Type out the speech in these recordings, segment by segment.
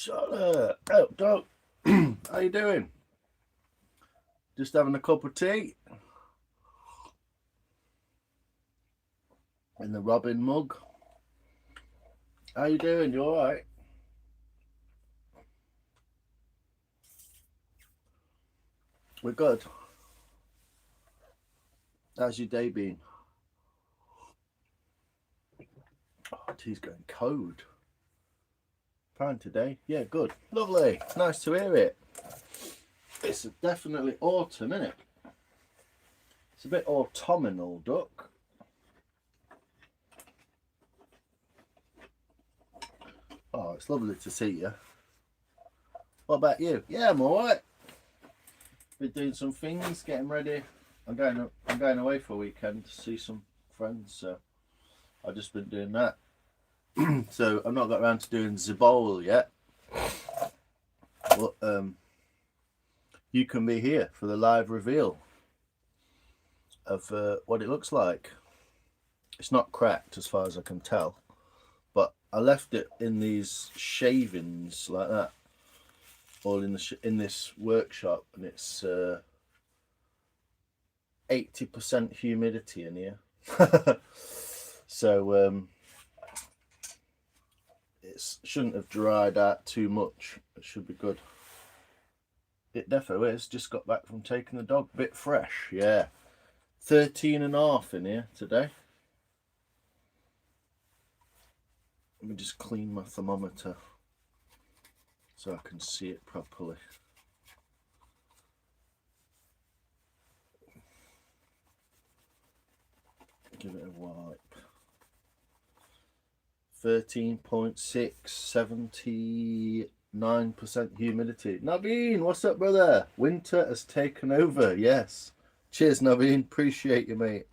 Charlotte, oh, dog. How you doing? Just having a cup of tea in the Robin mug. How you doing? You all right? We're good. How's your day been? Oh, tea's going cold. Fine today. Yeah, good. Lovely. Nice to hear it. It's definitely autumn, isn't it? It's a bit autumnal, duck. Oh, it's lovely to see you. What about you? Yeah, I'm alright. Been doing some things, getting ready. I'm going away for a weekend to see some friends, so I've just been doing that. So I've not got around to doing the bowl yet. But you can be here for the live reveal of what it looks like. It's not cracked as far as I can tell, but I left it in these shavings like that, all in this workshop, and it's 80% humidity in here. So it shouldn't have dried out too much. It should be good. It defo is. Just got back from taking the dog. Bit fresh, yeah. 13.5 in here today. Let me just clean my thermometer so I can see it properly. Give it a wipe. 13.6, 79% humidity. Naveen, what's up, brother? Winter has taken over, yes. Cheers, Naveen. Appreciate you, mate.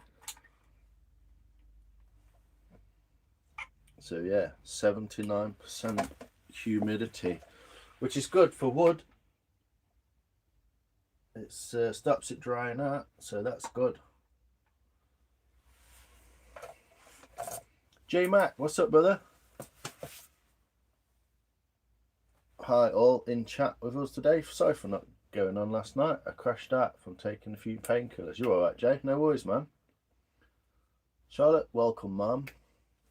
So, yeah, 79% humidity, which is good for wood. It stops it drying out, so that's good. J Mac, what's up, brother? Hi, all in chat with us today. Sorry for not going on last night. I crashed out from taking a few painkillers. You all right, Jay? No worries, man. Charlotte, welcome, ma'am.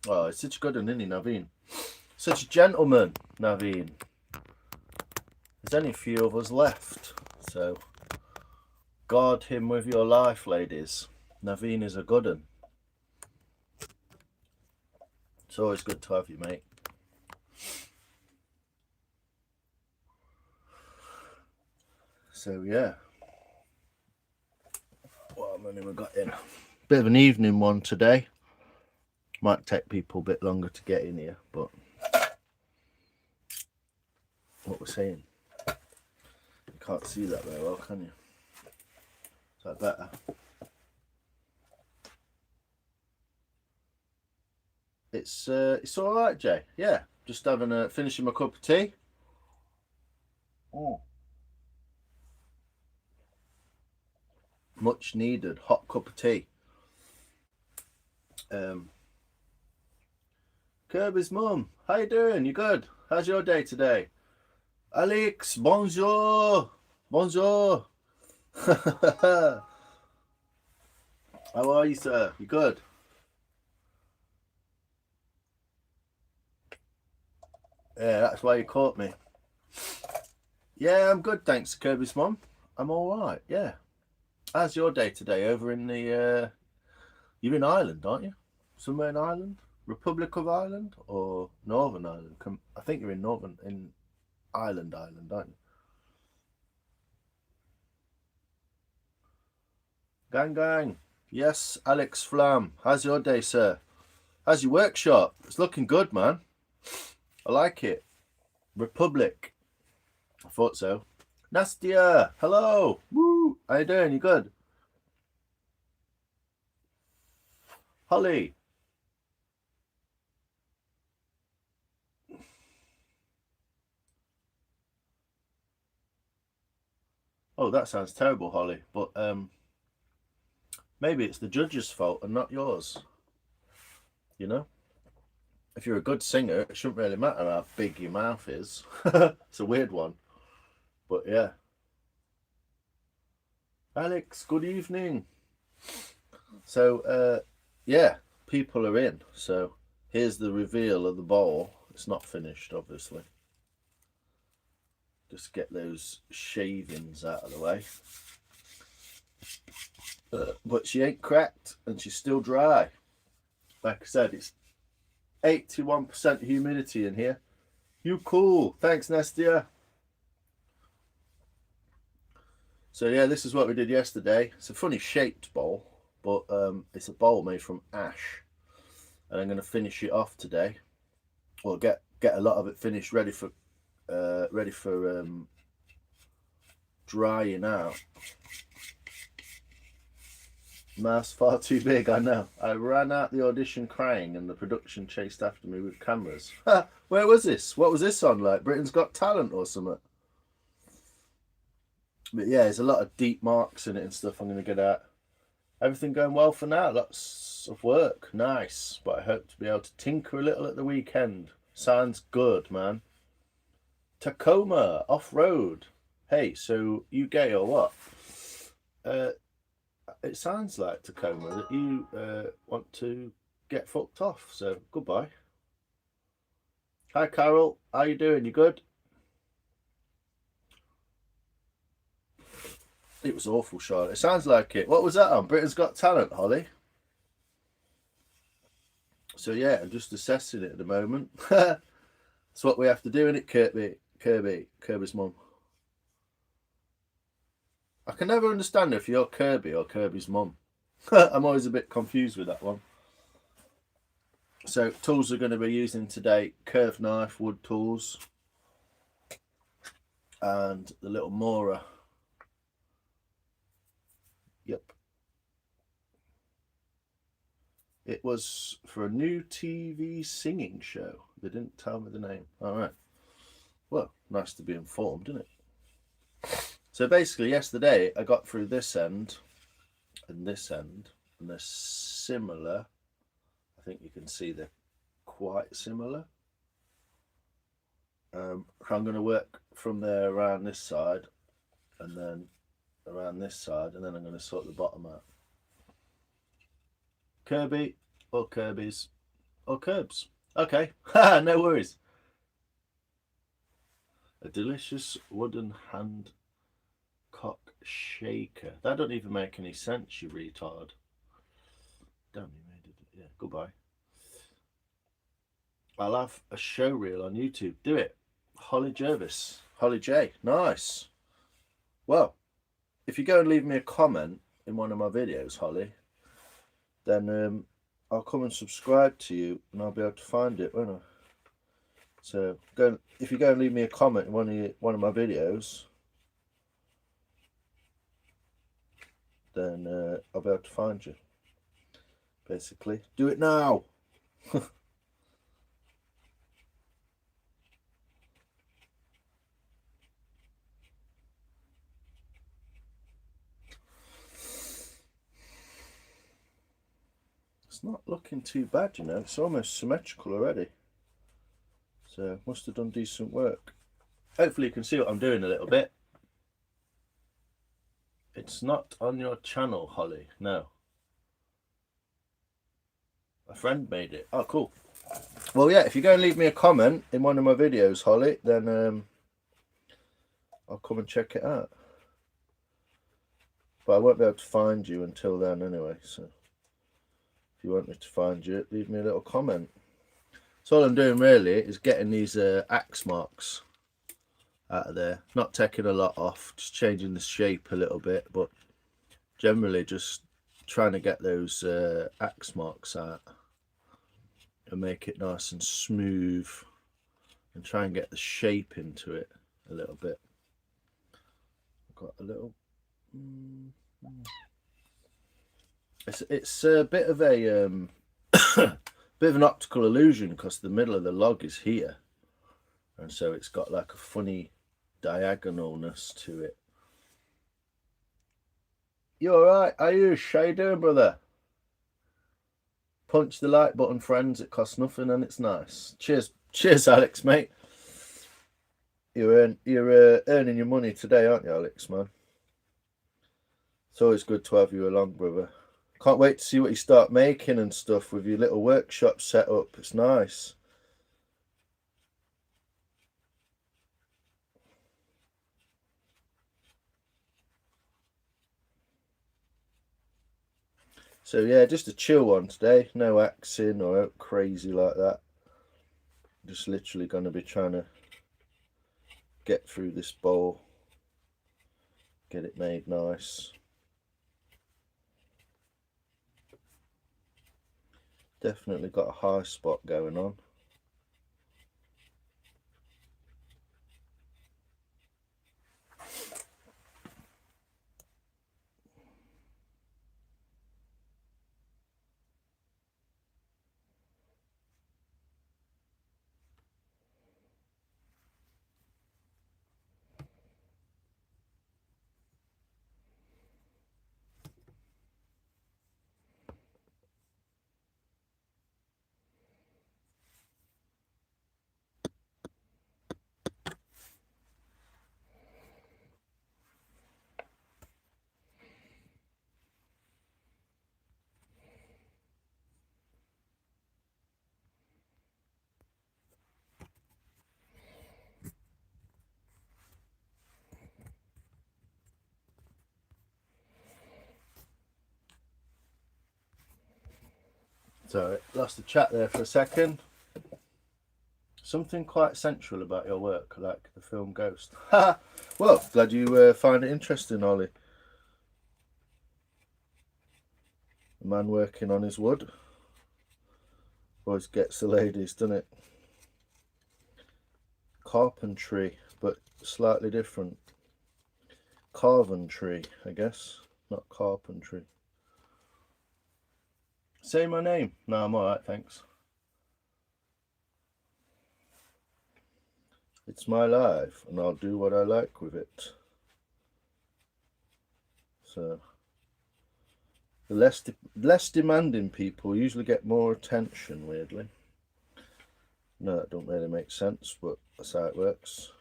Oh, it's such a good one, isn't he, Naveen? Such a gentleman, Naveen. There's only a few of us left, so guard him with your life, ladies. Naveen is a good one. It's always good to have you, mate. So, yeah. What many we got in? Bit of an evening one today. Might take people a bit longer to get in here, but what we're saying. You can't see that very well, can you? Is that better? It's all right, Jay. Yeah, just having finishing my cup of tea. Oh. Much needed hot cup of tea. Kirby's mum, how you doing? You good? How's your day today? Alex, bonjour, bonjour. How are you, sir? You good? Yeah, that's why you caught me. Yeah, I'm good, thanks, Kirby's mum. I'm all right. Yeah. How's your day today? Over in the you're in Ireland, aren't you? Somewhere in Ireland, Republic of Ireland or Northern Ireland? I think you're in Ireland, aren't you? Gang, gang. Yes, Alex Flam. How's your day, sir? How's your workshop? It's looking good, man. I like it. Republic. I thought so. Nastia, hello. Woo. How you doing? You good? Holly. Oh, that sounds terrible, Holly. But maybe it's the judge's fault and not yours. You know? if you're a good singer, it shouldn't really matter how big your mouth is. It's a weird one. But yeah. Alex, good evening. So, yeah, people are in. So here's the reveal of the bowl. It's not finished, obviously. Just get those shavings out of the way. But she ain't cracked and she's still dry. Like I said, it's 81% humidity in here. You cool. Thanks, Nestia. So yeah, this is what we did yesterday. It's a funny shaped bowl, but it's a bowl made from ash. And I'm going to finish it off today. Well, get a lot of it finished, ready for drying out. Mouth's far too big, I know. I ran out the audition crying and the production chased after me with cameras. Where was this? What was this on? Like Britain's Got Talent or something? But yeah, there's a lot of deep marks in it and stuff I'm going to get out. Everything going well for now. Lots of work. Nice. But I hope to be able to tinker a little at the weekend. Sounds good, man. Tacoma, off-road. Hey, so you gay or what? It sounds like, Tacoma, that you want to get fucked off. So, goodbye. Hi, Carol. How you doing? You good? It was awful, Charlotte. It sounds like it. What was that on? Britain's Got Talent, Holly? So, yeah, I'm just assessing it at the moment. That's what we have to do, innit, Kirby's mum. I can never understand if you're Kirby or Kirby's mum. I'm always a bit confused with that one. So, tools we're going to be using today, curved knife, wood tools, and the little Mora. Yep. It was for a new TV singing show. They didn't tell me the name. All right. Well, nice to be informed, isn't it? So basically, yesterday I got through this end, and they're similar. I think you can see they're quite similar. I'm going to work from there around this side, and then around this side, and then I'm going to sort the bottom out. Kirby or Kirby's or Curbs. Okay, no worries. A delicious wooden hand cock shaker. That don't even make any sense, you retard. Damn, you made it. Yeah, goodbye. I'll have a show reel on YouTube. Do it. Holly Jervis. Holly J. Nice. Well, if you go and leave me a comment in one of my videos, Holly, then I'll come and subscribe to you and I'll be able to find it, won't I? So if you go and leave me a comment in one of my videos, then I'll be able to find you. Basically, do it now. It's not looking too bad, you know. It's almost symmetrical already. So must have done decent work. Hopefully you can see what I'm doing a little bit. It's not on your channel, Holly. No. A friend made it. Oh, cool. Well, yeah, if you go and leave me a comment in one of my videos, Holly, then I'll come and check it out. But I won't be able to find you until then anyway, so if you want me to find you, leave me a little comment. So all I'm doing really is getting these axe marks out of there. Not taking a lot off, just changing the shape a little bit, but generally just trying to get those axe marks out and make it nice and smooth and try and get the shape into it a little bit. I've got a little... It's a bit of a bit of an optical illusion because the middle of the log is here, and so it's got like a funny diagonalness to it. You alright, Ayush? How you doing, brother? Punch the like button, friends. It costs nothing and it's nice. Cheers, Alex, mate. You're earning your money today, aren't you, Alex, man? It's always good to have you along, brother. Can't wait to see what you start making and stuff with your little workshop set up. It's nice. So yeah, just a chill one today. No axing or crazy like that. Just literally going to be trying to get through this bowl. Get it made nice. Definitely got a high spot going on. So lost the chat there for a second. Something quite central about your work, like the film Ghost. Well, glad you find it interesting, Ollie. A man working on his wood always gets the ladies, doesn't it? Carpentry, but slightly different. Carventry, I guess, not carpentry. Say my name. No, I'm alright, thanks. It's my life and I'll do what I like with it. So the less demanding people usually get more attention, weirdly. No, that don't really make sense, but that's how it works.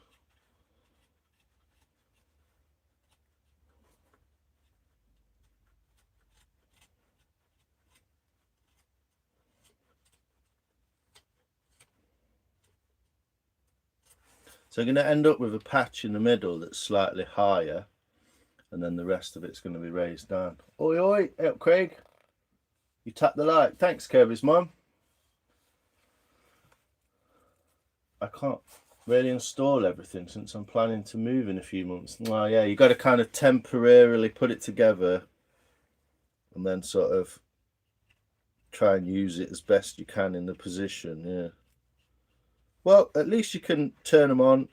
So I'm going to end up with a patch in the middle that's slightly higher, and then the rest of it's going to be raised down. Oi, oi, hey up, Craig. You tapped the like. Thanks, Kirby's mum. I can't really install everything since I'm planning to move in a few months. Well, yeah, you got to kind of temporarily put it together and then sort of try and use it as best you can in the position, yeah. Well, at least you can turn them on,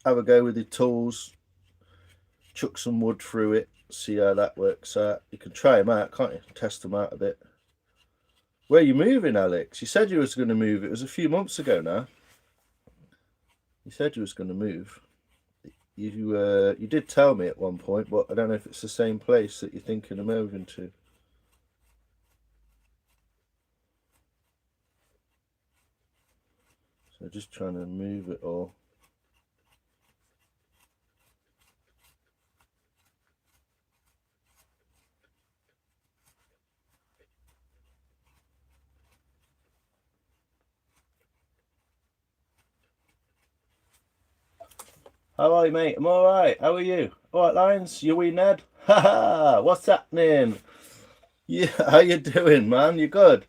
have a go with your tools, chuck some wood through it, see how that works out. You can try them out, can't you? Test them out a bit. Where are you moving, Alex? You said you was going to move. It was a few months ago now. You said you was going to move. You did tell me at one point, but I don't know if it's the same place that you're thinking of moving to. So just trying to move it all. How are you, mate? I'm alright. How are you? Alright, Lions? You wee Ned? Haha! What's happening? Yeah, how you doing, man? You good?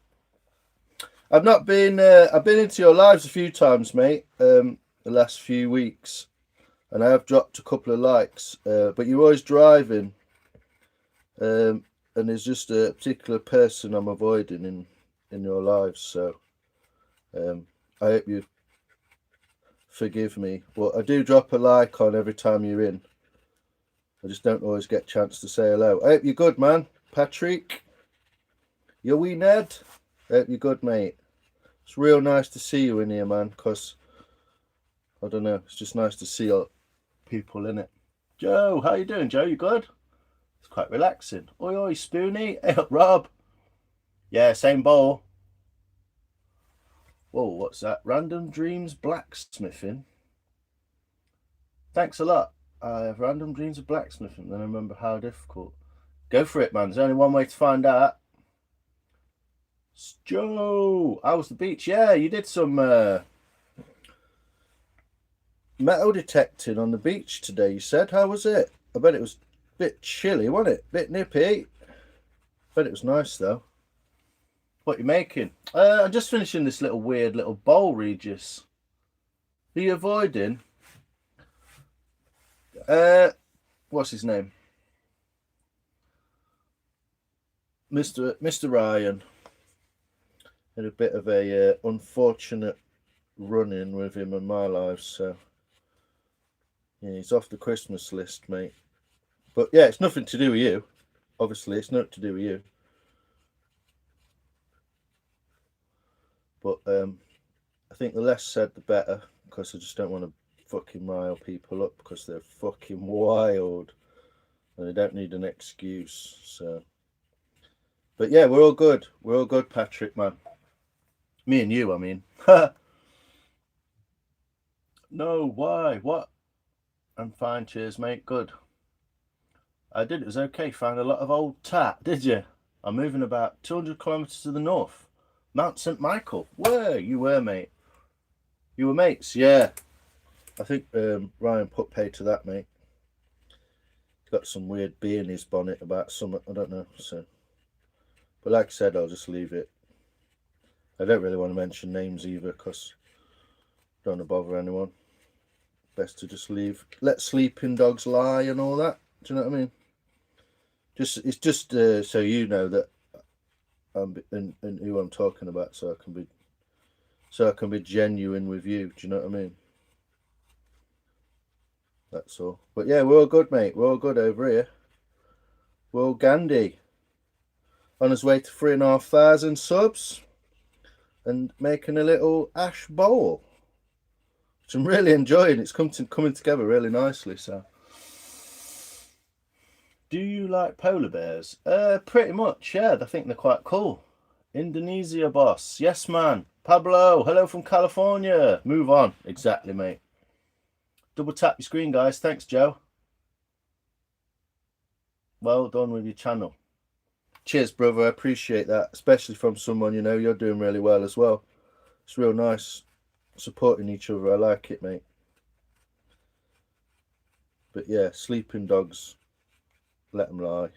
I've not been. I've been into your lives a few times, mate. The last few weeks, and I have dropped a couple of likes. But you're always driving, and there's just a particular person I'm avoiding in your lives. So, I hope you forgive me. Well, I do drop a like on every time you're in. I just don't always get a chance to say hello. I hope you're good, man. Patrick, you wee Ned. I hope you're good, mate. It's real nice to see you in here, man, because, I don't know, it's just nice to see people in it. Joe, how you doing, Joe? You good? It's quite relaxing. Oi, oi, Spoonie. Hey up, Rob. Yeah, same bowl. Whoa, what's that? Random Dreams Blacksmithing. Thanks a lot. I have random dreams of blacksmithing, then I remember how difficult. Go for it, man. There's only one way to find out. Joe, how was the beach? Yeah, you did some metal detecting on the beach today, you said. How was it? I bet it was a bit chilly, wasn't it? Bit nippy. Bet it was nice, though. What you making? I'm just finishing this little weird little bowl, Regis. Are you avoiding? What's his name? Mr. Ryan. Had a bit of a unfortunate run-in with him in my life, so yeah, he's off the Christmas list, mate. But yeah, it's nothing to do with you. Obviously, it's nothing to do with you. But I think the less said, the better, because I just don't want to fucking rile people up because they're fucking wild and they don't need an excuse. So, but yeah, we're all good. We're all good, Patrick, man. Me and you, I mean. No, why? What? I'm fine, cheers, mate. Good. I did. It was okay. Found a lot of old tat. Did you? I'm moving about 200 kilometres to the north. Mount St. Michael. Where you were, mate? You were mates, yeah. I think Ryan put pay to that, mate. He's got some weird bee in his bonnet about something. I don't know. So, but like I said, I'll just leave it. I don't really want to mention names either because I don't want to bother anyone. Best to just leave. Let sleeping dogs lie and all that. Do you know what I mean? It's just so you know that and who I'm talking about, so I can be genuine with you. Do you know what I mean? That's all. But yeah, we're all good, mate. We're all good over here. We're all Gandhi on his way to 3,500 subs and making a little ash bowl, which I'm really enjoying. It's coming together really nicely. So, do you like polar bears? Pretty much, yeah. I think they're quite cool. Indonesia, boss. Yes, man. Pablo, hello from California. Move on. Exactly, mate. Double tap your screen, guys. Thanks, Joe. Well done with your channel. Cheers, brother. I appreciate that, especially from someone you know. You're doing really well as well. It's real nice supporting each other. I like it, mate. But yeah, sleeping dogs, let them lie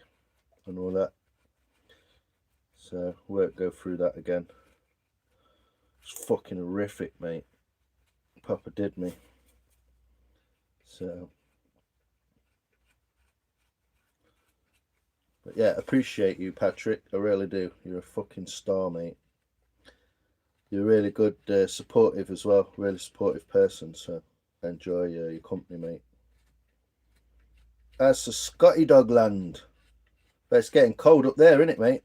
and all that. So we won't go through that again. It's fucking horrific, mate. Papa did me. So, but yeah, appreciate you, Patrick. I really do. You're a fucking star, mate. You're a really good, supportive as well. Really supportive person. So I enjoy your company, mate. That's the Scotty Dog land. But it's getting cold up there, isn't it, mate?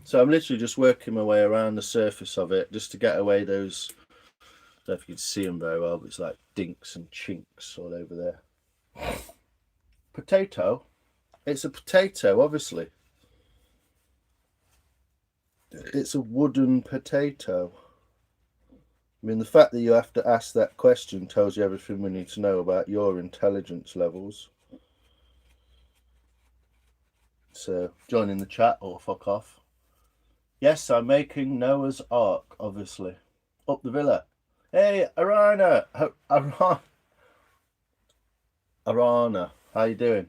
So I'm literally just working my way around the surface of it just to get away those. I don't know if you can see them very well, but it's like dinks and chinks all over there. Potato? It's a potato, obviously. It's a wooden potato. I mean, the fact that you have to ask that question tells you everything we need to know about your intelligence levels. So, join in the chat or fuck off. Yes, I'm making Noah's Ark, obviously. Up the villa. Hey, Arana! Arana, how you doing?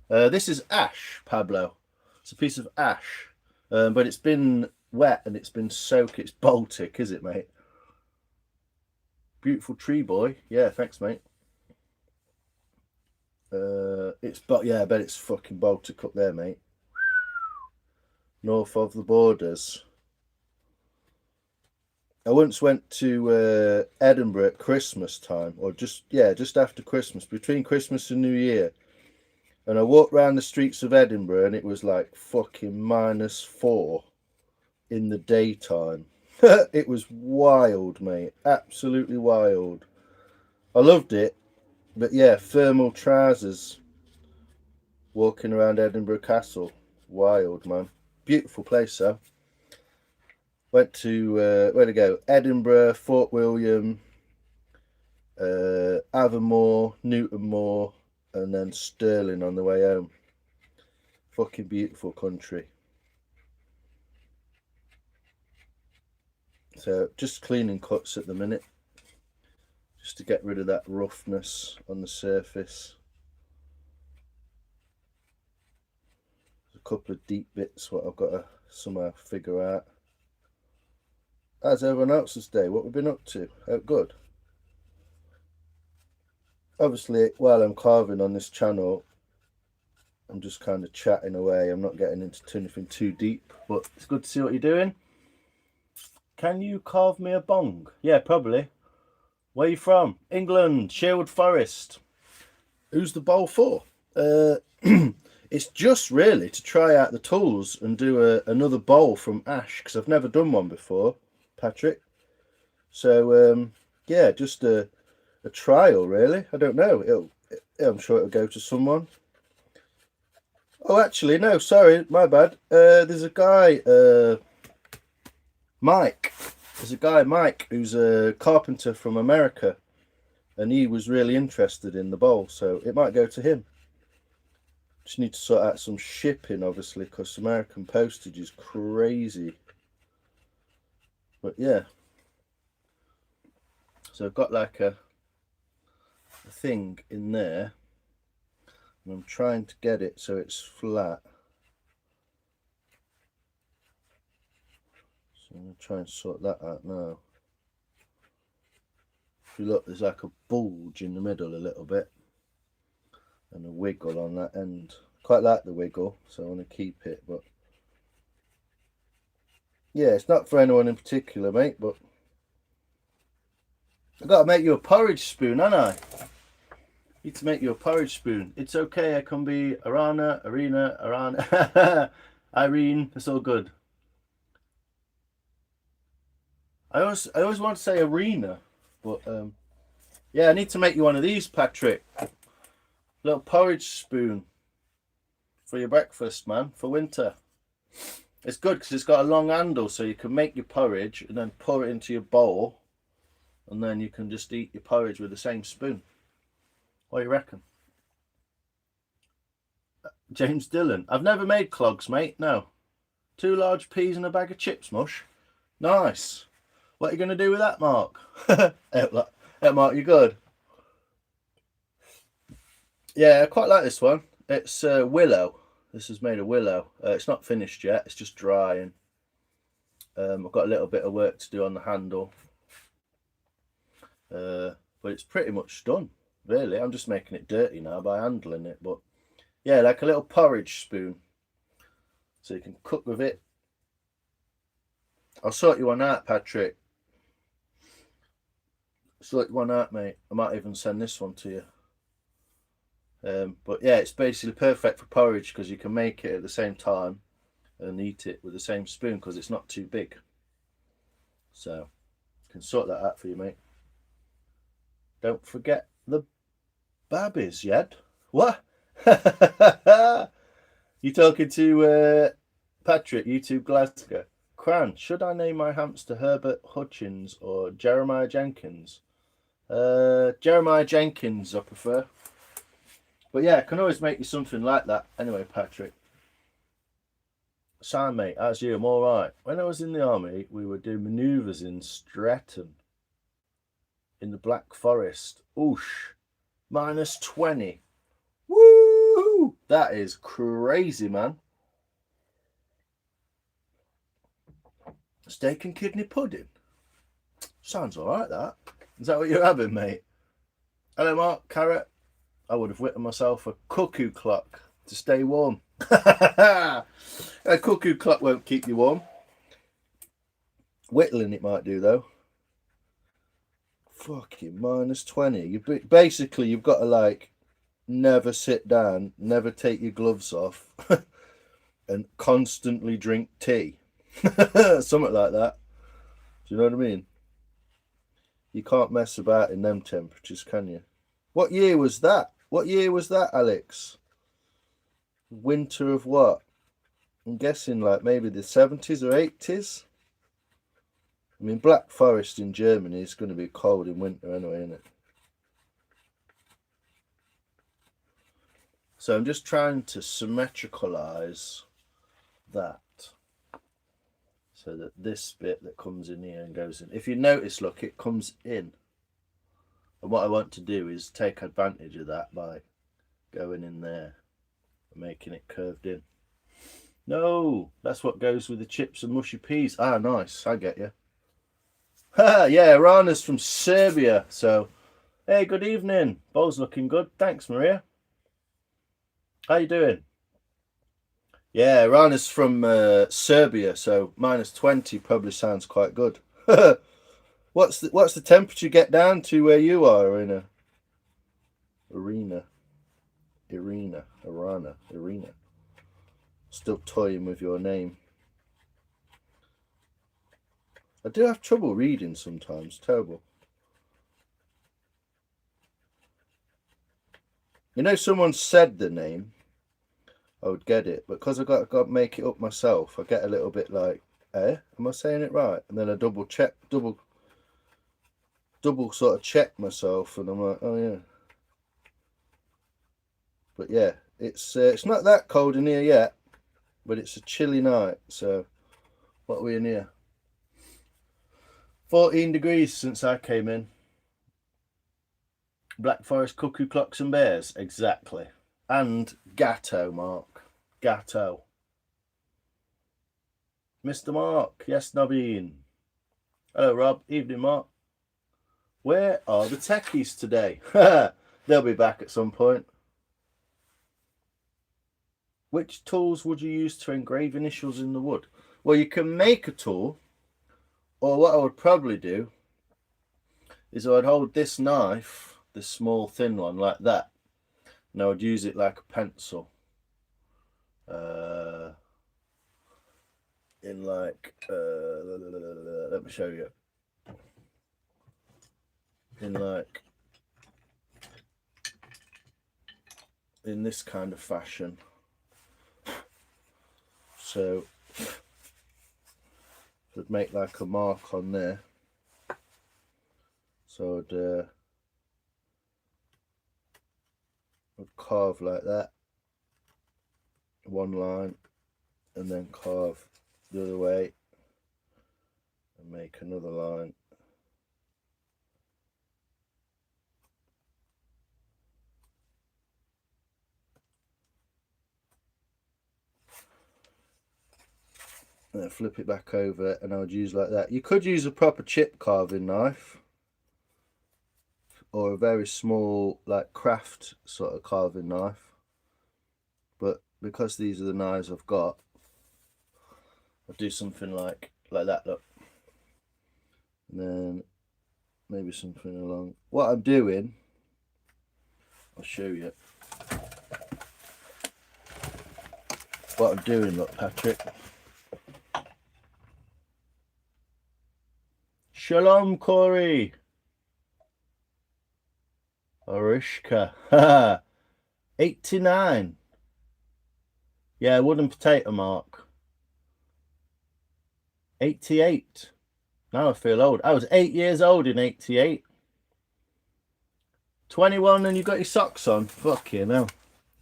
This is ash, Pablo. It's a piece of ash, but it's been wet and it's been soaked. It's Baltic, is it, mate? Beautiful tree, boy. Yeah, thanks, mate. Yeah, I bet it's fucking Baltic up there, mate. North of the borders. I once went to Edinburgh at Christmas time, or just after Christmas, between Christmas and New Year. And I walked around the streets of Edinburgh and it was like fucking -4 in the daytime. It was wild, mate. Absolutely wild. I loved it. But yeah, thermal trousers walking around Edinburgh Castle. Wild, man. Beautiful place, though. Went to, where'd I go? Edinburgh, Fort William, Avonmore, Newtonmore, and then Stirling on the way home. Fucking beautiful country. So just cleaning cuts at the minute, just to get rid of that roughness on the surface. There's a couple of deep bits what I've got to somehow figure out. How's everyone else's day? What we've been up to? Oh, good. Obviously, while I'm carving on this channel, I'm just kind of chatting away. I'm not getting into anything too deep, but it's good to see what you're doing. Can you carve me a bong? Yeah, probably. Where are you from? England, Sherwood Forest. Who's the bowl for? It's just really to try out the tools and do another bowl from ash, because I've never done one before, Patrick. So, yeah, just a trial, really. I don't know. I'm sure it'll go to someone. Oh, actually, no, sorry, my bad. There's a guy, Mike. There's a guy, Mike, who's a carpenter from America, and he was really interested in the bowl, so it might go to him. Just need to sort out some shipping, obviously, because American postage is crazy. But yeah. So I've got like a thing in there, and I'm trying to get it so it's flat. So I'm going to try and sort that out now. If you look, there's like a bulge in the middle a little bit, and a wiggle on that end. Quite like the wiggle, so I want to keep it, but yeah, it's not for anyone in particular, mate, but I've got to make you a porridge spoon, haven't I? Need to make you a porridge spoon. It's okay, I can be Arana, Irene, it's all good. I always want to say arena, but yeah, I need to make you one of these, Patrick. Little porridge spoon for your breakfast, man, for winter. It's good because it's got a long handle, so you can make your porridge and then pour it into your bowl, and then you can just eat your porridge with the same spoon. What do you reckon? James Dillon. I've never made clogs, mate. No. 2 large peas and a bag of chips mush. Nice. What are you going to do with that, Mark? Hey, Mark, you good? Yeah, I quite like this one. It's willow. This is made of willow. It's not finished yet. It's just drying. I've got a little bit of work to do on the handle. But it's pretty much done, really. I'm just making it dirty now by handling it. But yeah, like a little porridge spoon. So you can cook with it. I'll sort you one out, Patrick. Sort you one out, mate. I might even send this one to you. But yeah, it's basically perfect for porridge because you can make it at the same time and eat it with the same spoon because it's not too big. So I can sort that out for you, mate. Don't forget the babbies, yet. What? You talking to Patrick, YouTube Glasgow? Cran, should I name my hamster Herbert Hutchins or Jeremiah Jenkins? Jeremiah Jenkins, I prefer. But yeah, I can always make you something like that. Anyway, Patrick. Sam, mate, as you, I'm alright. When I was in the army, we were doing manoeuvres in Stretton, in the Black Forest. Oosh. -20. Woo! That is crazy, man. Steak and kidney pudding. Sounds alright, that. Is that what you're having, mate? Hello, Mark. Carrot. I would have whipped myself a cuckoo clock to stay warm. A cuckoo clock won't keep you warm. Whittling it might do, though. Fucking -20. Basically, you've got to, like, never sit down, never take your gloves off, and constantly drink tea. Something like that. Do you know what I mean? You can't mess about in them temperatures, can you? What year was that? What year was that, Alex? Winter of what? I'm guessing like maybe the 70s or 80s. I mean, Black Forest in Germany is going to be cold in winter anyway, isn't it? So I'm just trying to symmetricalize that. So that this bit that comes in here and goes in. If you notice, look, it comes in. And what I want to do is take advantage of that by going in there and making it curved in. No, that's what goes with the chips and mushy peas. Ah, nice. I get you. Ha, yeah, Rana's from Serbia. So, hey, good evening. Bowl's looking good. Thanks, Maria. How you doing? Yeah, Rana's from Serbia, so -20 probably sounds quite good. What's the temperature get down to where you are in a arena? Still toying with your name. I do have trouble reading sometimes. Terrible. You know, someone said the name, I would get it, but because I got to make it up myself, I get a little bit like, am I saying it right? And then I double sort of check myself, and I'm like, oh yeah. But yeah, it's not that cold in here yet, but it's a chilly night. So what are we in here? 14 degrees since I came in. Black Forest cuckoo clocks and bears, exactly. And Gatto, Mark. Gatto. Mr. Mark, yes, Naveen. Hello, Rob. Evening, Mark. Where are the techies today? They'll be back at some point. Which tools would you use to engrave initials in the wood? Well, you can make a tool, or what I would probably do is I'd hold this knife, this small thin one, like that, and I would use it like a pencil. In like, let me show you. In like, in this kind of fashion. So I'd make like a mark on there. So I'd carve like that, one line, and then carve the other way and make another line. And then flip it back over, and I would use like that. You could use a proper chip carving knife, or a very small like craft sort of carving knife, but because these are the knives I've got, I'll do something like that, look, and then maybe something along. What I'm doing, I'll show you what I'm doing, look, Patrick. Shalom, Corey. Orishka. 89. Yeah, wooden potato, Mark. 88. Now I feel old. I was 8 years old in 88. 21 and you got your socks on. Fuck you now.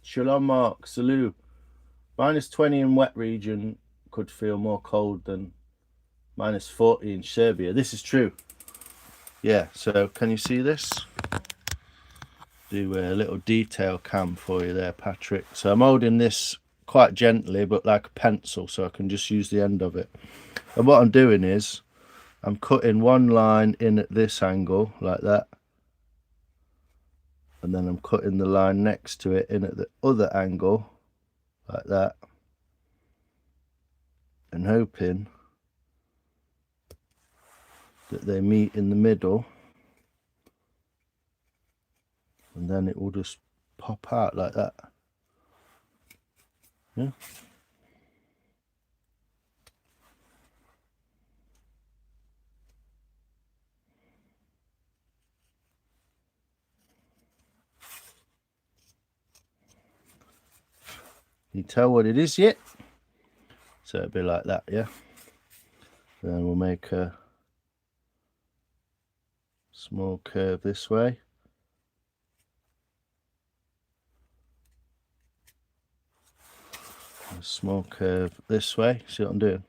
Shalom, Mark. Salut. -20 in wet region could feel more cold than -40 in Serbia. This is true. Yeah, so can you see this? Do a little detail cam for you there, Patrick. So I'm holding this quite gently, but like a pencil, so I can just use the end of it. And what I'm doing is I'm cutting one line in at this angle like that, and then I'm cutting the line next to it in at the other angle like that, and hoping that they meet in the middle, and then it will just pop out like that. Yeah. You tell what it is yet? So it'll be like that, yeah. Then we'll make a Small curve this way. A small curve this way. See what I'm doing?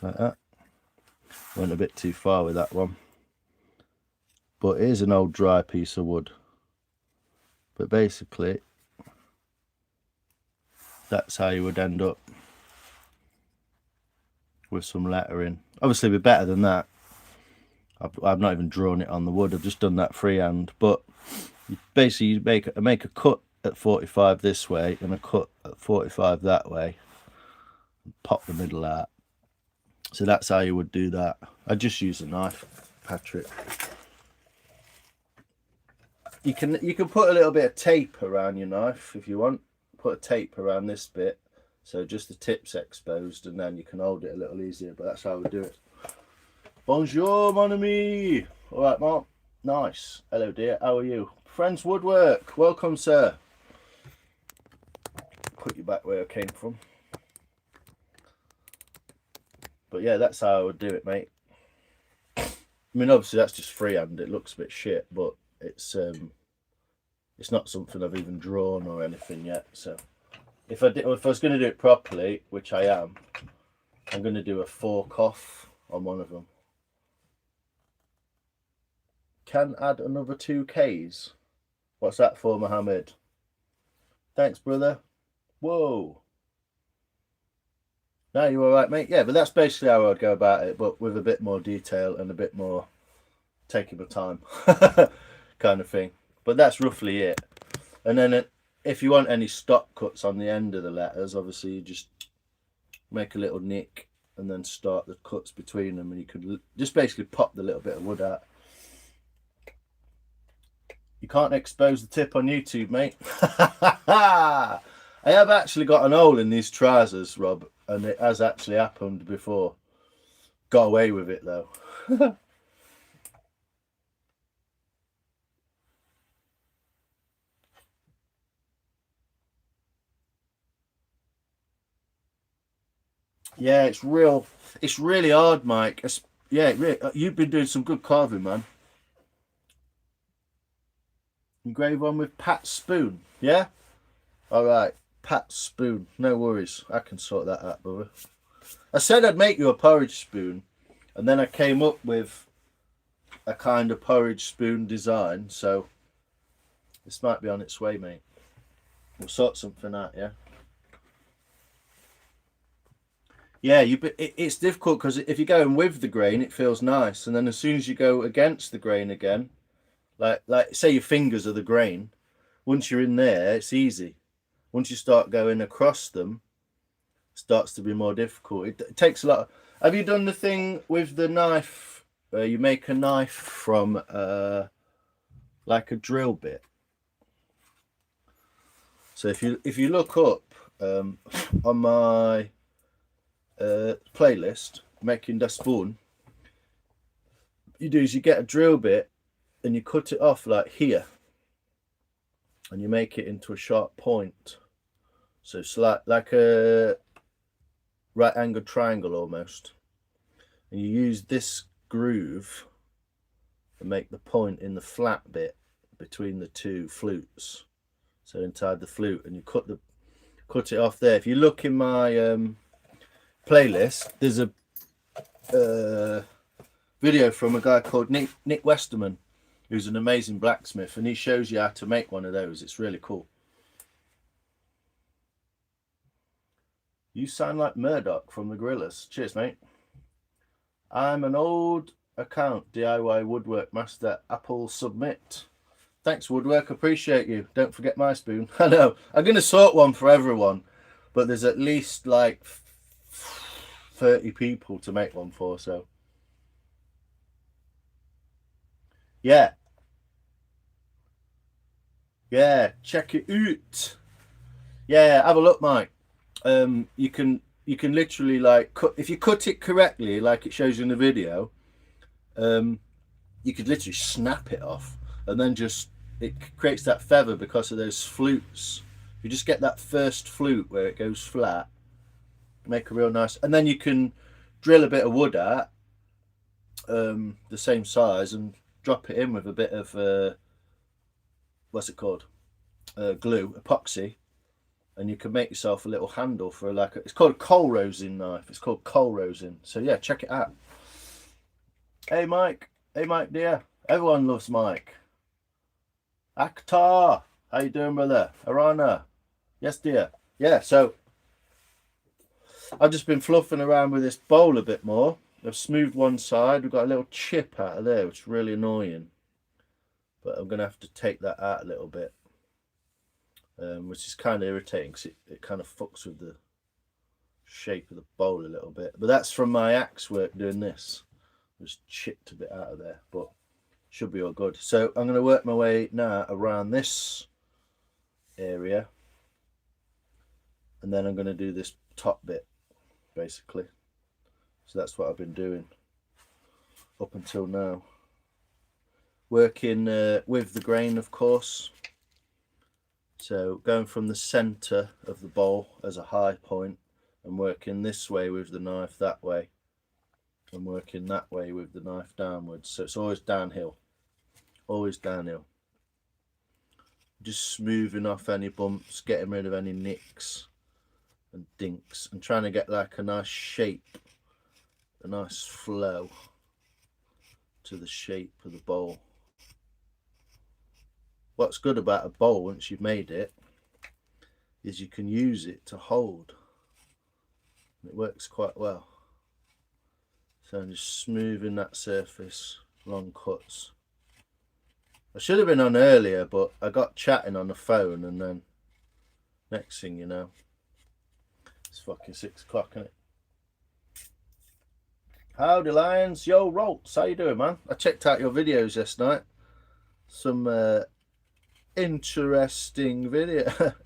Like that. Went a bit too far with that one. But here's an old dry piece of wood. But basically, that's how you would end up with some lettering. Obviously, it'd be better than that. I've not even drawn it on the wood. I've just done that freehand. But basically, you make a cut at 45 this way and a cut at 45 that way. And pop the middle out. So that's how you would do that. I just use a knife, Patrick. You can put a little bit of tape around your knife if you want. Put a tape around this bit, so just the tip's exposed, and then you can hold it a little easier. But that's how we do it. Bonjour, mon ami. All right, Mark. Nice. Hello, dear. How are you? Friends Woodwork. Welcome, sir. Put you back where I came from. But yeah, that's how I would do it, mate. I mean, obviously that's just freehand. It looks a bit shit, but it's not something I've even drawn or anything yet. So if I was going to do it properly, which I am, I'm going to do a fork off on one of them. Can add another 2Ks. What's that for, Mohammed? Thanks, brother. Whoa. No, you all right, mate? Yeah, but that's basically how I'd go about it, but with a bit more detail and a bit more taking my time kind of thing. But that's roughly it. And then if you want any stop cuts on the end of the letters, obviously you just make a little nick and then start the cuts between them, and you could just basically pop the little bit of wood out. You can't expose the tip on YouTube, mate. I have actually got an hole in these trousers, Rob, and it has actually happened before. Got away with it, though. Yeah, it's really hard, Mike. Yeah, you've been doing some good carving, man. Engrave one with Pat Spoon, yeah? All right, Pat Spoon. No worries. I can sort that out, brother. I said I'd make you a porridge spoon, and then I came up with a kind of porridge spoon design, so this might be on its way, mate. We'll sort something out, yeah? Yeah, it's difficult because if you're going with the grain, it feels nice, and then as soon as you go against the grain again, like say your fingers are the grain, once you're in there, it's easy. Once you start going across them, it starts to be more difficult. It takes a lot of... Have you done the thing with the knife where you make a knife from like a drill bit? So if you look up on my playlist, Making the Spoon, you do is you get a drill bit and you cut it off like here, and you make it into a sharp point. So it's like a right angled triangle almost, and you use this groove and make the point in the flat bit between the two flutes, so inside the flute, and you cut it off there. If you look in my playlist, there's a video from a guy called Nick Westerman, who's an amazing blacksmith, and he shows you how to make one of those. It's really cool. You sound like Murdoch from the Gorillas. Cheers, mate. I'm an old account DIY woodwork master. Apple submit. Thanks, Woodwork. Appreciate you. Don't forget my spoon. I know. I'm going to sort one for everyone, but there's at least like 30 people to make one for, so yeah, check it out. Yeah, have a look, Mike. You can literally like if you cut it correctly, like it shows you in the video, you could literally snap it off, and then it creates that feather because of those flutes. You just get that first flute where it goes flat, make a real nice, and then you can drill a bit of wood out the same size, and drop it in with a bit of what's it called, glue, epoxy, and you can make yourself a little handle for it's called a coal rosin knife. It's called coal rosin. So yeah, check it out. Hey Mike dear, everyone loves Mike. Akhtar, how you doing, brother? Arana, yes dear. Yeah, so I've just been fluffing around with this bowl a bit more. I've smoothed one side. We've got a little chip out of there, which is really annoying. But I'm going to have to take that out a little bit. Which is kind of irritating because it kind of fucks with the shape of the bowl a little bit. But that's from my axe work doing this. Just chipped a bit out of there, but should be all good. So I'm going to work my way now around this area. And then I'm going to do this top bit, basically. So that's what I've been doing up until now. Working with the grain, of course. So going from the centre of the bowl as a high point and working this way with the knife that way and working that way with the knife downwards. So it's always downhill, always downhill. Just smoothing off any bumps, getting rid of any nicks and dinks and trying to get like a nice shape, a nice flow to the shape of the bowl. What's good about a bowl once you've made it is you can use it to hold. It works quite well. So I'm just smoothing that surface, long cuts. I should have been on earlier, but I got chatting on the phone, and then next thing you know, it's fucking 6 o'clock, isn't it? Howdy Lions, yo Rolts, how you doing, man? I checked out your videos last night. Some interesting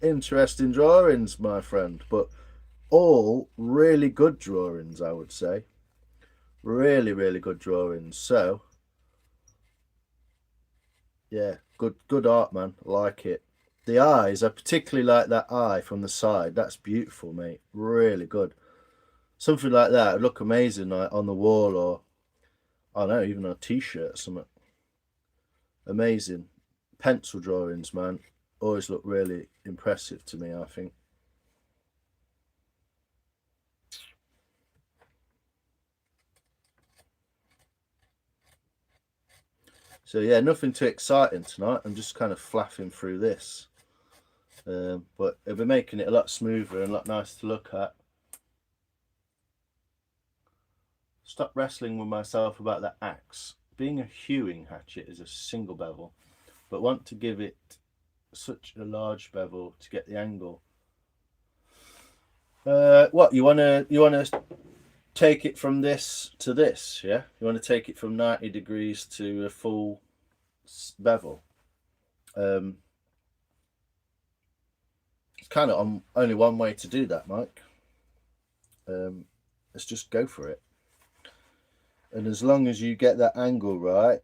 interesting drawings, my friend, but all really good drawings, I would say. Really good drawings. So yeah, good art, man. I like it. The eyes, I particularly like that eye from the side. That's beautiful, mate. Really good. Something like that would look amazing, like on the wall, or I don't know, even on a t-shirt or something. Amazing. Pencil drawings, man, always look really impressive to me, I think. So yeah, nothing too exciting tonight. I'm just kind of flapping through this, but it'll be making it a lot smoother and a lot nicer to look at. Stop wrestling with myself about that axe. Being a hewing hatchet is a single bevel, but want to give it such a large bevel to get the angle. What you wanna take it from this to this, yeah? You want to take it from 90 degrees to a full bevel. It's kind of only one way to do that, Mike. Let's just go for it. And as long as you get that angle right,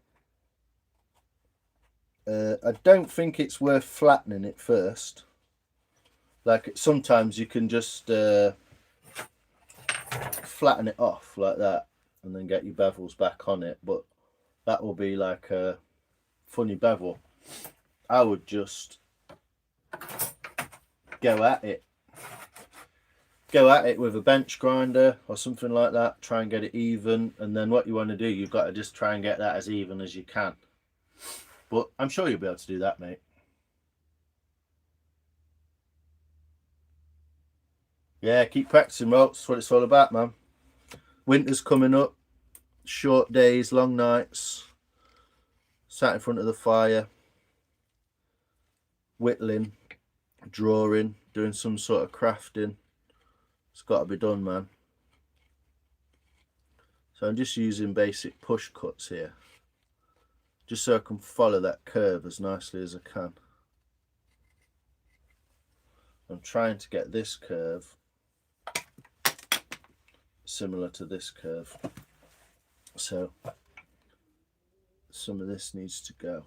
I don't think it's worth flattening it first. Like sometimes you can just flatten it off like that and then get your bevels back on it, but that will be like a funny bevel. I would just go at it with a bench grinder or something like that, try and get it even, and then what you want to do, you've got to just try and get that as even as you can. But I'm sure you'll be able to do that, mate. Yeah, keep practicing, Rolts. That's what it's all about, man. Winter's coming up. Short days, long nights. Sat in front of the fire. Whittling. Drawing. Doing some sort of crafting. It's got to be done, man. So I'm just using basic push cuts here. Just so I can follow that curve as nicely as I can. I'm trying to get this curve similar to this curve, so some of this needs to go.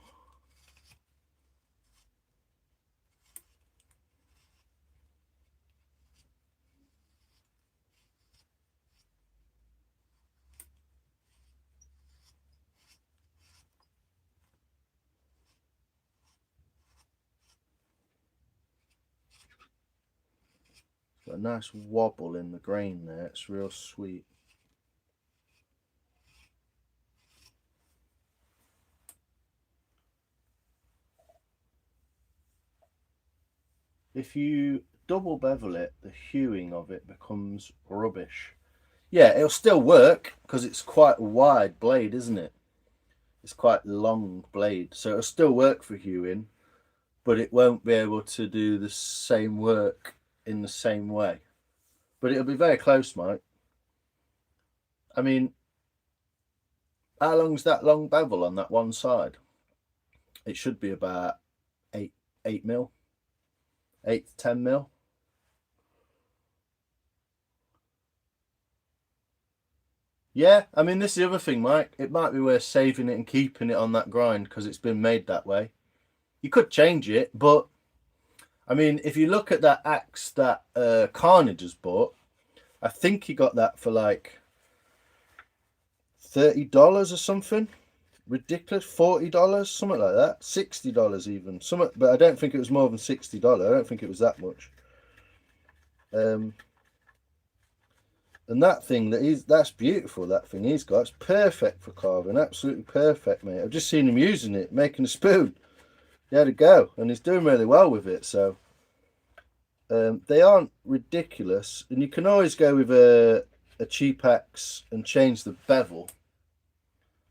Got a nice wobble in the grain there. It's real sweet. If you double bevel it, the hewing of it becomes rubbish. Yeah, it'll still work because it's quite a wide blade, isn't it? It's quite a long blade, so it'll still work for hewing, but it won't be able to do the same work in the same way. But it'll be very close, Mike. I mean, how long's that long bevel on that one side? It should be about 8 mil, 8 to 10 mil. Yeah, I mean, this is the other thing, Mike. It might be worth saving it and keeping it on that grind because it's been made that way. You could change it, but I mean, if you look at that axe that Carnage has bought, I think he got that for like $30 or something. Ridiculous. $40, something like that. $60 even. Something, but I don't think it was more than $60. I don't think it was that much. And that thing that's beautiful. That thing he's got, it's perfect for carving. Absolutely perfect, mate. I've just seen him using it, making a spoon. He had a go, and he's doing really well with it. So they aren't ridiculous, and you can always go with a cheap axe and change the bevel,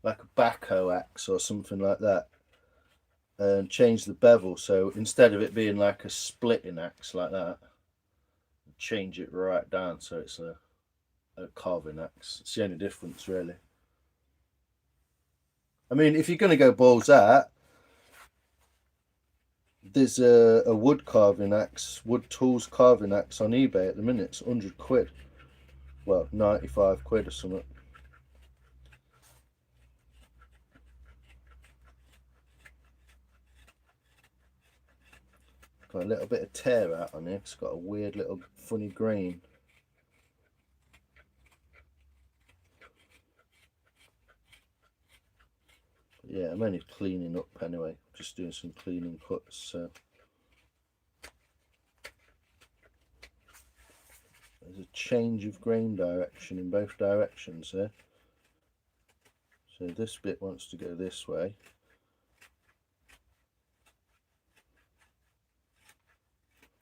like a backhoe axe or something like that, and change the bevel. So instead of it being like a splitting axe like that, change it right down so it's a carving axe. It's the only difference, really. I mean, if you're going to go balls out, there's a wood carving axe, wood tools carving axe on eBay at the minute. It's 100 quid. Well, 95 quid or something. Got a little bit of tear out on it. It's got a weird little funny grain. Yeah, I'm only cleaning up anyway, just doing some cleaning cuts. So there's a change of grain direction in both directions there. So this bit wants to go this way.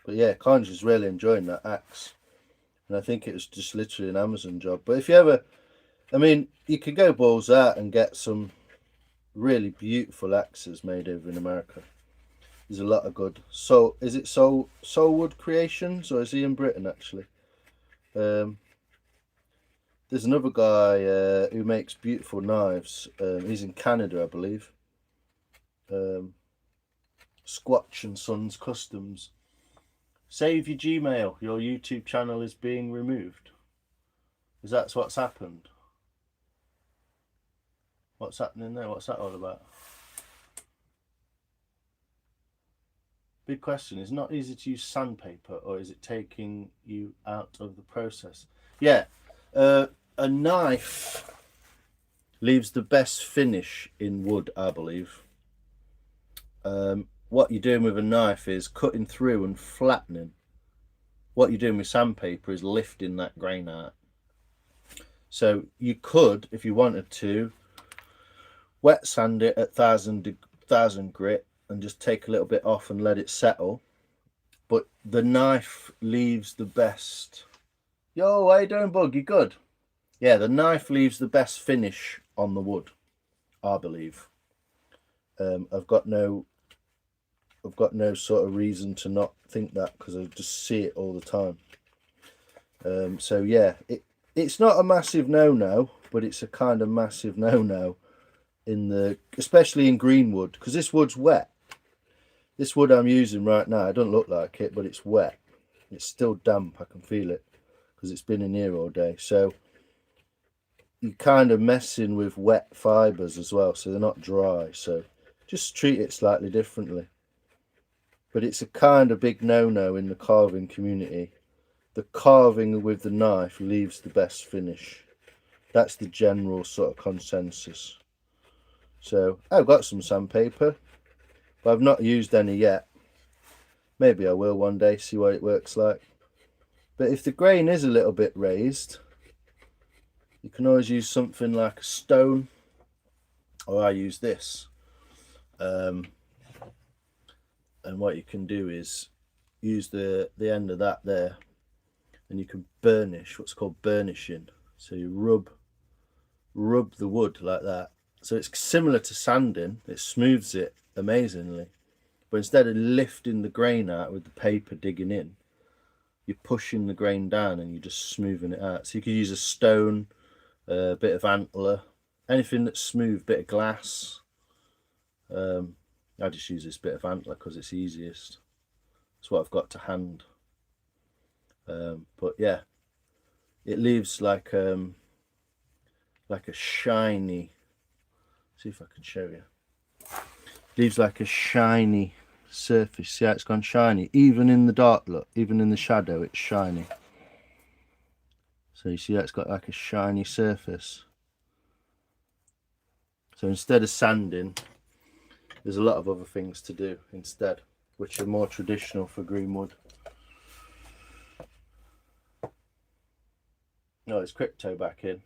But yeah, Conjur's really enjoying that axe, and I think it was just literally an Amazon job. But if you ever, I mean, you could go balls out and get some really beautiful axes made over in America. There's a lot of good. So is it Soulwood Creations, or is he in Britain actually? There's another guy who makes beautiful knives. He's in Canada, I believe. Squatch and Sons Customs. Save your Gmail. Your YouTube channel is being removed. Is that what's happened? What's happening there? What's that all about? Big question. Is it not easy to use sandpaper, or is it taking you out of the process? Yeah, a knife leaves the best finish in wood, I believe. What you're doing with a knife is cutting through and flattening. What you're doing with sandpaper is lifting that grain out. So you could, if you wanted to, wet sand it at 1000 grit and just take a little bit off and let it settle. But the knife leaves the best. Yo, how you doing, Bug? You good? Yeah, the knife leaves the best finish on the wood, I believe. I've got no sort of reason to not think that, because I just see it all the time. So yeah, it's not a massive no-no, but it's a kind of massive no-no especially in green wood, because this wood's wet. This wood I'm using right now, I don't look like it, but it's wet. It's still damp. I can feel it because it's been in here all day. So you're kind of messing with wet fibers as well, so they're not dry. So just treat it slightly differently. But it's a kind of big no-no in the carving community. The carving with the knife leaves the best finish. That's the general sort of consensus. So I've got some sandpaper, but I've not used any yet. Maybe I will one day, see what it works like. But if the grain is a little bit raised, you can always use something like a stone, or I use this. And what you can do is use the end of that there, and you can burnish, what's called burnishing. So you rub the wood like that. So it's similar to sanding. It smooths it amazingly. But instead of lifting the grain out with the paper digging in, you're pushing the grain down and you're just smoothing it out. So you could use a stone, a bit of antler, anything that's smooth, bit of glass. I just use this bit of antler because it's easiest. It's what I've got to hand. But yeah, it leaves like a shiny, see if I can show you. Leaves like a shiny surface. See how it's gone shiny? Even in the dark, look, even in the shadow, it's shiny. So you see how it's got like a shiny surface. So instead of sanding, there's a lot of other things to do instead, which are more traditional for green wood. No, it's Crypto back in.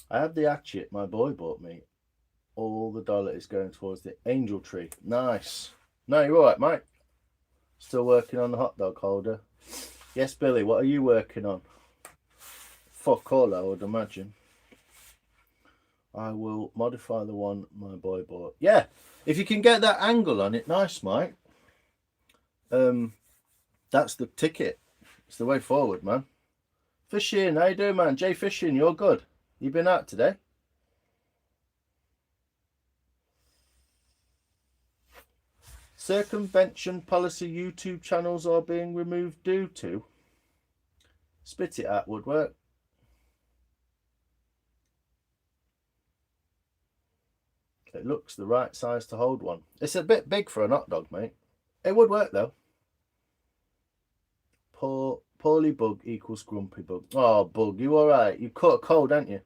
I have the hatchet my boy bought me. All the dollar is going towards the angel tree. Nice. No, you're all right, mate. Still working on the hot dog holder. Yes, Billy, what are you working on? Fuck all, I would imagine. I will modify the one my boy bought. Yeah, if you can get that angle on it, nice, mate. That's the ticket. It's the way forward, man. Fishing, how you doing, man? Jay Fishing, you're good. You been out today? Circumvention policy YouTube channels are being removed due to. Spit it out, Woodwork. It looks the right size to hold one. It's a bit big for a hot dog, mate. It would work though. Poorly bug equals grumpy bug. Oh, bug, you all right? You caught a cold, haven't you?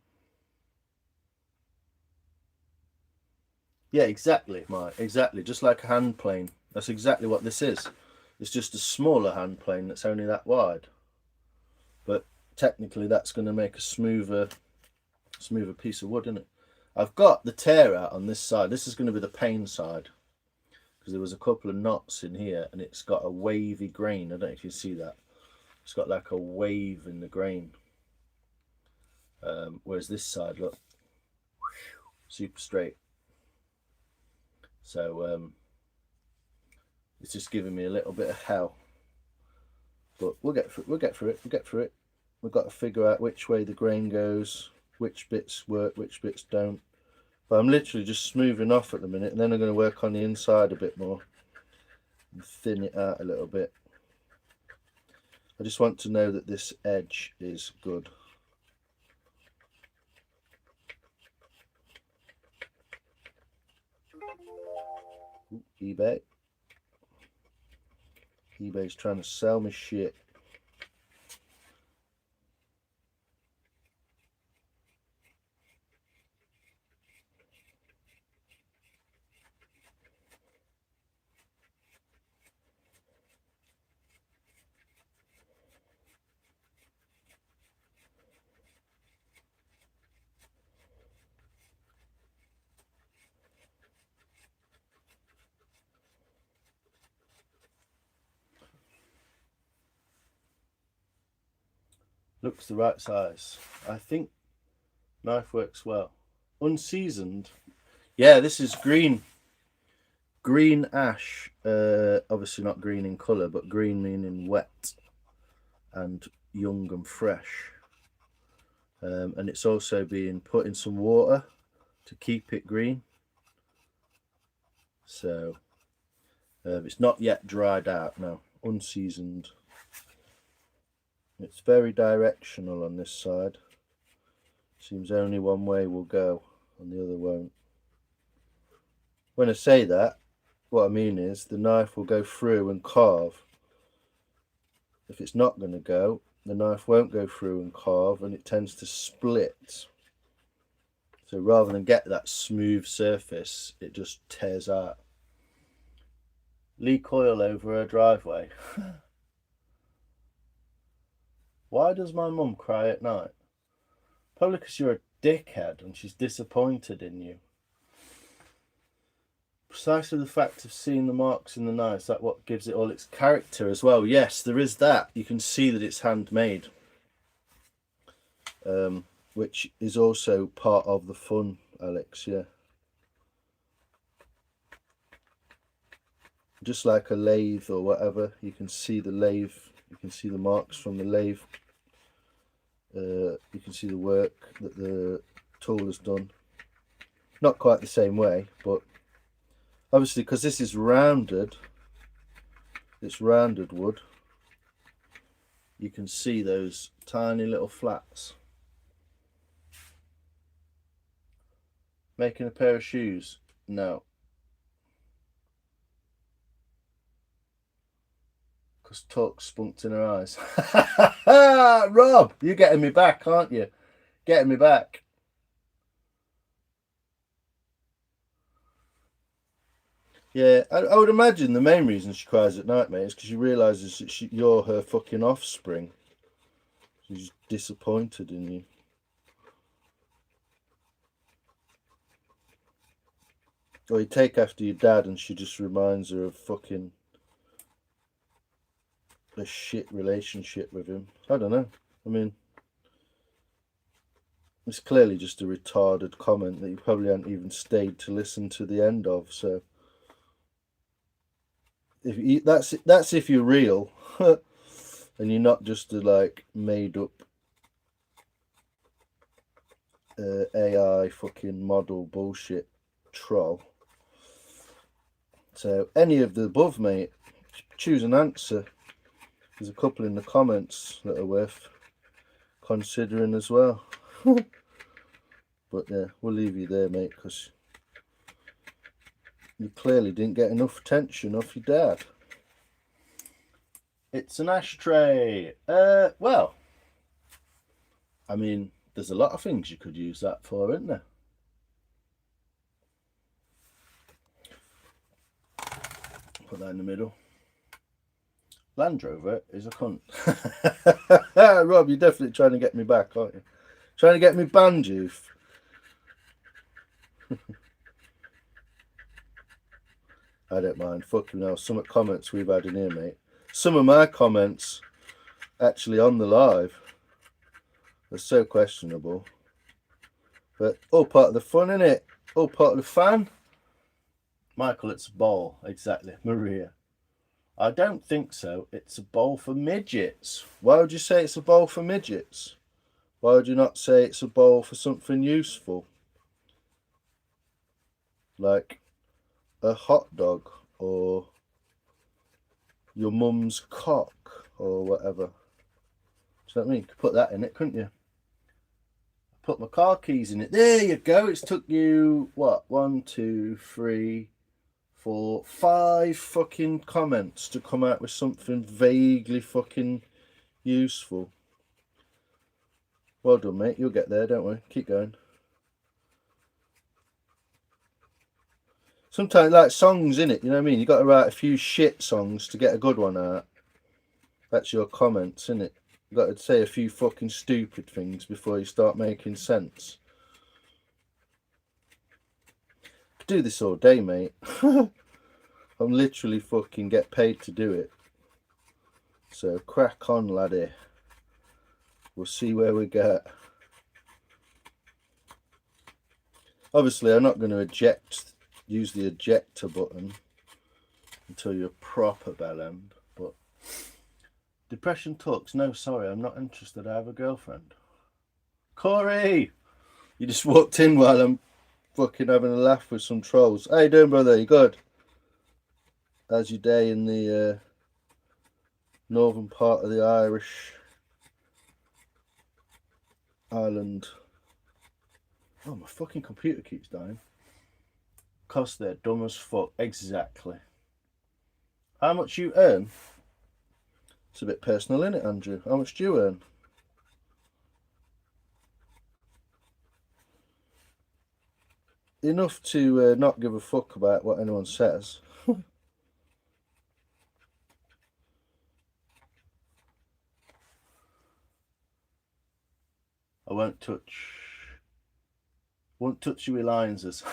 Yeah, exactly, Mike. Exactly. Just like a hand plane. That's exactly what this is. It's just a smaller hand plane that's only that wide. But technically, that's going to make a smoother piece of wood, isn't it? I've got the tear out on this side. This is going to be the pain side, because there was a couple of knots in here, and it's got a wavy grain. I don't know if you see that. It's got like a wave in the grain. Whereas this side, look, super straight. So it's just giving me a little bit of hell. But we'll get through it. We've got to figure out which way the grain goes, which bits work, which bits don't. But I'm literally just smoothing off at the minute, and then I'm going to work on the inside a bit more and thin it out a little bit. I just want to know that this edge is good. Ooh, eBay. eBay's trying to sell me shit. Looks the right size. I think knife works well. Unseasoned. Yeah, this is green. Green ash. Obviously not green in colour, but green meaning wet and young and fresh. And it's also being put in some water to keep it green. So it's not yet dried out now. Unseasoned. It's very directional on this side. Seems only one way will go and the other won't. When I say that, what I mean is the knife will go through and carve. If it's not going to go, the knife won't go through and carve, and it tends to split. So rather than get that smooth surface, it just tears out. leak oil over her driveway. Why does my mum cry at night? Probably because you're a dickhead and she's disappointed in you. Precisely the fact of seeing the marks in the knives, that's what gives it all its character as well. Yes, there is that. You can see that it's handmade, which is also part of the fun, Alex, yeah. Just like a lathe or whatever, you can see the lathe, you can see the marks from the lathe. You can see the work that the tool has done. Not quite the same way, but obviously because this is rounded, it's rounded wood, you can see those tiny little flats. Making a pair of shoes? No. Because talk spunked in her eyes. Rob, you're getting me back, aren't you? Getting me back. Yeah, I would imagine the main reason she cries at night, mate, is because she realises that you're her fucking offspring. She's disappointed in you. Or you take after your dad and she just reminds her of fucking a shit relationship with him. I don't know. I mean, it's clearly just a retarded comment that you probably haven't even stayed to listen to the end of. So, if you, that's if you're real, and you're not just a like made up AI fucking model bullshit troll. So any of the above, mate, choose an answer. There's a couple in the comments that are worth considering as well. But yeah, we'll leave you there, mate, because you clearly didn't get enough attention off your dad. It's an ashtray. Well, I mean, there's a lot of things you could use that for, isn't there? Put that in the middle. Land Rover is a cunt. Rob, you're definitely trying to get me back, aren't you? Trying to get me banned, you. I don't mind. Fucking hell. Some comments we've had in here, mate. Some of my comments actually on the live are so questionable. But all part of the fun, innit? All part of the fun. Michael, it's a bowl. Exactly. Maria. I don't think so. It's a bowl for midgets. Why would you say it's a bowl for midgets? Why would you not say it's a bowl for something useful? Like a hot dog or your mum's cock or whatever. Do you know what I mean? You could put that in it, couldn't you? Put my car keys in it. There you go. It's took you, what, 1, 2, 3, 4, 5 fucking comments to come out with something vaguely fucking useful. Well done, mate. You'll get there, don't we? Keep going. Sometimes, like songs, innit? You know what I mean? You got to write a few shit songs to get a good one out. That's your comments, innit? You got to say a few fucking stupid things before you start making sense. I could do this all day, mate. I'm literally fucking get paid to do it. So crack on, laddie. We'll see where we get. Obviously, I'm not going to use the ejector button until you're proper bell end. But depression talks. No, sorry, I'm not interested. I have a girlfriend. Corey, you just walked in while I'm fucking having a laugh with some trolls. How you doing, brother? You good? How's your day in the northern part of the Irish island? Oh, my fucking computer keeps dying. Cause they're dumb as fuck. Exactly. How much you earn? It's a bit personal, isn't it, Andrew? How much do you earn? Enough to not give a fuck about what anyone says. won't touch you with lines.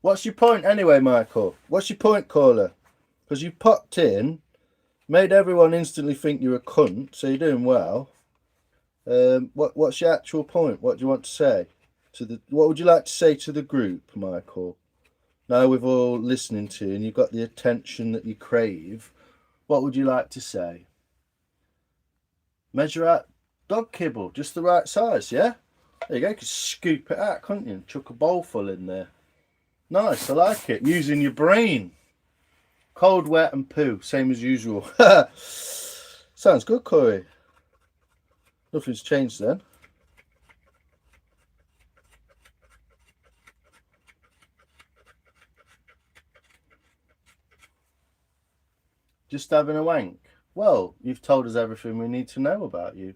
What's your point anyway, Michael? What's your point, caller? Because you popped in, made everyone instantly think you're a cunt, so you're doing well. What's your actual point? What do you want to say what would you like to say to the group, Michael? Now we've all listening to you and you've got the attention that you crave, what would you like to say? Measure out dog kibble, just the right size, yeah? There you go, you can scoop it out, can't you? And chuck a bowl full in there. Nice, I like it. Using your brain. Cold, wet and poo, same as usual. Sounds good, Corey. Nothing's changed then. Just having a wank. Well, you've told us everything we need to know about you.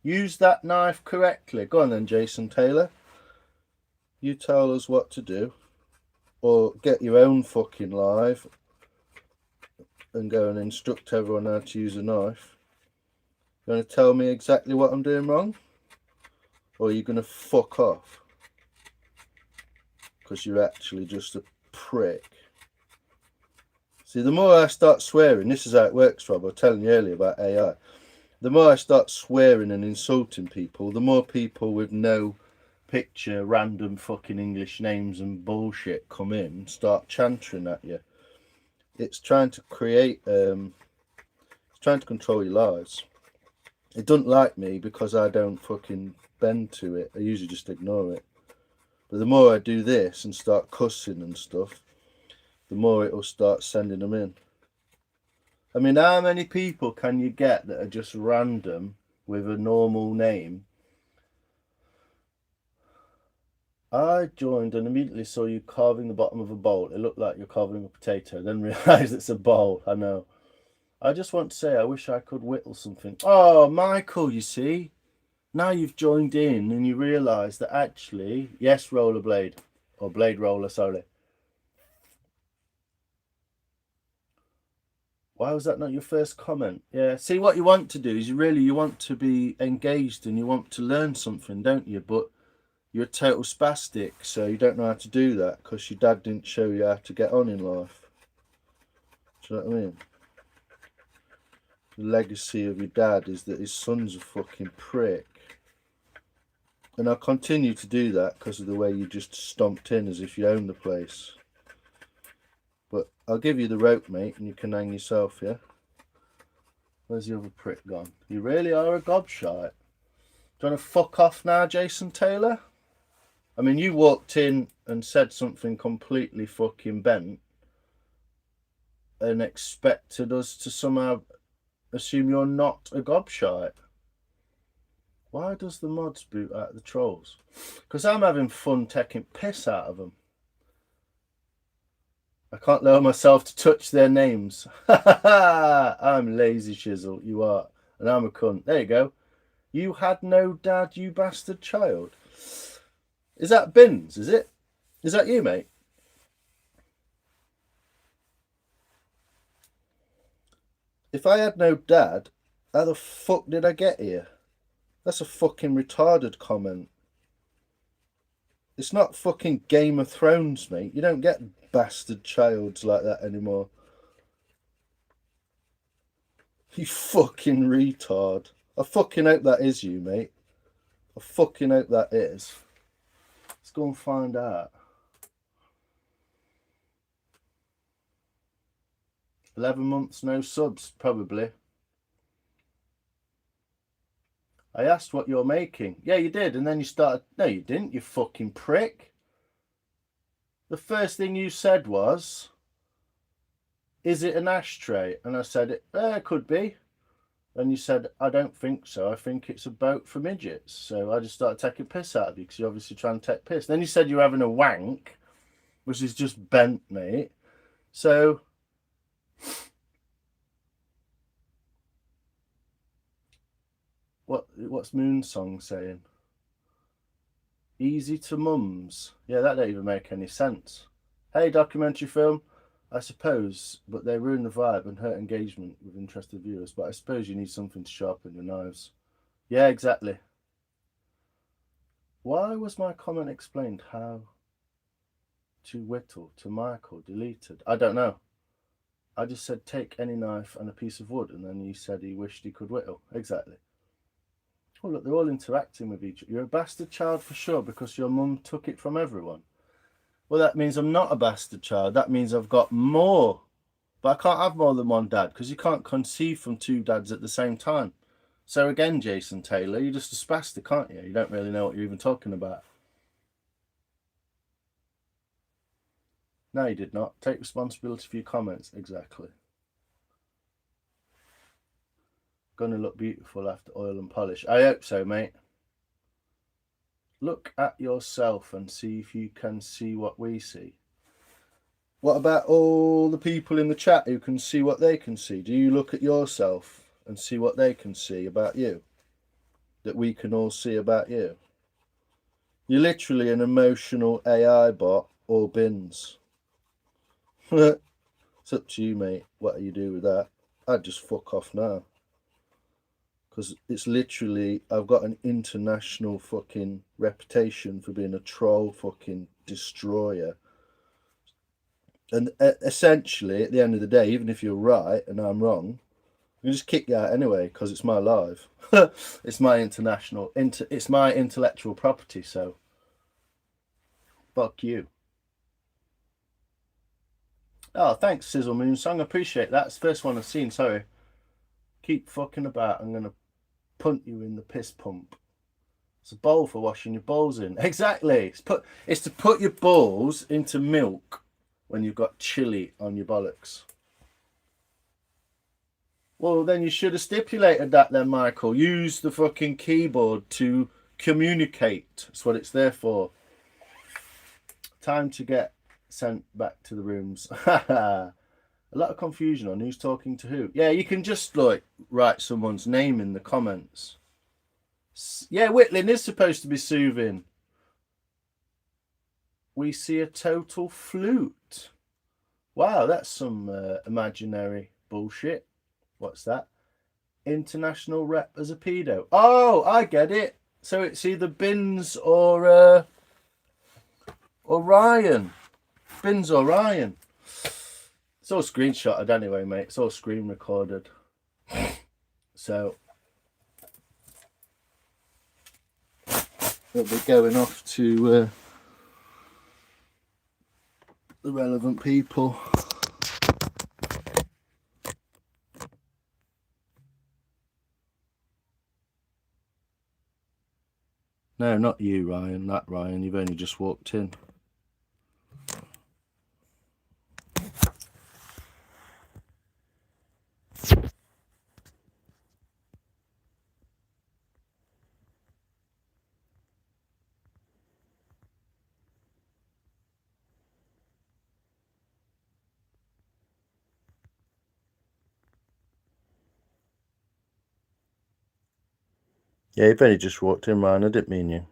Use that knife correctly. Go on then, Jason Taylor. You tell us what to do. Or get your own fucking live and go and instruct everyone how to use a knife. You going to tell me exactly what I'm doing wrong? Or are you going to fuck off? Because you're actually just a prick. See, the more I start swearing, this is how it works, Rob. I was telling you earlier about AI. The more I start swearing and insulting people, the more people with no picture, random fucking English names and bullshit come in, start chanting at you. It's trying to create, it's trying to control your lives. It doesn't like me because I don't fucking bend to it. I usually just ignore it. But the more I do this and start cussing and stuff, the more it'll start sending them in. I mean, how many people can you get that are just random with a normal name? I joined and immediately saw you carving the bottom of a bowl. It looked like you're carving a potato, then realised it's a bowl. I know. I just want to say I wish I could whittle something. Oh, Michael, you see? Now you've joined in and you realise that actually, yes, rollerblade. Or blade roller, sorry. Why was that not your first comment? Yeah, see, what you want to do is you want to be engaged and you want to learn something, don't you? But you're a total spastic, so you don't know how to do that because your dad didn't show you how to get on in life. Do you know what I mean? The legacy of your dad is that his son's a fucking prick. And I'll continue to do that because of the way you just stomped in as if you own the place. But I'll give you the rope, mate, and you can hang yourself, yeah? Where's the other prick gone? You really are a gobshite. Do you want to fuck off now, Jason Taylor? I mean, you walked in and said something completely fucking bent and expected us to somehow assume you're not a gobshite. Why does the mods boot out the trolls? Because I'm having fun taking piss out of them. I can't lower myself to touch their names. I'm lazy, Shizzle. You are. And I'm a cunt. There you go. You had no dad, you bastard child. Is that Bins, is it? Is that you, mate? If I had no dad, how the fuck did I get here? That's a fucking retarded comment. It's not fucking Game of Thrones, mate. You don't get bastard childs like that anymore. You fucking retard. I fucking hope that is you, mate. I fucking hope that is. Let's go and find out. 11 months, no subs, probably. I asked what you're making. Yeah, you did. And then you started. No, you didn't, you fucking prick. The first thing you said was, is it an ashtray? And I said, it could be. And you said, I don't think so. I think it's a boat for midgets. So I just started taking piss out of you because you're obviously trying to take piss. Then you said you're having a wank, which is just bent, mate. So what's Moonsong saying? Easy to mums. Yeah, that don't even make any sense. Hey, documentary film. I suppose, but they ruin the vibe and hurt engagement with interested viewers. But I suppose you need something to sharpen your knives. Yeah, exactly. Why was my comment explained how to whittle to Michael deleted? I don't know. I just said take any knife and a piece of wood, and then he said he wished he could whittle. Exactly. Oh, look, they're all interacting with each other. You're a bastard child for sure because your mum took it from everyone. Well, that means I'm not a bastard child. That means I've got more. But I can't have more than one dad because you can't conceive from two dads at the same time. So again, Jason Taylor, you're just a spastic, aren't you? You don't really know what you're even talking about. No, you did not. Take responsibility for your comments. Exactly. Gonna look beautiful after oil and polish. I hope so, mate. Look at yourself and see if you can see what we see. What about all the people in the chat who can see what they can see? Do you look at yourself and see what they can see about you? That we can all see about you? You're literally an emotional AI bot or bins. It's up to you, mate. What do you do with that? I'd just fuck off now. Because it's literally, I've got an international fucking reputation for being a troll fucking destroyer. And essentially, at the end of the day, even if you're right and I'm wrong, I can just kick you out anyway because it's my live. It's my it's my intellectual property, so fuck you. Oh, thanks, Sizzle Moon Song. I appreciate that. It's the first one I've seen, sorry. Keep fucking about. I'm going to punt you in the piss pump. It's a bowl for washing your balls in. Exactly. It's to put your balls into milk when you've got chili on your bollocks. Well, then you should have stipulated that then, Michael. Use the fucking keyboard to communicate. That's what it's there for. Time to get sent back to the rooms. A lot of confusion on who's talking to who. Yeah, you can just like write someone's name in the comments. Yeah, whittling is supposed to be soothing. We see a total flute. Wow, that's some imaginary bullshit. What's that? International rep as a pedo. Oh, I get it. So it's either Bins or Ryan. Bins or Ryan. It's all screenshotted anyway, mate. It's all screen recorded. So it'll be going off to the relevant people. No, not you, Ryan. That Ryan. You've only just walked in. Yeah, you've only just walked in, Ryan. I didn't mean you.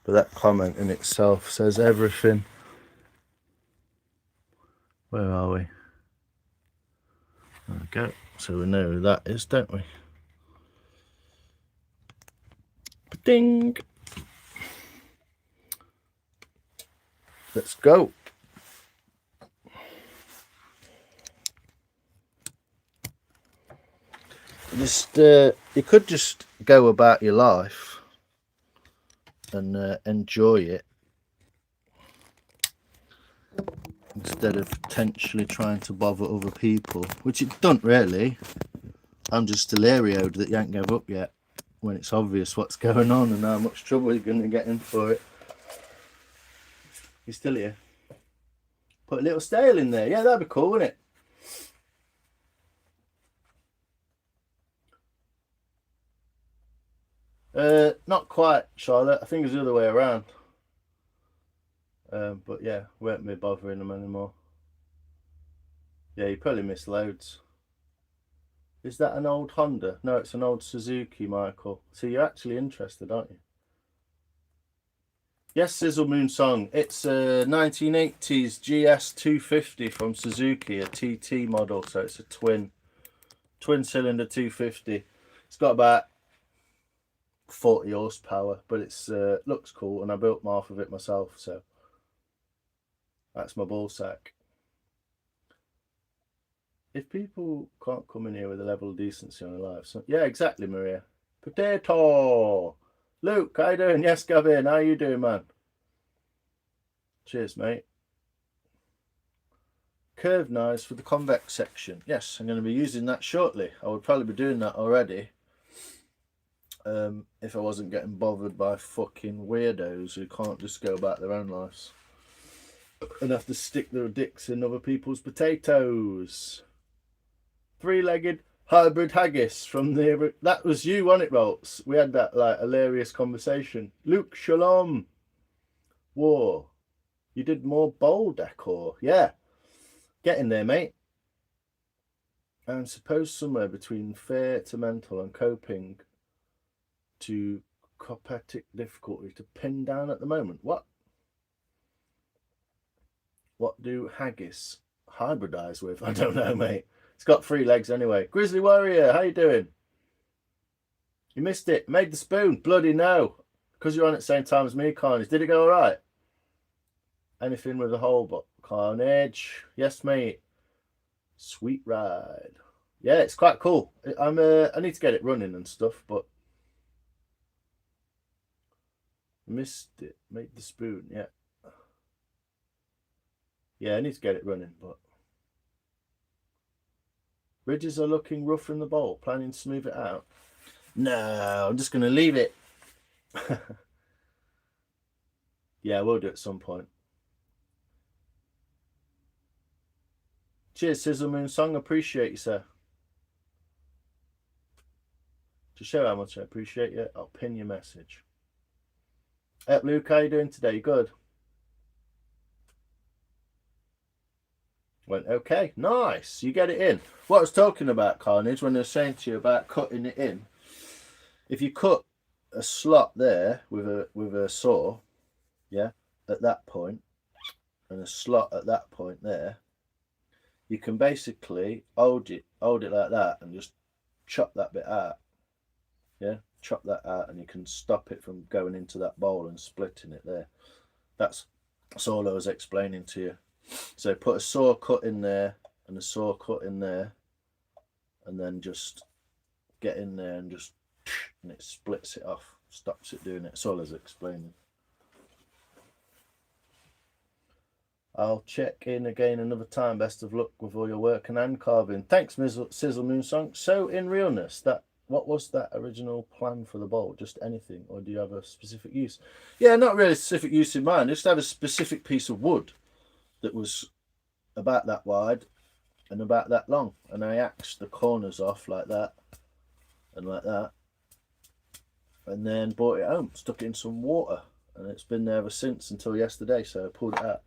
But that comment in itself says everything. Where are we? There we go. So we know who that is, don't we? Ding! Let's go. You could just go about your life and enjoy it instead of potentially trying to bother other people, which it don't really. I'm just hilarioed that you ain't gave up yet when it's obvious what's going on and how much trouble you're going to get in for it. You're still here. Put a little stale in there. Yeah, that'd be cool, wouldn't it? Not quite, Charlotte. I think it's the other way around. But yeah, won't be bothering them anymore. Yeah, you probably missed loads. Is that an old Honda? No, it's an old Suzuki, Michael. So you're actually interested, aren't you? Yes, Sizzle Moon Song. It's a 1980s GS 250 from Suzuki, a TT model. So it's a twin cylinder 250. It's got about 40 horsepower, but it's looks cool, and I built half of it myself. So that's my ball sack. If people can't come in here with a level of decency on their lives, so, yeah, exactly, Maria. Potato. Luke, how you doing? Yes, Gavin, how you doing, man? Cheers, mate. Curved knives for the convex section. Yes, I'm going to be using that shortly. I would probably be doing that already. If I wasn't getting bothered by fucking weirdos who can't just go about their own lives and have to stick their dicks in other people's potatoes. Three-legged hybrid haggis from the... That was you, wasn't it, Rolts? We had that like hilarious conversation. Luke, shalom. War. You did more bowl decor. Yeah. Getting there, mate. And suppose somewhere between fair to mental and coping to copetic difficulty to pin down at the moment. What do haggis hybridize with? I don't know, mate. It's got 3 legs anyway. Grizzly Warrior, how you doing? You missed it. Made the spoon. Bloody no. Because you're on at the same time as me, Carnage. Did it go all right? Anything with a hole, but Carnage. Yes, mate. Sweet ride. Yeah, it's quite cool. I need to get it running and stuff, but missed it. Made the spoon. Yeah. Yeah, I need to get it running, but ridges are looking rough in the bowl. Planning to smooth it out? No, I'm just going to leave it. Yeah, we'll do it at some point. Cheers, Sizzle Moon Song. Appreciate you, sir. To show how much I appreciate you, I'll pin your message. Luke, how you doing today? Good. Went okay. Nice. You get it in. What I was talking about, Carnage, when I was saying to you about cutting it in, if you cut a slot there with a saw, yeah, at that point, and a slot at that point there, you can basically hold it like that and just chop that bit out. Yeah, chop that out, and you can stop it from going into that bowl and splitting it there. That's all I was explaining to you. So put a saw cut in there and a saw cut in there, and then just get in there and it splits it off, stops it doing it. That's all I was explaining. I'll check in again another time. Best of luck with all your work and hand carving. Thanks, Sizzle Moon Song. So in realness, what was that original plan for the bowl? Just anything, or do you have a specific use? Yeah, not really a specific use in mind. Just have a specific piece of wood that was about that wide and about that long, and I axed the corners off like that and like that, and then brought it home, stuck it in some water, and it's been there ever since until yesterday. So I pulled it out.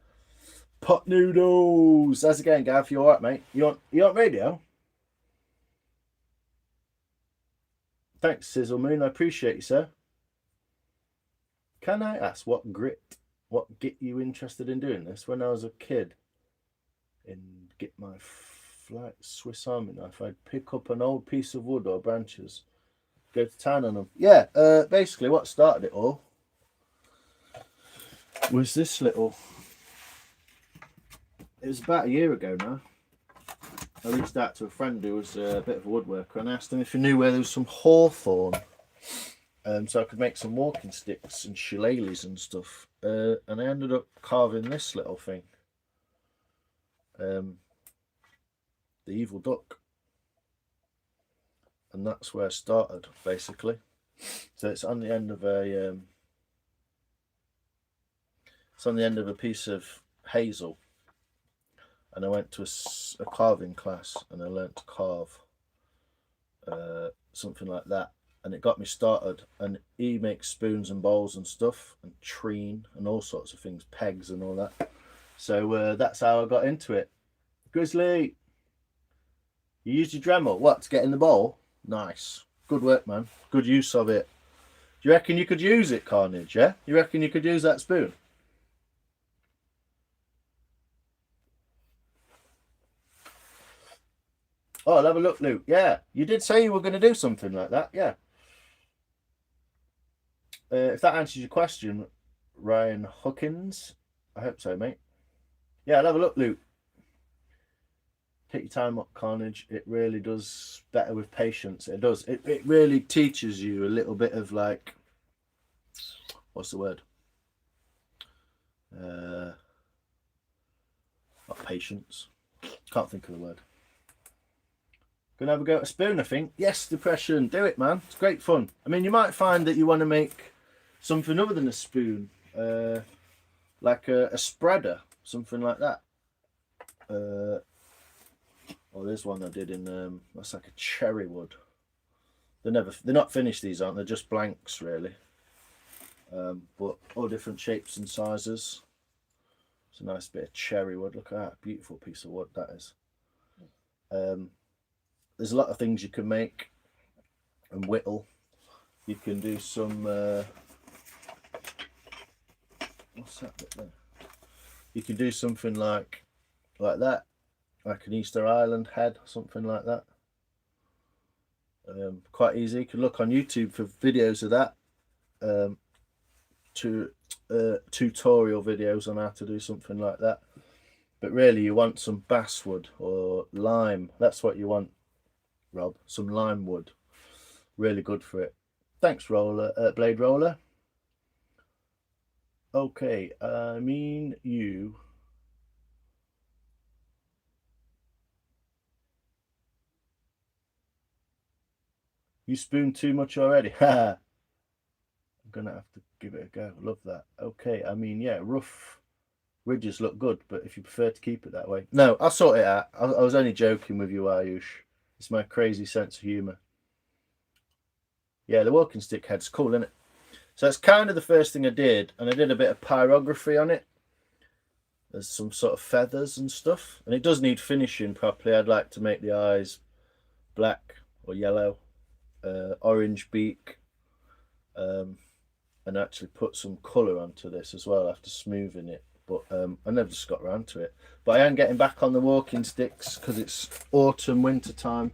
Pot noodles. How's it going, Gav? You alright, mate? You on radio? Thanks, Sizzle Moon. I appreciate you, sir. Can I ask what get you interested in doing this? When I was a kid and get my flat Swiss Army knife, I'd pick up an old piece of wood or branches, go to town on them. Yeah, basically what started it all was this little... It was about a year ago now. I reached out to a friend who was a bit of a woodworker, and I asked him if he knew where there was some hawthorn, so I could make some walking sticks and shillelaghs and stuff. And I ended up carving this little thing, the evil duck, and that's where I started basically. So it's on the end of a piece of hazel. And I went to a carving class, and I learnt to carve something like that, and it got me started. And he makes spoons and bowls and stuff, and treen and all sorts of things, pegs and all that. So that's how I got into it. Grizzly, you used your Dremel, what, to get in the bowl? Nice, good work, man. Good use of it. Do you reckon you could use it, Carnage, yeah? You reckon you could use that spoon? Oh, I'll have a look, Luke. Yeah, you did say you were going to do something like that, yeah. If that answers your question, Ryan Huckins, I hope so, mate. Yeah, I'll have a look, Luke. Take your time up, Carnage. It really does better with patience. It does. It really teaches you a little bit of like, what's the word? Not patience. Can't think of the word. Gonna have a go at a spoon, I think. Yes, depression. Do it, man. It's great fun. I mean, you might find that you want to make something other than a spoon, like a spreader, something like that. Oh, there's one I did in that's like a cherry wood. They're not finished, these aren't they? Just blanks really. But all different shapes and sizes. It's a nice bit of cherry wood. Look at that beautiful piece of wood that is. There's a lot of things you can make and whittle. You can do some what's that bit there? You can do something like that, like an Easter Island head, something like that. Quite easy. You can look on YouTube for videos of that. Tutorial videos on how to do something like that. But really, you want some basswood or lime. That's what you want, Rob. Some lime wood. Really good for it. Thanks, Blade Roller. Okay, I mean you. You spooned too much already. I'm gonna have to give it a go. Love that. Okay, I mean, yeah, rough ridges look good, but if you prefer to keep it that way. No, I'll sort it out. I was only joking with you, Ayush. It's my crazy sense of humour. Yeah, the walking stick head's cool, isn't it? So that's kind of the first thing I did, and I did a bit of pyrography on it. There's some sort of feathers and stuff, and it does need finishing properly. I'd like to make the eyes black or yellow, orange beak, and actually put some colour onto this as well after smoothing it. But I never just got around to it. But I am getting back on the walking sticks because it's autumn, winter time.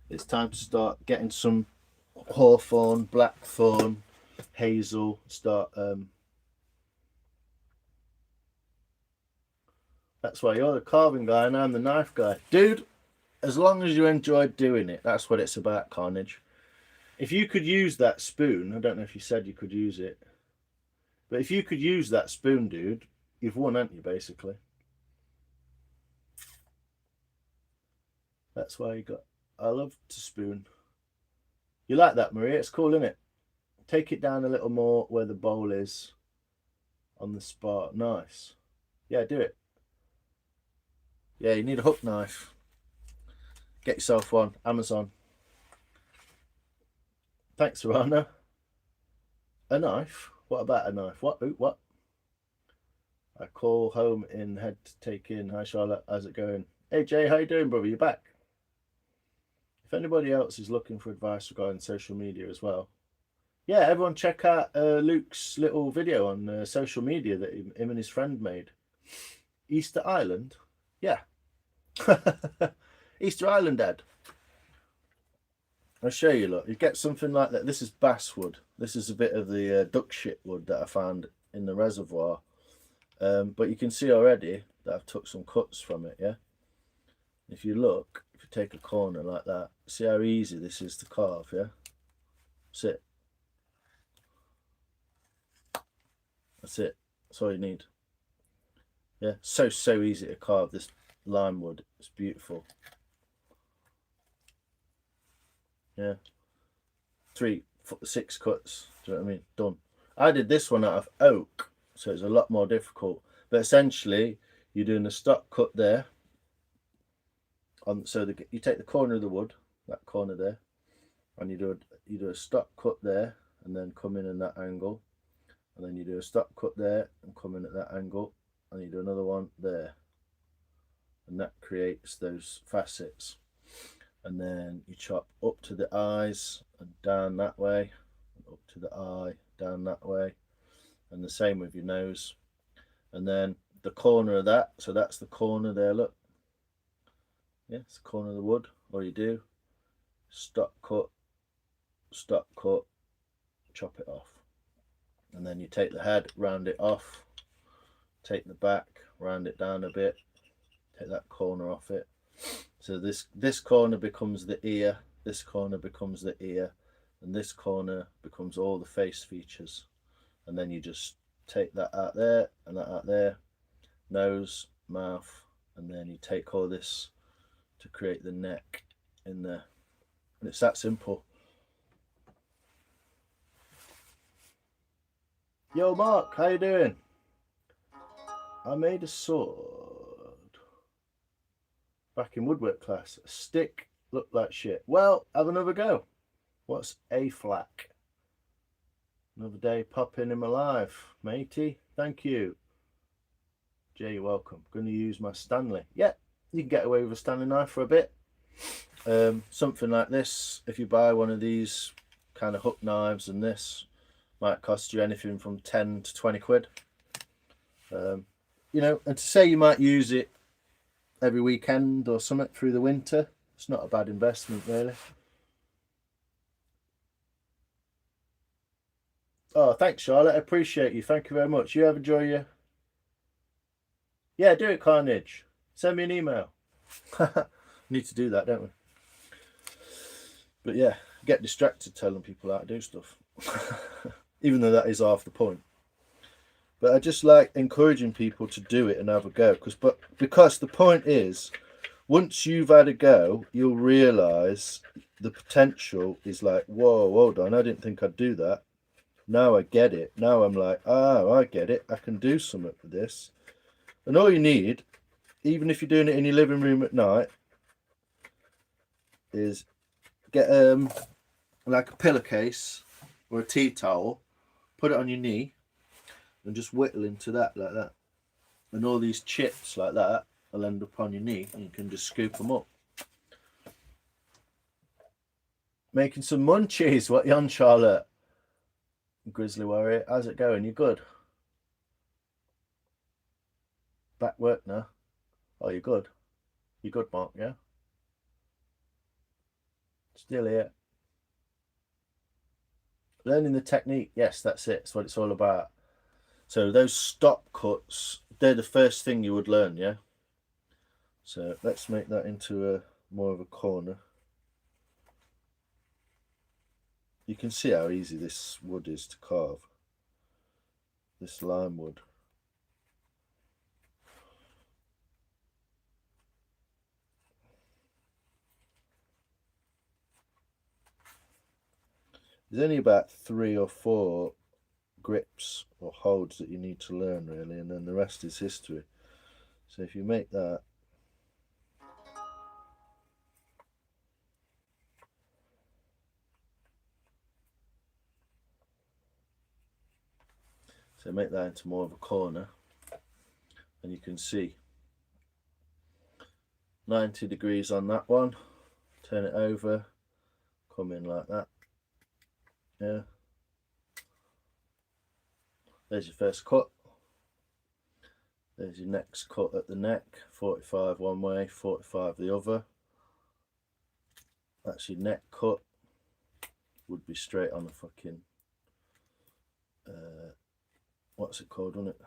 It's time to start getting some hawthorn, blackthorn, hazel. That's why you're the carving guy and I'm the knife guy, dude. As long as you enjoyed doing it, that's what it's about, Carnage. If you could use that spoon, I don't know if you said you could use it, but if you could use that spoon, dude, you've won, haven't you, basically? That's why you got. I love to spoon. You like that, Maria? It's cool, isn't it? Take it down a little more where the bowl is on the spot. Nice. Yeah, do it. Yeah, you need a hook knife. Get yourself one. Amazon. Thanks, Rana. A knife? What about a knife? What? Ooh, what? I call home in head to take in. Hi, Charlotte. How's it going? Hey, Jay. How you doing, brother? You back? If anybody else is looking for advice regarding social media as well, yeah, everyone check out Luke's little video on social media that him and his friend made. Easter Island? Yeah. Easter Island, Dad. I'll show you, look. You get something like that. This is basswood. This is a bit of the duck shit wood that I found in the reservoir. But you can see already that I've took some cuts from it, yeah? If you look, if you take a corner like that, see how easy this is to carve, yeah? That's it. That's it. That's all you need. Yeah, so easy to carve this lime wood. It's beautiful. Yeah. 3, 6 cuts. Do you know what I mean? Done. I did this one out of oak, so it's a lot more difficult. But essentially, you're doing a stock cut there. You take the corner of the wood, that corner there, and you do a stock cut there, and then come in that angle, and then you do a stock cut there and come in at that angle, and you do another one there, and that creates those facets. And then you chop up to the eyes and down that way, and up to the eye, down that way, and the same with your nose. And then the corner of that, so that's the corner there, look. Yeah, it's the corner of the wood. All you do, stop cut, chop it off. And then you take the head, round it off, take the back, round it down a bit, take that corner off it. So this corner becomes the ear, this corner becomes the ear, and this corner becomes all the face features. And then you just take that out there and that out there, nose, mouth, and then you take all this to create the neck in there. And it's that simple. Yo Mark, how you doing? I made a sword back in woodwork class. A stick looked like shit. Well, have another go. What's a flack? Another day popping in my life, matey. Thank you. Jay, you're welcome. Going to use my Stanley. Yeah, you can get away with a Stanley knife for a bit. Something like this, if you buy one of these kind of hook knives, and this might cost you anything from 10 to 20 quid. You know, and to say you might use it every weekend or something through the winter, it's not a bad investment, really. Oh, thanks, Charlotte. I appreciate you. Thank you very much. You have enjoy your... Yeah, do it, Carnage. Send me an email. Need to do that, don't we? But yeah, get distracted telling people how to do stuff. Even though that is half the point. But I just like encouraging people to do it and have a go. Because the point is, once you've had a go, you'll realise the potential is like, whoa, hold on, I didn't think I'd do that. Now I get it. Now I'm like, oh, I get it. I can do something with this. And all you need, even if you're doing it in your living room at night, is get like a pillowcase or a tea towel, put it on your knee, and just whittle into that like that. And all these chips like that will end up on your knee, and you can just scoop them up. Making some munchies. What you on, Charlotte? Grizzly Warrior, how's it going? You good? Back work now? Oh, you good? You good, Mark? Yeah. Still here. Learning the technique. Yes, that's it. That's what it's all about. So those stop cuts, they're the first thing you would learn, yeah? So let's make that into a more of a corner. You can see how easy this wood is to carve. This lime wood. There's only about 3 or 4 grips or holds that you need to learn, really, and then the rest is history. So if you make that, so make that into more of a corner, and you can see 90 degrees on that one, turn it over, come in like that. Yeah, there's your first cut. There's your next cut at the neck, 45 one way, 45 the other. That's your neck cut. Would be straight on a fucking what's it called, wouldn't it?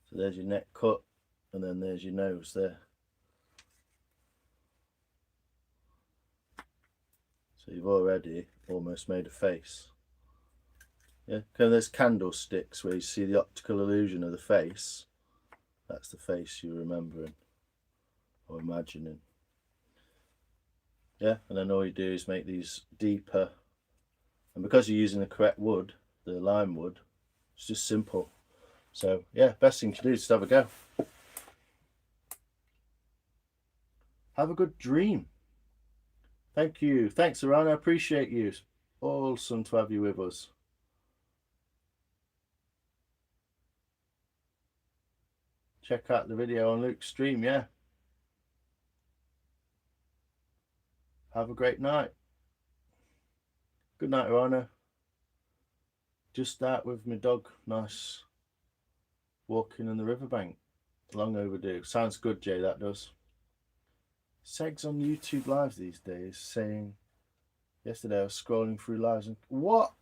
So there's your neck cut, and then there's your nose there. So you've already almost made a face. Yeah, there's candlesticks where you see the optical illusion of the face. That's the face you're remembering or imagining. Yeah, and then all you do is make these deeper. And because you're using the correct wood, the lime wood, it's just simple. So yeah, best thing to do is just have a go. Have a good dream. Thank you. Thanks, Aran. I appreciate you. Awesome to have you with us. Check out the video on Luke's stream, yeah. Have a great night. Good night, Rana. Just out with my dog. Nice walking in the riverbank. Long overdue. Sounds good, Jay, that does. Seg's on YouTube Live these days saying, yesterday I was scrolling through lives and what?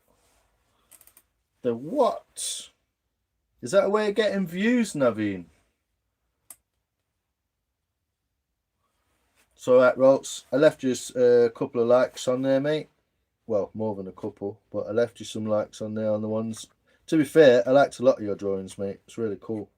The what? Is that a way of getting views, Naveen? So that Rolts, I left you a couple of likes on there, mate. Well, more than a couple, but I left you some likes on there on the ones. To be fair, I liked a lot of your drawings, mate. It's really cool.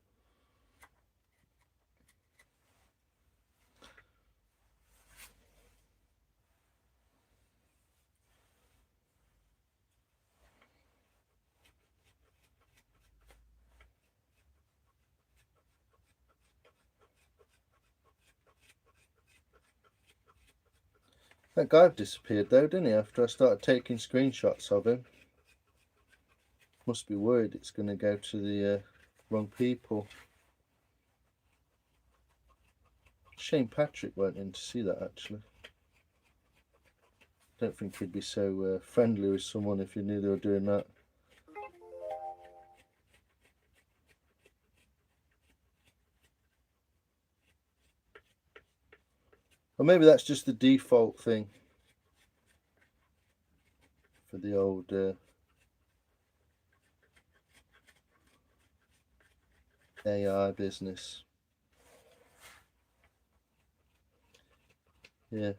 That guy disappeared though, didn't he, after I started taking screenshots of him? Must be worried it's going to go to the wrong people. Shane Patrick went in to see that, actually. Don't think he'd be so friendly with someone if he knew they were doing that. Or maybe that's just the default thing for the old AI business. Yeah.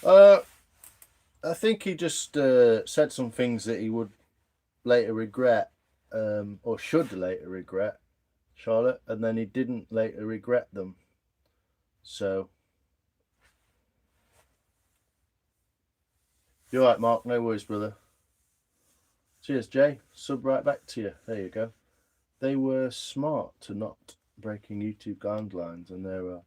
I think he just said some things that he would later regret, or should later regret, Charlotte, and then he didn't later regret them. So, you're right, Mark. No worries, brother. Cheers, Jay. Sub right back to you. There you go. They were smart to not breaking YouTube guidelines, and there are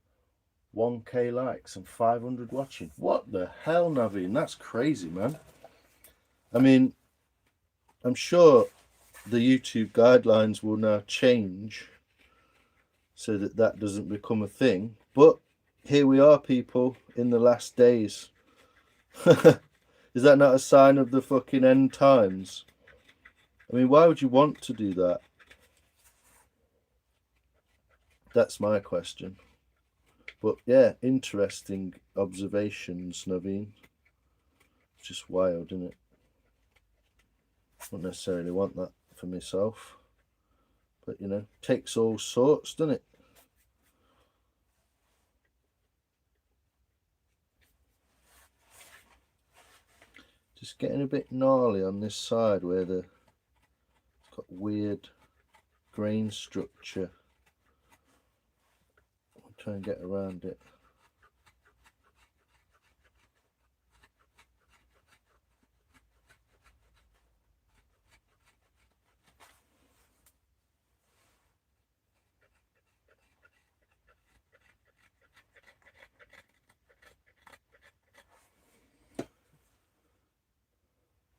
1K likes and 500 watching. What the hell, Naveen? That's crazy, man. I mean, I'm sure the YouTube guidelines will now change so that that doesn't become a thing. But here we are, people, in the last days. Is that not a sign of the fucking end times? I mean, why would you want to do that? That's my question. But yeah, interesting observations, Naveen. It's just wild, isn't it? Don't necessarily want that for myself. But, you know, takes all sorts, doesn't it? Just getting a bit gnarly on this side where it's got weird grain structure. I'll try and get around it.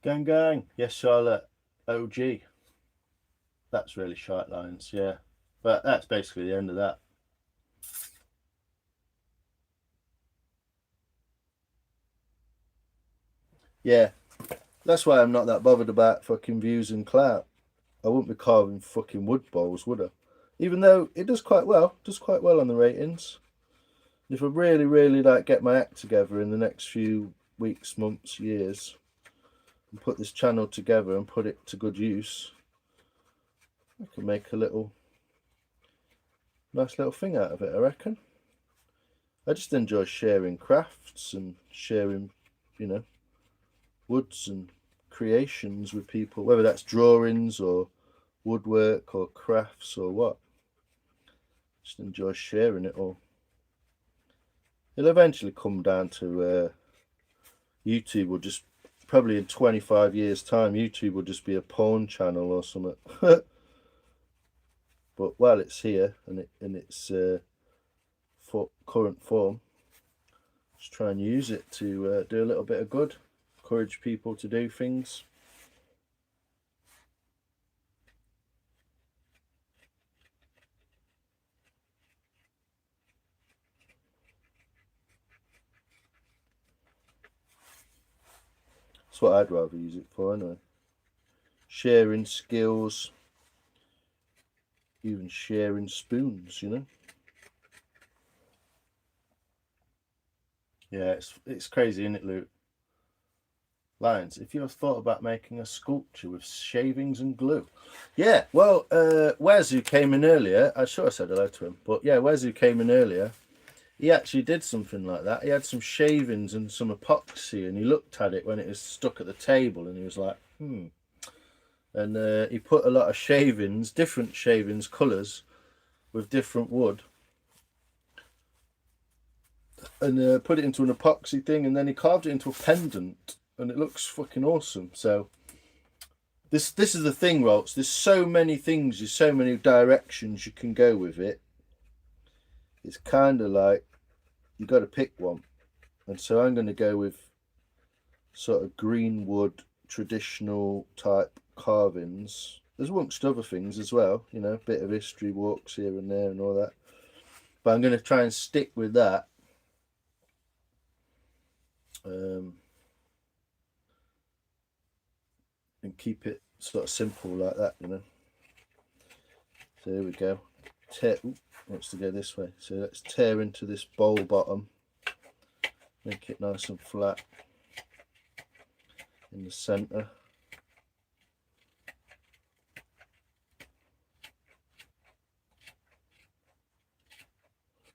Gang gang. Yes, Charlotte. OG. That's really short lines, yeah. But that's basically the end of that. Yeah. That's why I'm not that bothered about fucking views and clout. I wouldn't be carving fucking wood bowls, would I? Even though it does quite well on the ratings. If I really, really like get my act together in the next few weeks, months, years, and put this channel together and put it to good use, I can make a nice little thing out of it, I reckon. I just enjoy sharing crafts and sharing, you know, woods and creations with people, whether that's drawings or woodwork or crafts or what. Just enjoy sharing it all. It'll eventually come down to YouTube will just, probably in 25 years time, YouTube will just be a porn channel or something. But while it's here and in its current form, just try and use it to do a little bit of good, encourage people to do things. That's what I'd rather use it for anyway. Sharing skills, even sharing spoons, you know. Yeah, it's crazy, isn't it, Luke? Lions, if you have thought about making a sculpture with shavings and glue. Yeah, well, Wes, who came in earlier, I'm sure I said hello to him, but yeah, Wes, who came in earlier, he actually did something like that. He had some shavings and some epoxy, and he looked at it when it was stuck at the table, and he was like, And he put a lot of shavings, different shavings, colours, with different wood, and put it into an epoxy thing, and then he carved it into a pendant, and it looks fucking awesome. So this is the thing, Rolts. There's so many things, there's so many directions you can go with it. It's kind of like you got to pick one, and so I'm going to go with sort of green wood traditional type carvings. There's amongst other things as well, you know, a bit of history walks here and there and all that, but I'm going to try and stick with that. And keep it sort of simple like that, you know. So here we go. Wants to go this way. So let's tear into this bowl bottom. Make it nice and flat in the centre.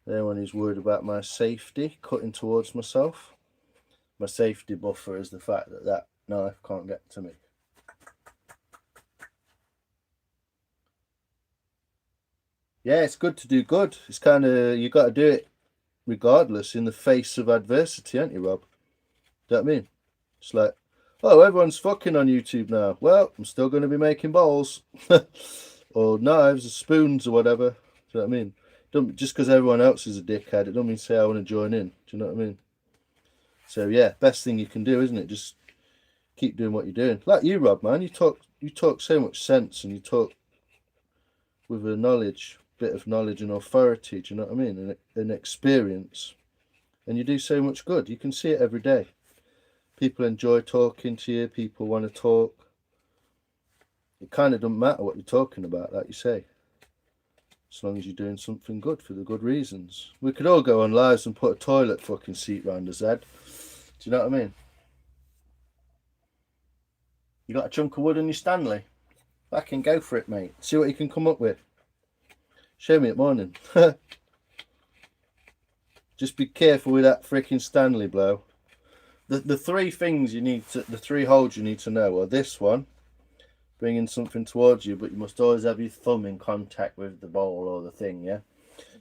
Then when he's worried about my safety, cutting towards myself. My safety buffer is the fact that that knife can't get to me. Yeah, it's good to do good. It's kind of, you got to do it regardless in the face of adversity, aren't you, Rob? Do you know what I mean? It's like, oh, everyone's fucking on YouTube now. Well, I'm still going to be making bowls or knives or spoons or whatever. Do you know what I mean? Just because everyone else is a dickhead, it don't mean say I want to join in. Do you know what I mean? So yeah, best thing you can do, isn't it? Just keep doing what you're doing. Like you, Rob, man. You talk so much sense, and you talk with a bit of knowledge and authority. Do you know what I mean? And experience, and you do so much good. You can see it every day. People enjoy talking to you. People want to talk. It kind of doesn't matter what you're talking about, like you say, as long as you're doing something good for the good reasons. We could all go on lives and put a toilet fucking seat round his head. Do you know what I mean? You got a chunk of wood on your Stanley? Fucking go for it, mate. See what you can come up with. Show me at morning. Just be careful with that freaking Stanley blow. The three things you need to, the three holds you need to know are this one, bringing something towards you, but you must always have your thumb in contact with the bowl or the thing, yeah?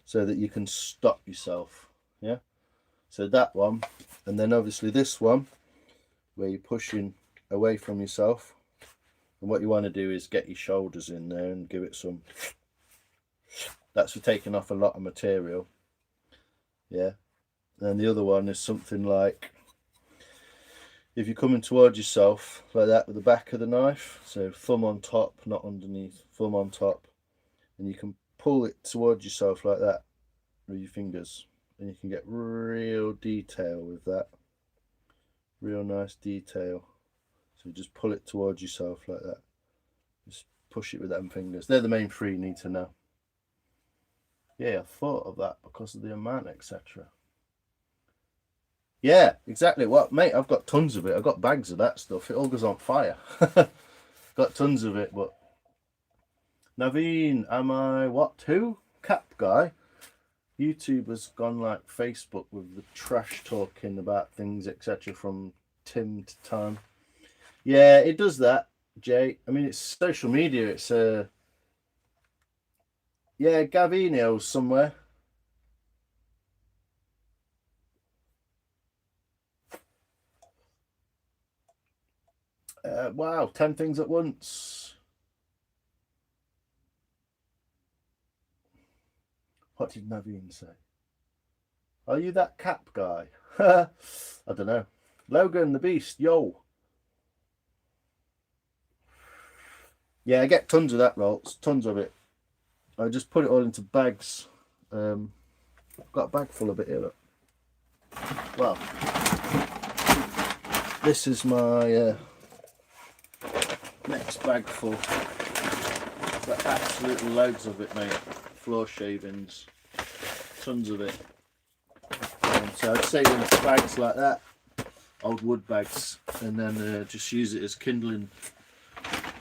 So that you can stop yourself, yeah? So that one, and then obviously this one, where you're pushing away from yourself. And what you want to do is get your shoulders in there and give it some. That's for taking off a lot of material. Yeah. And the other one is something like, if you're coming towards yourself like that with the back of the knife, so thumb on top, not underneath, thumb on top, and you can pull it towards yourself like that with your fingers, and you can get real detail with that. Real nice detail. So just pull it towards yourself like that. Just push it with them fingers. They're the main three you need to know. Yeah, I thought of that because of the amount, etc. Yeah, exactly. Well, mate, I've got tons of it. I've got bags of that stuff. It all goes on fire. Got tons of it, but... Naveen, am I what? Who? Cap guy? YouTube has gone like Facebook with the trash talking about things, etc. from Tim to time. Yeah, it does that, Jay. I mean, it's social media. It's yeah, Gavino's somewhere. Wow, 10 things at once. What did Naveen say? Are you that Cap guy? I don't know. Logan the Beast, yo. Yeah, I get tons of that, Rolts. Tons of it. I just put it all into bags. I've got a bag full of it here, look. Well, this is my next bag full. Got absolutely loads of it, mate. Floor shavings, tons of it. So I'd save in bags like that, old wood bags, and then just use it as kindling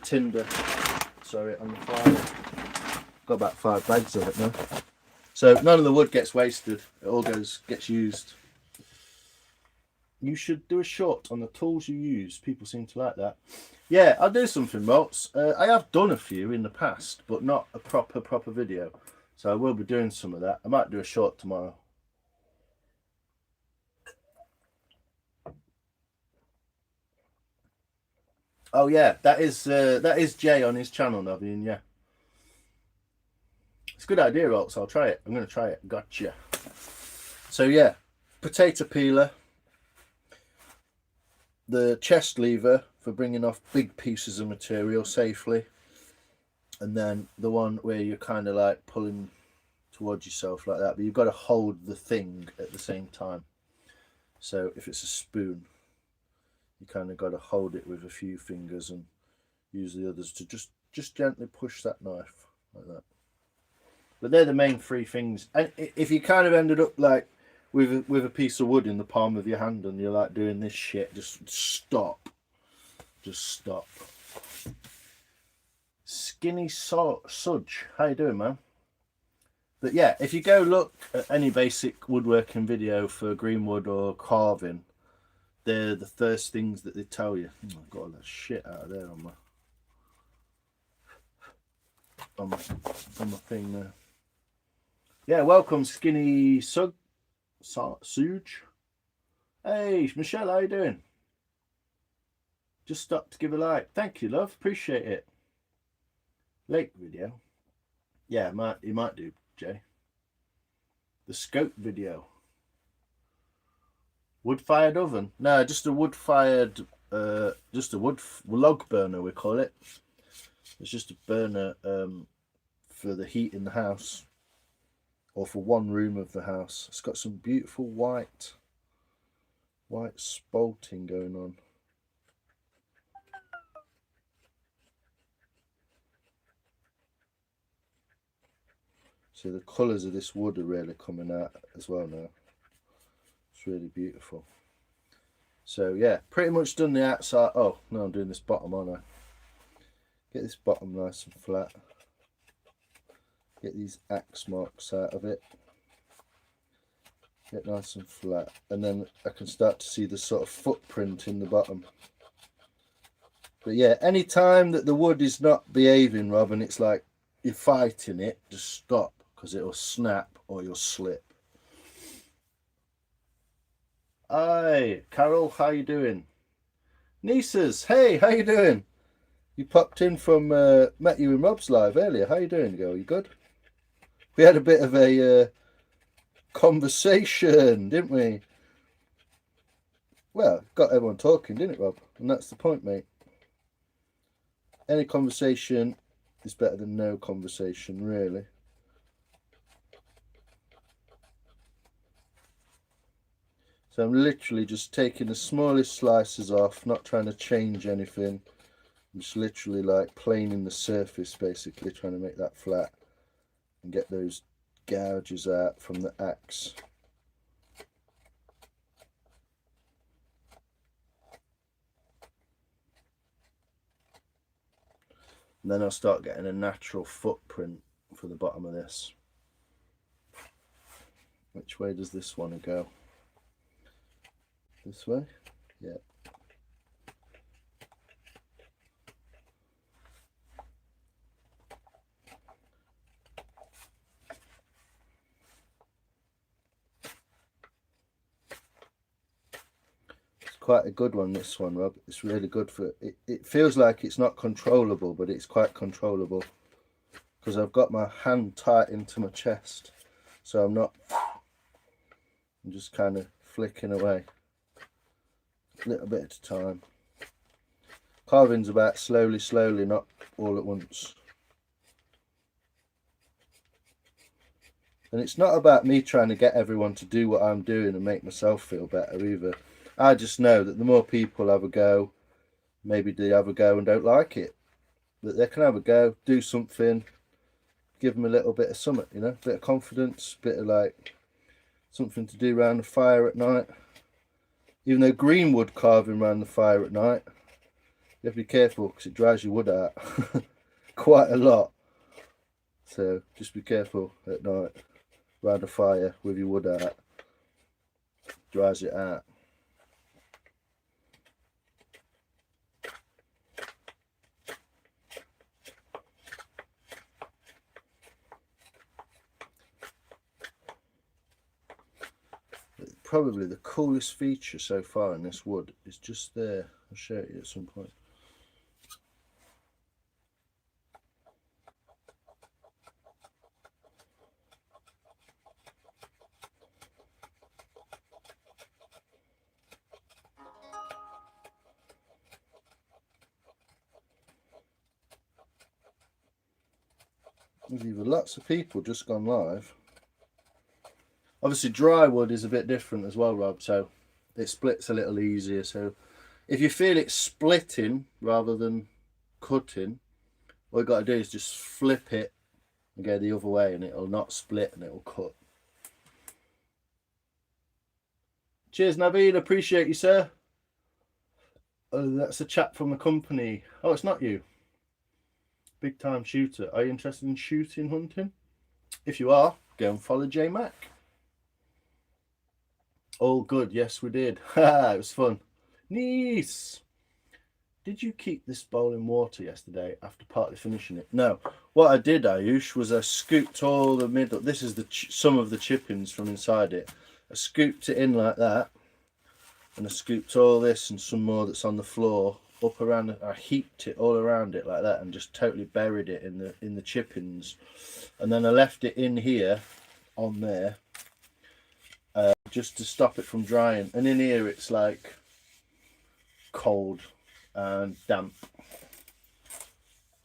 tinder. Sorry, on the fire. Got about 5 bags of it now. So none of the wood gets wasted. It all gets used. You should do a short on the tools you use. People seem to like that. Yeah, I'll do something, Malts. I have done a few in the past, but not a proper video. So I will be doing some of that. I might do a short tomorrow. Oh yeah, that is Jay on his channel, Naveen. Yeah, it's a good idea, Malts. I'll try it. I'm going to try it. Gotcha. So yeah, potato peeler. The chest lever for bringing off big pieces of material safely, and then the one where you're kind of like pulling towards yourself like that, but you've got to hold the thing at the same time. So if it's a spoon, you kind of got to hold it with a few fingers and use the others to just gently push that knife like that. But they're the main 3 things. And if you kind of ended up like with a piece of wood in the palm of your hand and you're like doing this shit, just stop. Just stop. Skinny Sudge, how you doing, man? But yeah, if you go look at any basic woodworking video for green wood or carving, they're the first things that they tell you. Oh, I've got all that shit out of there on my thing there. Yeah, welcome, Skinny Sudge. Hey Michelle, how you doing? Just stopped to give a like. Thank you, love. Appreciate it. Late video. Yeah, you might do, Jay. The scope video. Wood-fired oven? No, just a wood-fired, just a wood log burner, we call it. It's just a burner for the heat in the house, or for one room of the house. It's got some beautiful white spalting going on. So the colours of this wood are really coming out as well now. It's really beautiful. So yeah, pretty much done the outside. Oh no, I'm doing this bottom, aren't I? Get this bottom nice and flat. Get these axe marks out of it. Get nice and flat, and then I can start to see the sort of footprint in the bottom. But yeah, any time that the wood is not behaving, Rob, and it's like you're fighting it, just stop, because it'll snap or you'll slip. Hi, Carol, how you doing? Nieces, hey, how you doing? You popped in from, met you in Rob's live earlier. How you doing, girl? You good? We had a bit of a conversation, didn't we? Well, got everyone talking, didn't it, Rob? And that's the point, mate. Any conversation is better than no conversation, really. So I'm literally just taking the smallest slices off, not trying to change anything. I'm just literally like planing the surface, basically trying to make that flat and get those gouges out from the axe. And then I'll start getting a natural footprint for the bottom of this. Which way does this want to go? This way? Yeah. It's quite a good one, this one, Rob. It's really good for it. It feels like it's not controllable, but it's quite controllable. Because I've got my hand tight into my chest. So I'm just kind of flicking away. A little bit at a time. Carving's about slowly, not all at once. And it's not about me trying to get everyone to do what I'm doing and make myself feel better either. I just know that the more people have a go, maybe they have a go and don't like it, but they can have a go, do something, give them a little bit of something, you know, a bit of confidence, a bit of like something to do around the fire at night. Even though greenwood carving around the fire at night, you have to be careful because it dries your wood out quite a lot. So just be careful at night around a fire with your wood out, dries it out. Probably the coolest feature so far in this wood is just there. I'll show it you at some point. There's either lots of people just gone live. Obviously dry wood is a bit different as well, Rob, so it splits a little easier. So if you feel it splitting rather than cutting, all you got to do is just flip it and go the other way and it'll not split and it'll cut. Cheers, Naveed, appreciate you, sir. Oh, that's a chap from the company. Oh, it's not you. Big time shooter. Are you interested in shooting, hunting? If you are, go and follow J Mac. All good, yes we did. It was fun. Nice. Did you keep this bowl in water yesterday after partly finishing it? No. What I did, Ayush, was I scooped all the middle. This is the some of the chippings from inside it. I scooped it in like that, and I scooped all this and some more that's on the floor up around. I heaped it all around it like that, and just totally buried it in the chippings, and then I left it in here, on there. Just to stop it from drying, and in here it's like cold and damp,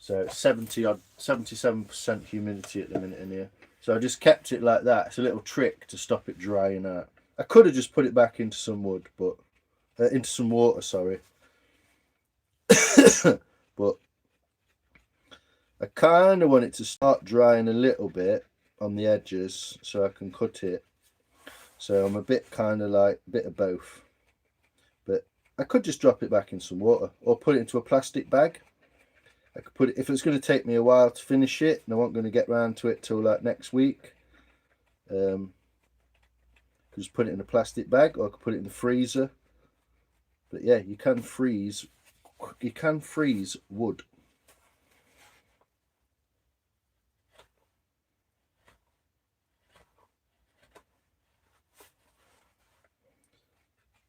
so it's 77% humidity at the minute in here, so I just kept it like that. It's a little trick to stop it drying out. I could have just put it back into some wood, but into some water, sorry. But I kind of want it to start drying a little bit on the edges so I can cut it. So I'm a bit kind of like a bit of both, but I could just drop it back in some water or put it into a plastic bag. I could put it, if it's going to take me a while to finish it and I wasn't going to get round to it till like next week, could just put it in a plastic bag, or I could put it in the freezer. But yeah, you can freeze wood.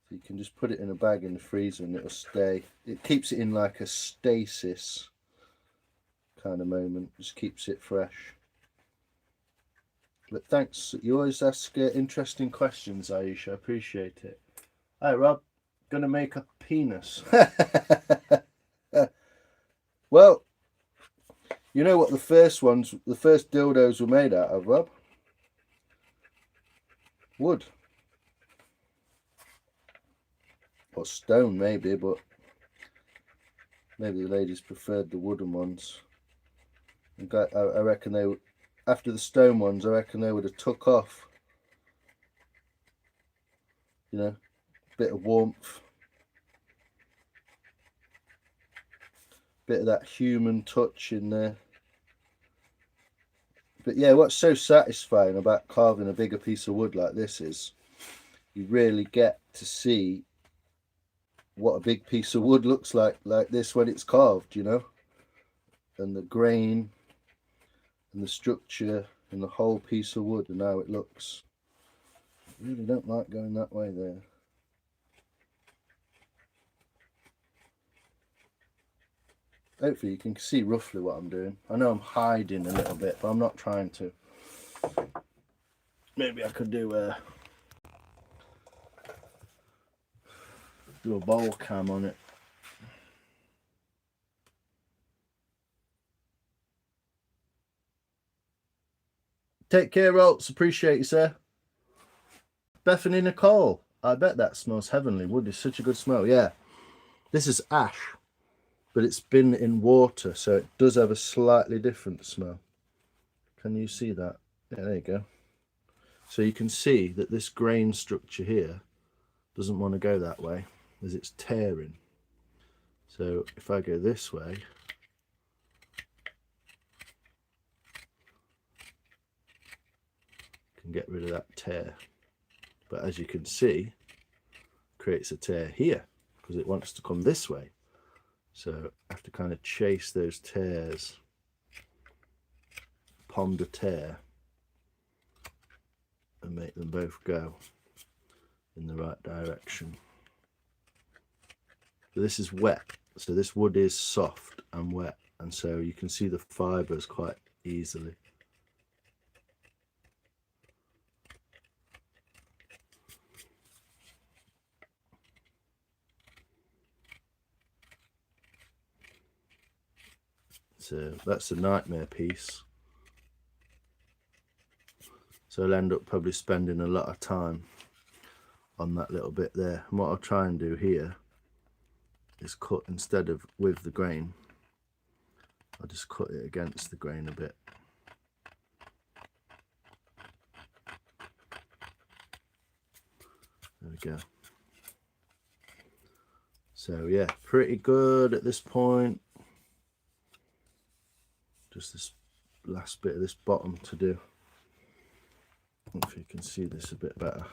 So you can just put it in a bag in the freezer and it'll stay. It keeps it in like a stasis kind of moment. Just keeps it fresh. But thanks. You always ask interesting questions, Aisha. I appreciate it. Hi, Rob. Gonna make a penis. Well, you know what the first dildos were made out of, Rob? Wood. Or stone, maybe, but maybe the ladies preferred the wooden ones. I reckon they, after the stone ones, I reckon they would have took off. You know, bit of warmth, bit of that human touch in there. But yeah, what's so satisfying about carving a bigger piece of wood like this is you really get to see what a big piece of wood looks like this when it's carved, you know, and the grain and the structure and the whole piece of wood and how it looks. I really don't like going that way there. Hopefully you can see roughly what I'm doing. I know I'm hiding a little bit, but I'm not trying to. Maybe I could do a bowl cam on it. Take care, Rolts. Appreciate you, sir. Bethany Nicole. I bet that smells heavenly. Wood is such a good smell. Yeah. This is ash, but it's been in water, so it does have a slightly different smell. Can you see that? Yeah, there you go. So you can see that this grain structure here doesn't want to go that way as it's tearing. So if I go this way, I can get rid of that tear. But as you can see, it creates a tear here because it wants to come this way. So I have to kind of chase those tears, pond a tear, and make them both go in the right direction. But this is wet, so this wood is soft and wet, and so you can see the fibres quite easily. So that's a nightmare piece. So I'll end up probably spending a lot of time on that little bit there. And what I'll try and do here is cut, instead of with the grain, I'll just cut it against the grain a bit. There we go. So yeah, pretty good at this point. Just this last bit of this bottom to do. If you can see this a bit better.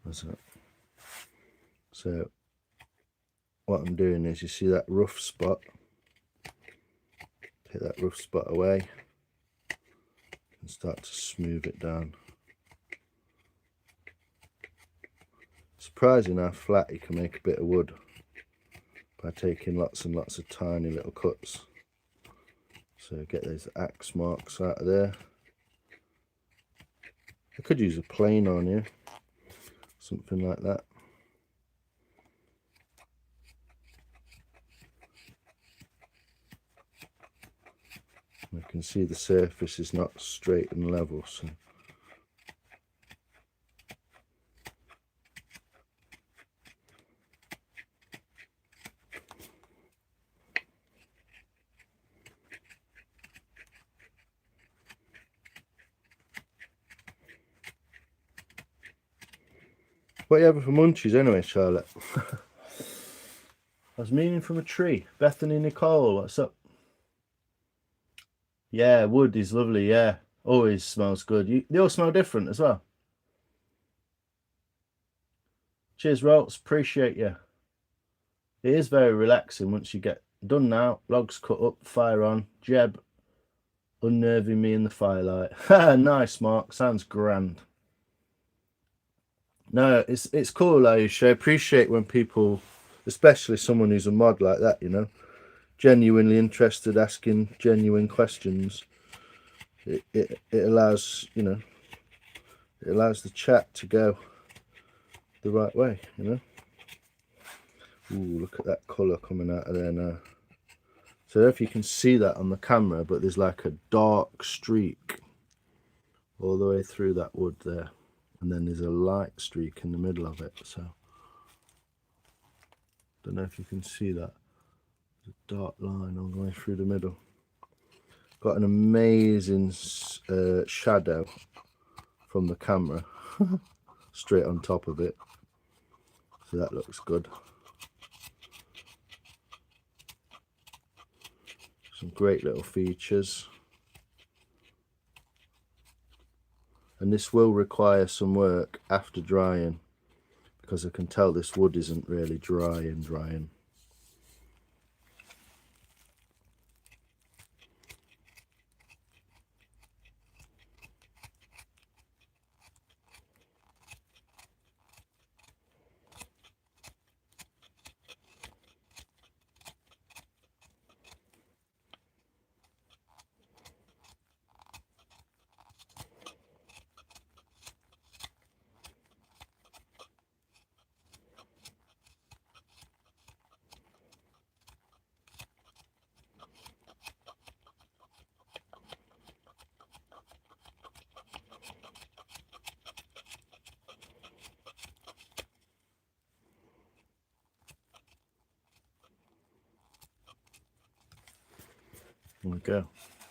That's it. So what I'm doing is, you see that rough spot, take that rough spot away and start to smooth it down. Surprising how flat you can make a bit of wood by taking lots and lots of tiny little cuts. So get those axe marks out of there. I could use a plane on you, something like that. I can see the surface is not straight and level, so what are you having for munchies anyway, Charlotte? I was meaning from a tree. Bethany Nicole, what's up? Yeah, wood is lovely, yeah. Always smells good. They all smell different as well. Cheers, Rolts. Appreciate you. It is very relaxing once you get done now. Logs cut up, fire on. Jeb unnerving me in the firelight. Nice, Mark. Sounds grand. No, it's cool, Ayush. I appreciate when people, especially someone who's a mod like that, you know, genuinely interested, asking genuine questions. It allows, you know, it allows the chat to go the right way, you know. Ooh, look at that colour coming out of there now. So I don't know if you can see that on the camera, but there's like a dark streak all the way through that wood there, and then there's a light streak in the middle of it. So don't know if you can see that. There's a dark line all the way through the middle. Got an amazing shadow from the camera straight on top of it, so that looks good. Some great little features, and this will require some work after drying, because I can tell this wood isn't really drying. There we go.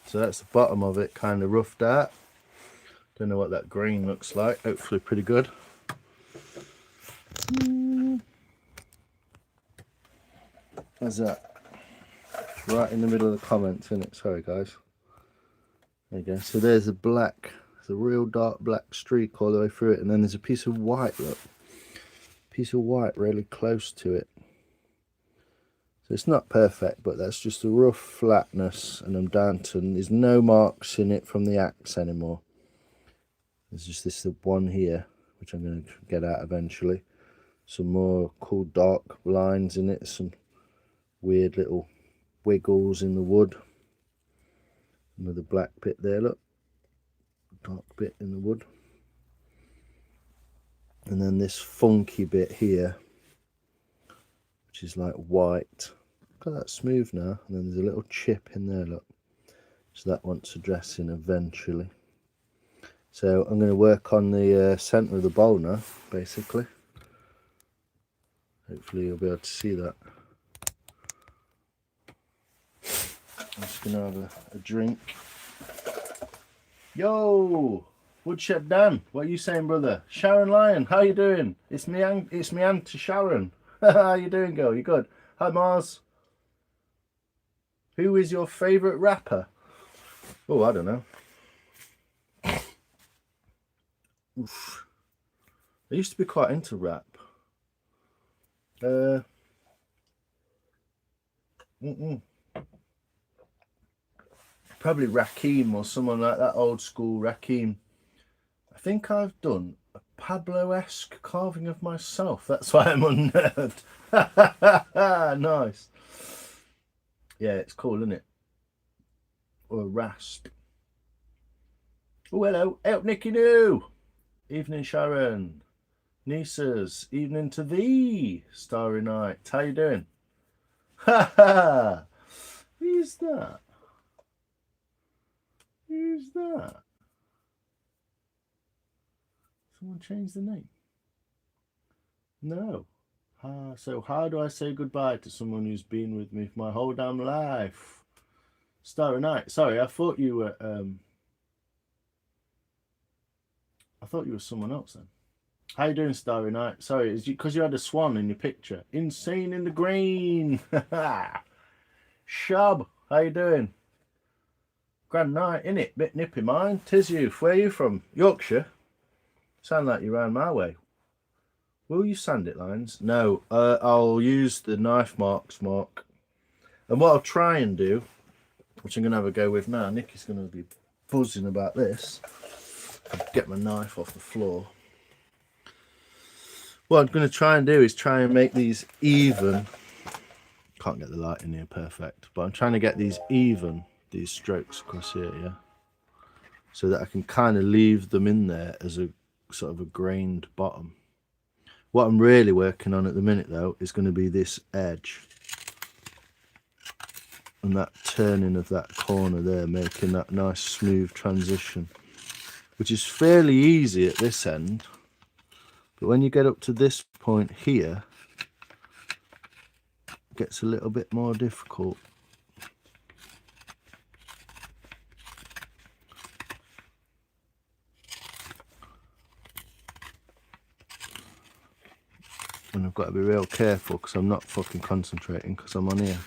So that's the bottom of it, kind of roughed out. Don't know what that green looks like. Hopefully pretty good. How's that? Right in the middle of the comments, isn't it? Sorry guys. There you go. So there's a black, there's a real dark black streak all the way through it, and then there's a piece of white, look. Piece of white really close to it. So it's not perfect, but that's just a rough flatness, and I'm down to, there's no marks in it from the axe anymore. There's just this one here, which I'm going to get out eventually. Some more cool dark lines in it, some weird little wiggles in the wood. Another black bit there, look. Dark bit in the wood. And then this funky bit here, which is like white. Look at that, smooth now. And then there's a little chip in there, look. So that wants addressing eventually. So I'm going to work on the centre of the bowl now, basically. Hopefully you'll be able to see that. I'm just going to have a drink. Yo! Woodshed Dan, what are you saying, brother? Sharon Lyon, how you doing? It's me Auntie Sharon. How you doing, girl? You good? Hi, Mars. Who is your favourite rapper? Oh, I don't know. Oof. I used to be quite into rap. Probably Rakim or someone like that, old school Rakim. I think I've done a Pablo-esque carving of myself. That's why I'm unnerved. Nice. Yeah, it's cool, isn't it? Or a rasp. Oh, hello. Help Nicky New. Evening, Sharon. Nieces. Evening to thee, Starry Night. How you doing? Ha ha. Who's that? Who's that? Someone changed the name? No. So how do I say goodbye to someone who's been with me for my whole damn life? Starry Night. Sorry, I thought you were I thought you were someone else then. How you doing, Starry Night? Sorry, it's because you had a swan in your picture. Insane in the green. Shub, how you doing? Grand night, innit? Bit nippy, mine. 'Tis you. Where are you from? Yorkshire? Sound like you're round my way. Will you sand it, Lines? No, I'll use the knife marks, Mark. And what I'll try and do, which I'm going to have a go with now, Nicky's going to be buzzing about this. I'll get my knife off the floor. What I'm going to try and do is try and make these even. Can't get the light in here perfect, but I'm trying to get these even, these strokes across here, yeah? So that I can kind of leave them in there as a sort of a grained bottom. What I'm really working on at the minute, though, is going to be this edge. And that turning of that corner there, making that nice smooth transition. Which is fairly easy at this end. But when you get up to this point here, it gets a little bit more difficult. And I've got to be real careful because I'm not fucking concentrating because I'm on here.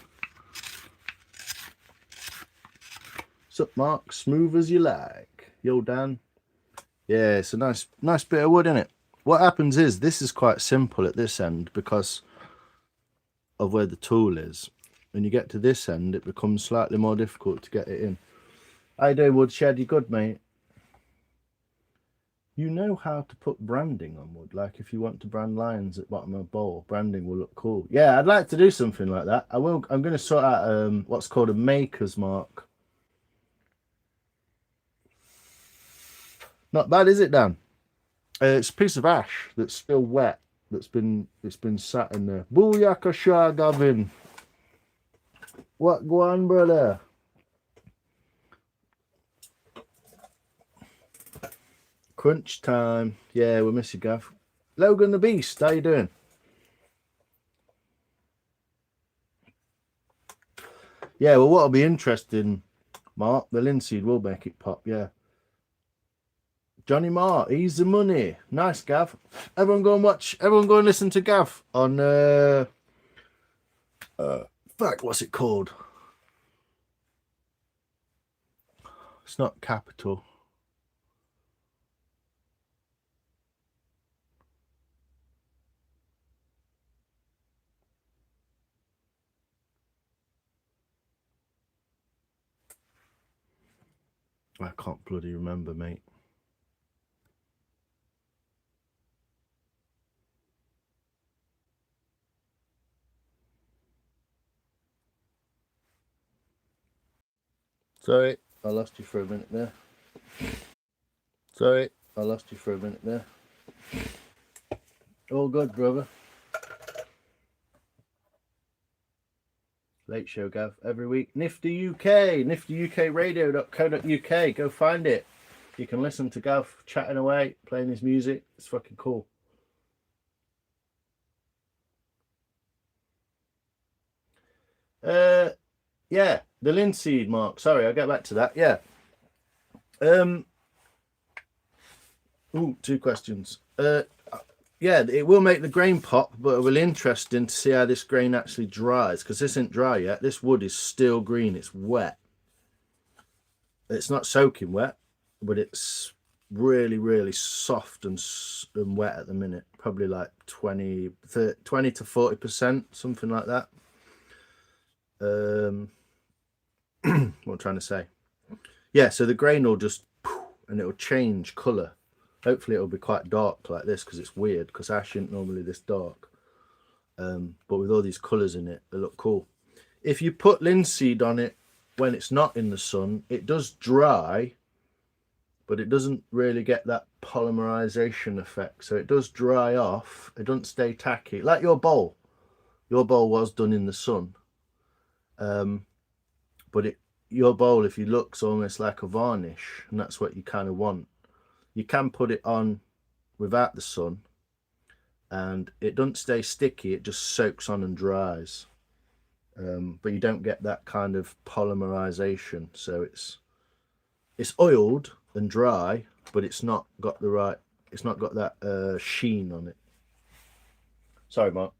Sup, Mark? Smooth as you like. Yo, Dan. Yeah, it's a nice bit of wood, isn't it? What happens is this is quite simple at this end because of where the tool is. When you get to this end, it becomes slightly more difficult to get it in. How you doing, Woodshed? You good, mate? You know how to put branding on wood. Like if you want to brand lines at bottom of a bowl, branding will look cool. Yeah, I'd like to do something like that. I'm going to sort out what's called a maker's mark. Not bad, is it, Dan? It's a piece of ash that's still wet. It's been sat in there. Booyakasha, Gavin. What go on, brother? Crunch time. Yeah, we miss you, Gav. Logan the Beast, how you doing? Yeah, well, what'll be interesting Mark, the linseed will make it pop, yeah. Johnny Marr, ease the money. Nice, Gav. Everyone go and listen to Gav on fuck, what's it called? It's not Capital. I can't bloody remember, mate. Sorry, I lost you for a minute there. Sorry, I lost you for a minute there. All good, brother. Late show, Gav, every week. Nifty UK, niftyukradio.co.uk. Go find it. You can listen to Gav chatting away, playing his music. It's fucking cool. Yeah, the linseed, Mark. Sorry, I'll get back to that. Yeah. Two questions. Yeah, it will make the grain pop, but it will be interesting to see how this grain actually dries, because this isn't dry yet. This wood is still green. It's wet. It's not soaking wet, but it's really, really soft and wet at the minute. Probably like 20 to 40%, something like that. What I'm trying to say. Yeah, so the grain will just, and it'll change colour. Hopefully it'll be quite dark like this, because it's weird, because ash isn't normally this dark. But with all these colours in it, they look cool. If you put linseed on it when it's not in the sun, it does dry, but it doesn't really get that polymerization effect. So it does dry off. It doesn't stay tacky. Like your bowl. Your bowl was done in the sun. But your bowl, if you look, is almost like a varnish, and that's what you kind of want. You can put it on without the sun, and it doesn't stay sticky. It just soaks on and dries. But you don't get that kind of polymerization. So it's oiled and dry, but it's not got the right. It's not got that sheen on it. Sorry, Mark.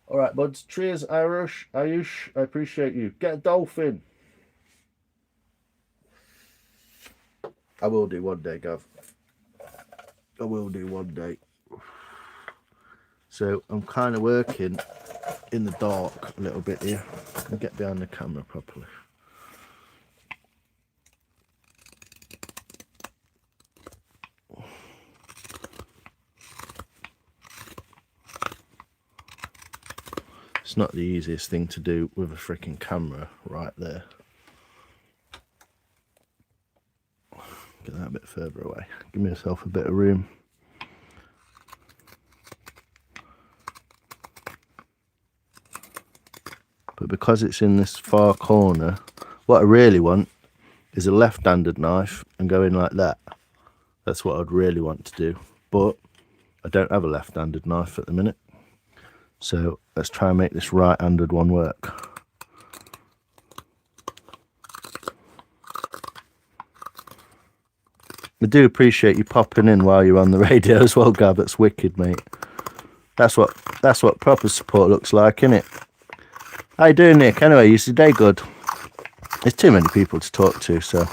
All right, buds. Cheers, Ayush. I appreciate you. Get a dolphin. I will do one day, Gav. I will do one day. So I'm kind of working in the dark a little bit here. I'll get behind the camera properly. It's not the easiest thing to do with a freaking camera right there. Get that a bit further away. Give myself a bit of room. But because it's in this far corner, what I really want is a left-handed knife and go in like that. That's what I'd really want to do. But I don't have a left-handed knife at the minute. So let's try and make this right-handed one work. I do appreciate you popping in while you're on the radio as well, Gab. That's wicked, mate. That's what proper support looks like, innit? How you doing, Nick? Anyway, is your day good? There's too many people to talk to, so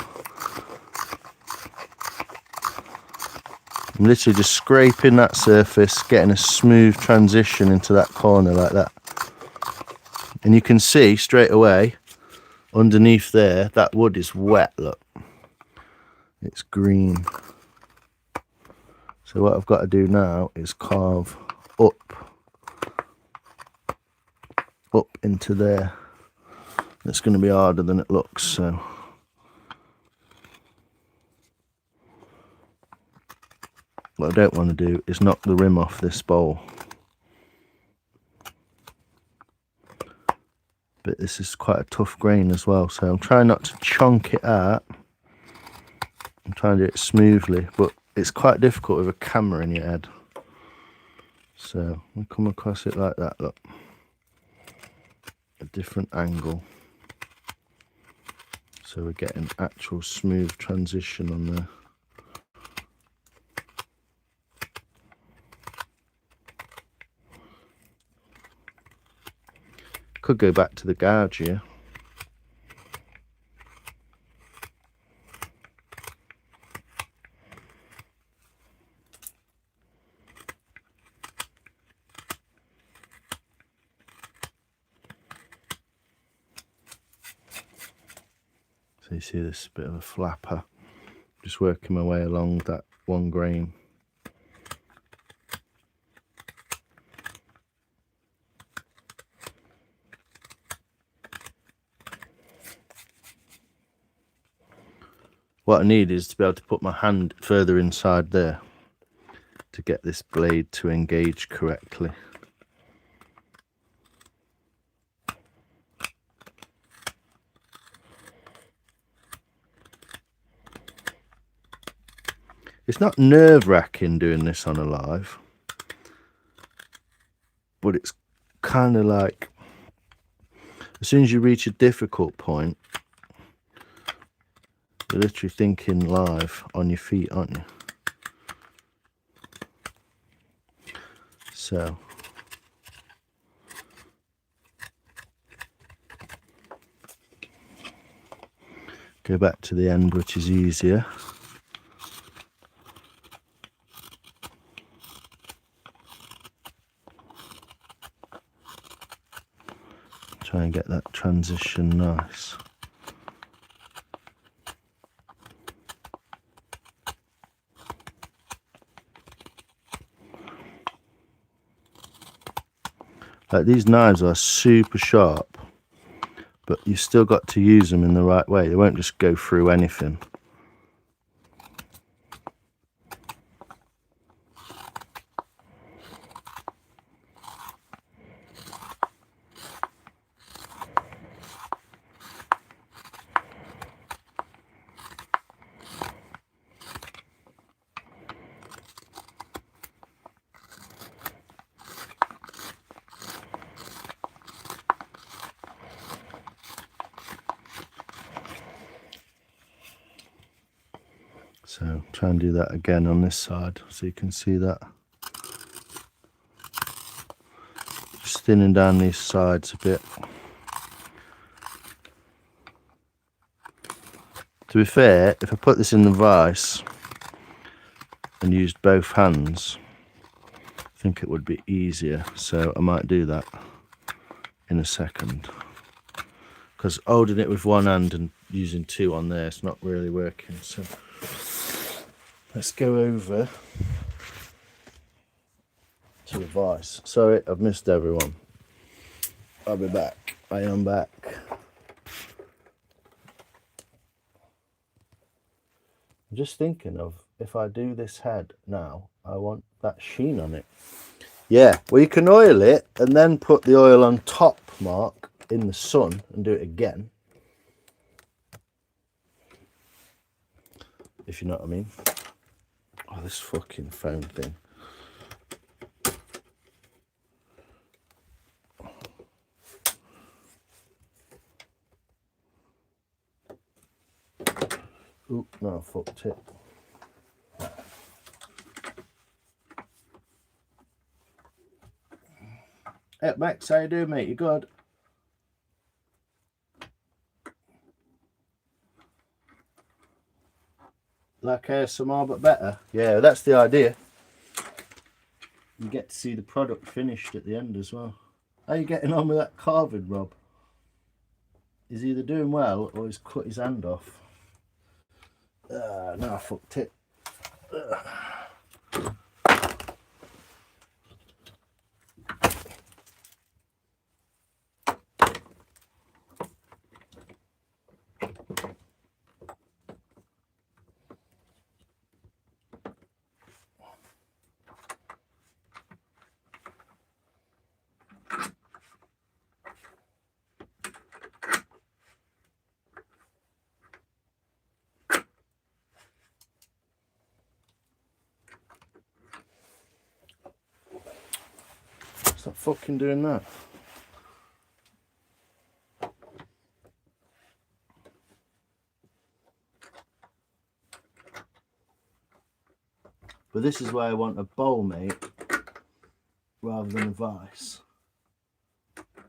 I'm literally just scraping that surface, getting a smooth transition into that corner like that. And you can see straight away underneath there, that wood is wet, look. It's green. So what I've got to do now is carve up into there. It's going to be harder than it looks, so what I don't want to do is knock the rim off this bowl. But this is quite a tough grain as well, so I'm trying not to chunk it out. I'm trying to do it smoothly, but it's quite difficult with a camera in your head. So we come across it like that, look. A different angle. So we're getting actual smooth transition on there. Could go back to the gouge here. So you see this bit of a flapper. Just working my way along that 1 grain. What I need is to be able to put my hand further inside there to get this blade to engage correctly. It's not nerve-wracking doing this on a live, but it's kind of like, as soon as you reach a difficult point, you're literally thinking live on your feet, aren't you? So go back to the end, which is easier. Try and get that transition nice. Like, these knives are super sharp, but you've still got to use them in the right way. They won't just go through anything. So try and do that again on this side so you can see that. Just thinning down these sides a bit. To be fair, if I put this in the vise and used both hands, I think it would be easier. So I might do that in a second. Because holding it with one hand and using 2 on there, it's not really working. So let's go over to the vise. Sorry, I've missed everyone. I'll be back. I am back. I'm just thinking of, if I do this head now, I want that sheen on it. Yeah, well, you can oil it and then put the oil on top, Mark, in the sun, and do it again. If you know what I mean. Oh, this fucking phone thing. Oop, no, I fucked it. Hey, Max, how you doing, mate? You good? Like ASMR, but better? Yeah, that's the idea. You get to see the product finished at the end as well. How are you getting on with that carving, Rob? He's either doing well or he's cut his hand off. No, I fucked it. Stop fucking doing that. But this is why I want a bowl mate rather than a vice.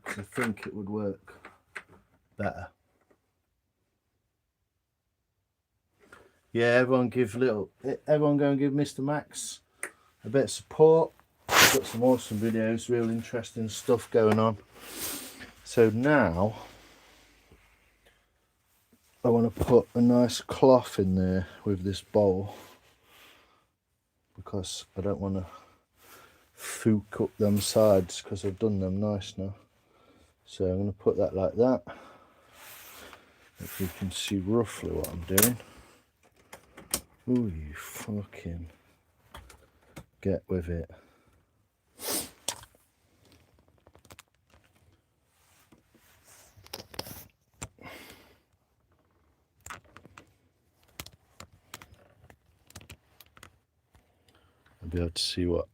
I think it would work better. Yeah, everyone go and give Mr. Max a bit of support. He's got some awesome videos, real interesting stuff going on. So now I want to put a nice cloth in there with this bowl, because I don't want to fook up them sides, because I've done them nice now. So I'm going to put that like that. If you can see roughly what I'm doing. Ooh, you fucking get with it. I'll be able to see what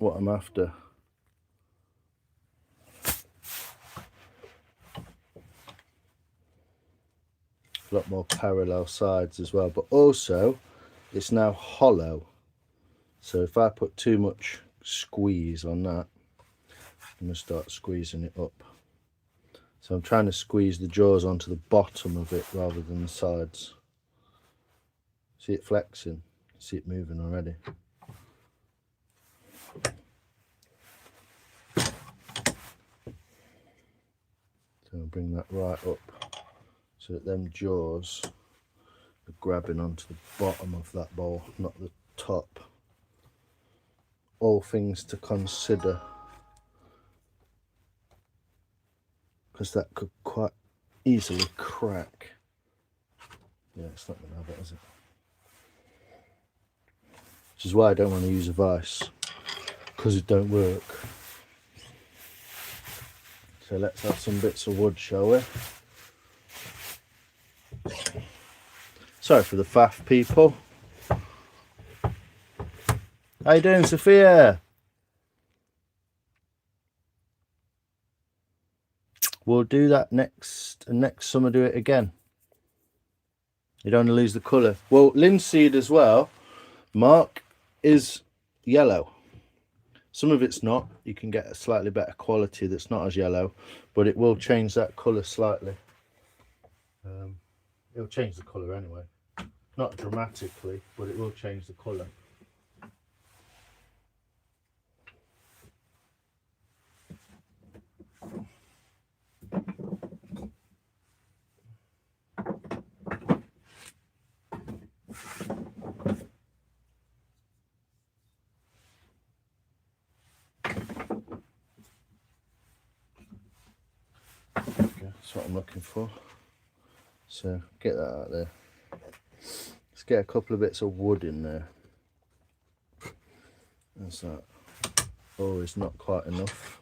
I'm after. A lot more parallel sides as well, but also it's now hollow, so if I put too much squeeze on that, I'm going to start squeezing it up. So I'm trying to squeeze the jaws onto the bottom of it rather than the sides. See it flexing, see it moving already. So I'll bring that right up so that them jaws are grabbing onto the bottom of that bowl, not the top. All things to consider, because that could quite easily crack. Yeah, it's not going to have it, is it? Which is why I don't want to use a vice, because it don't work. So let's have some bits of wood, shall we? Sorry for the faff, people. How you doing, Sophia? We'll do that next summer, do it again. You don't want to lose the colour. Well, linseed as well, Mark, is yellow. Some of it's not. You can get a slightly better quality that's not as yellow, but it will change that colour slightly. It'll change the colour anyway. Not dramatically, but it will change the colour. That's what I'm looking for. So get that out there. Let's get a couple of bits of wood in there. That's that. Oh, it's not quite enough.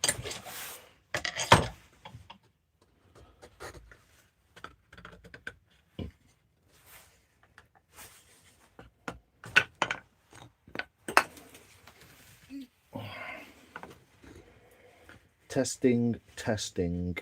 Testing, testing.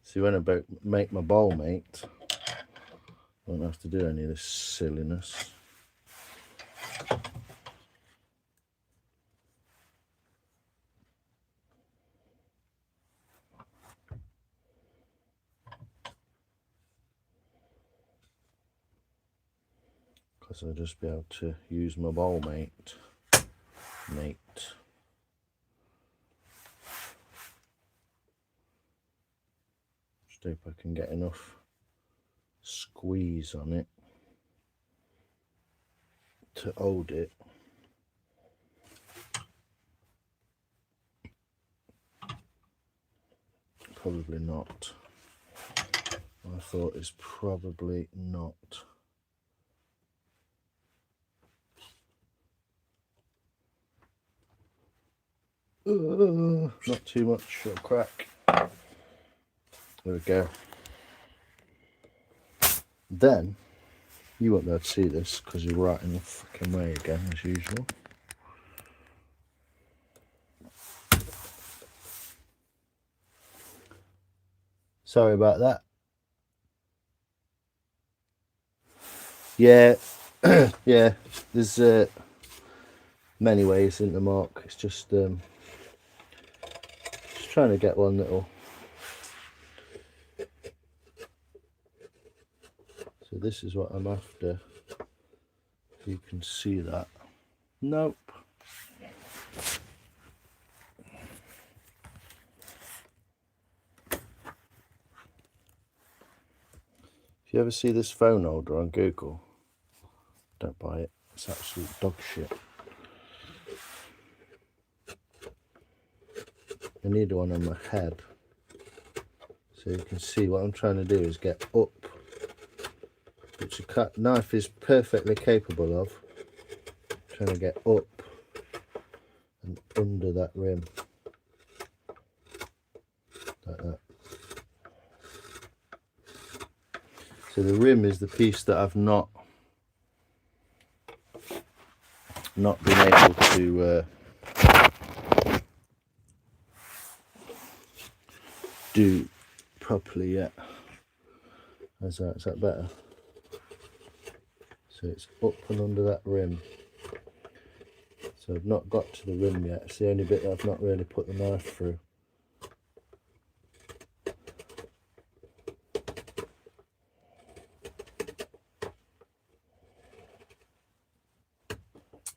See, when I make my bowl mate, Won't have to do any of this silliness. Because I'll just be able to use my bowl mate. Just hope I can get enough squeeze on it to hold it. Probably not. I thought it's probably not. Not too much, it'll crack. There we go. Then, you won't be able to see this because you're right in the fucking way again, as usual. Sorry about that. Yeah, yeah, there's many ways into Mark. It's just trying to get one that'll. So this is what I'm after. You can see that. Nope. If you ever see this phone holder on Google, don't buy it. It's absolute dog shit. I need one on my head. So you can see what I'm trying to do is get up, which a knife is perfectly capable of. I'm trying to get up and under that rim. Like that. So the rim is the piece that I've not been able to do properly yet. Is that better? So it's up and under that rim. So I've not got to the rim yet. It's the only bit that I've not really put the knife through.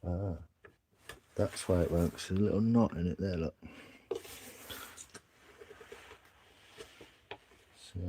Ah, that's why it won't. There's a little knot in it there, look. So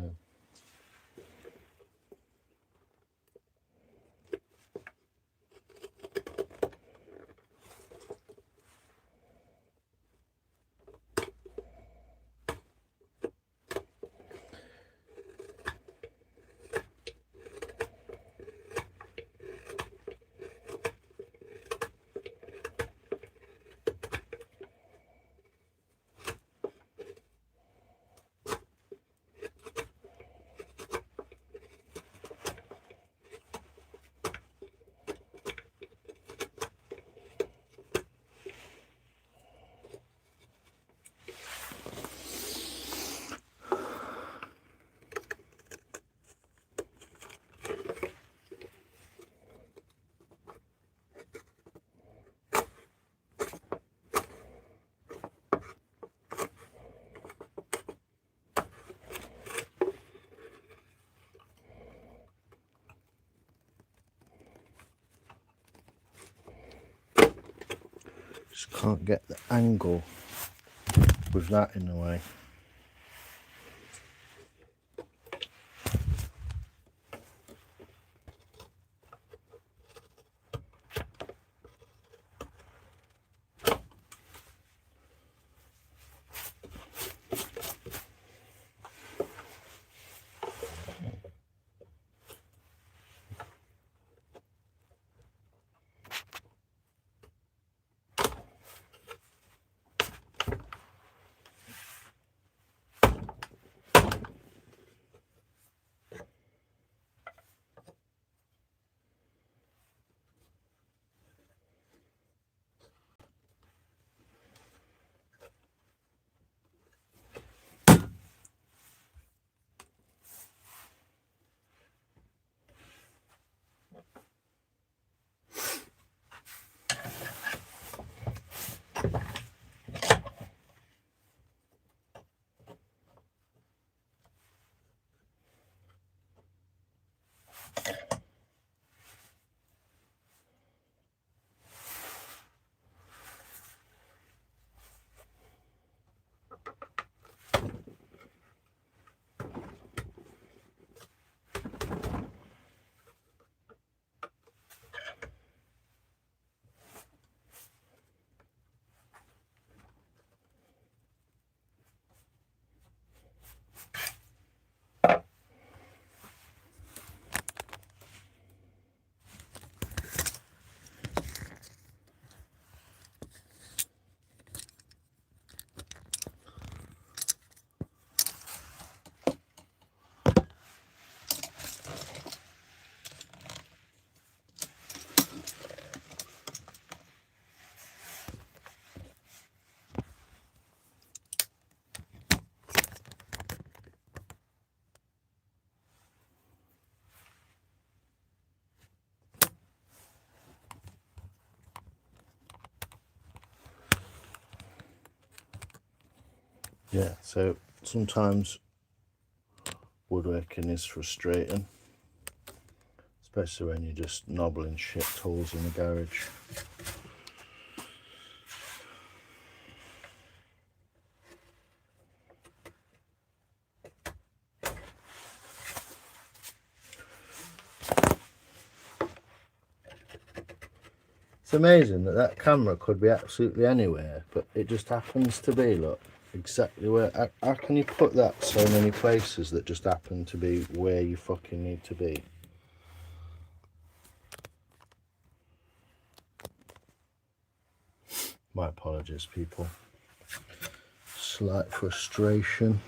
just can't get the angle with that in the way. Yeah, so sometimes woodworking is frustrating, especially when you're just knobbling shit tools in the garage. It's amazing that that camera could be absolutely anywhere, but it just happens to be, look, exactly where. How can you put that so many places that just happen to be where you fucking need to be? My apologies, people. Slight frustration.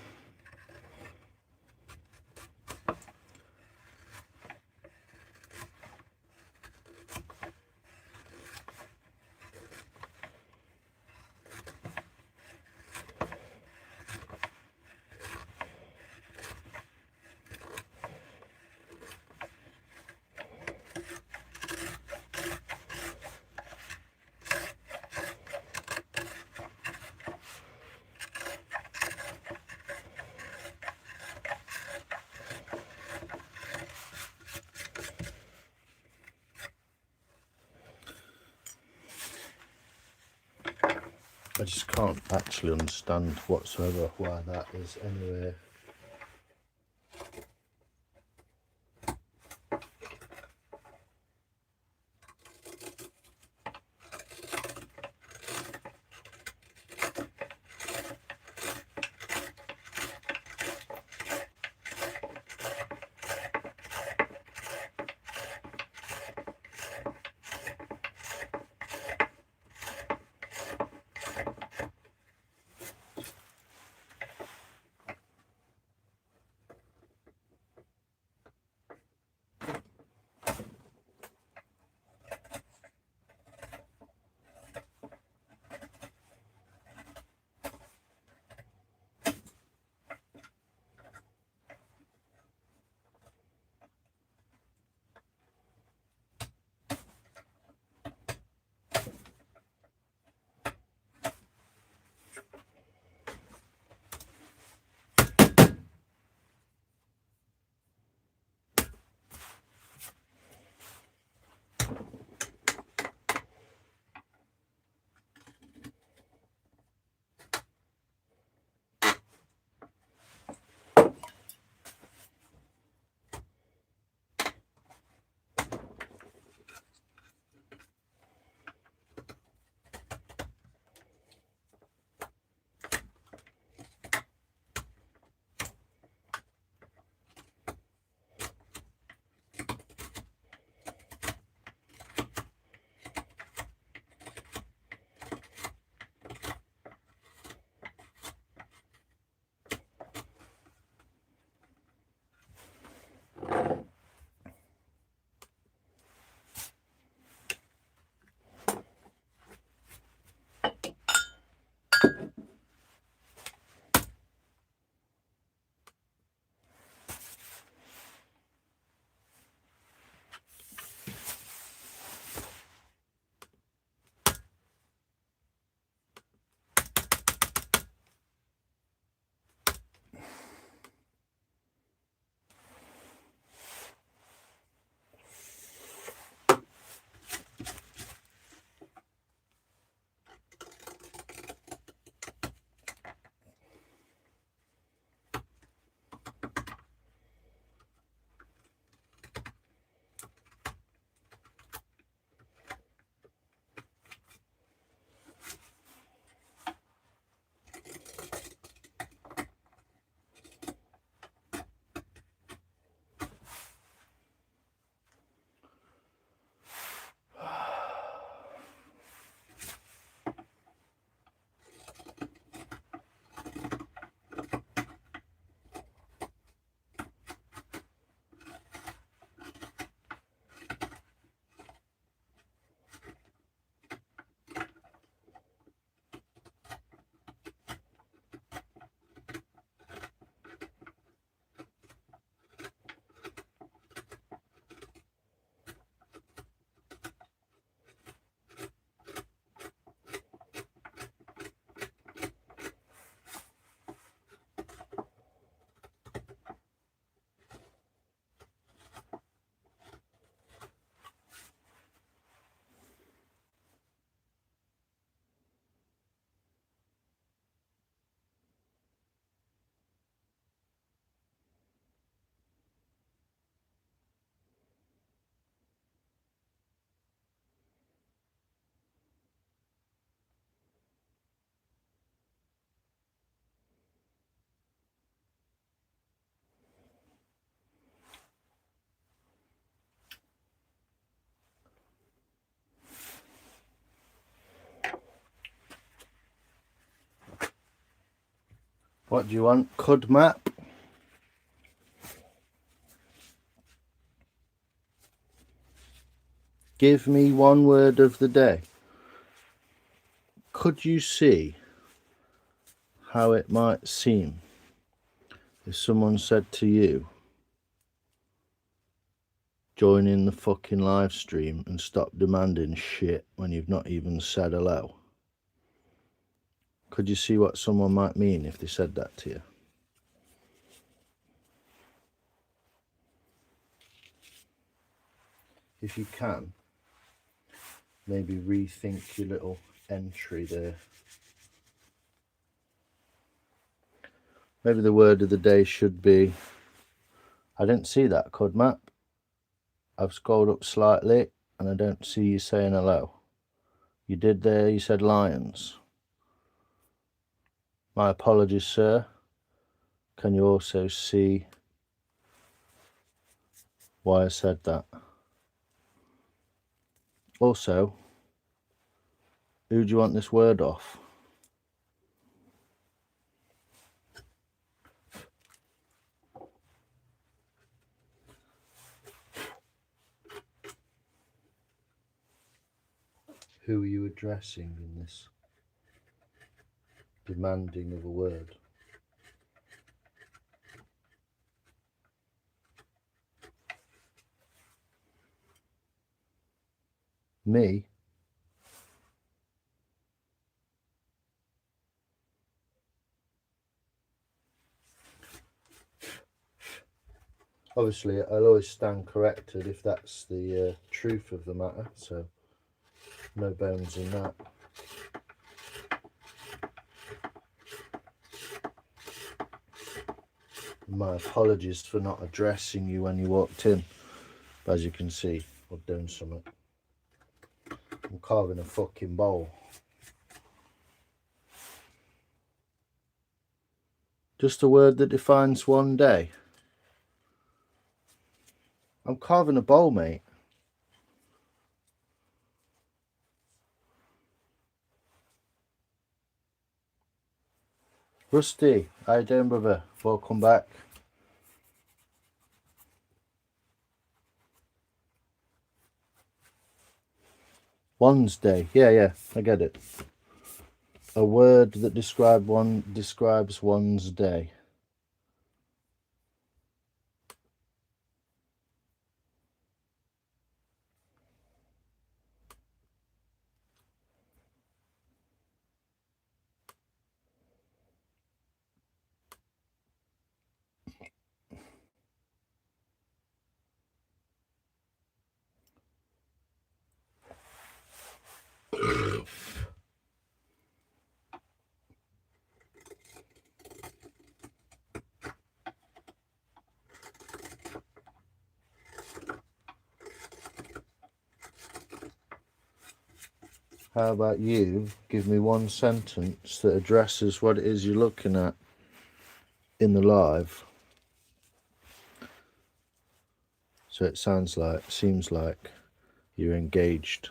I just can't actually understand whatsoever why that is anyway. What do you want? Cud map? Give me one word of the day. Could you see how it might seem if someone said to you, join in the fucking live stream and stop demanding shit when you've not even said hello? Could you see what someone might mean if they said that to you? If you can, maybe rethink your little entry there. Maybe the word of the day should be, I didn't see that cud map. I've scrolled up slightly and I don't see you saying hello. You did there, you said lions. My apologies, sir. Can you also see why I said that? Also, who do you want this word off? Who are you addressing in this demanding of a word? Me? Obviously, I'll always stand corrected if that's the truth of the matter, so no bones in that. My apologies for not addressing you when you walked in. But as you can see, I've done something. I'm carving a fucking bowl. Just a word that defines one day. I'm carving a bowl, mate. Rusty, how you doing, brother? Welcome back. One's day. Yeah, I get it. A word that describes one's day. How about you give me one sentence that addresses what it is you're looking at in the live, so it seems like you're engaged.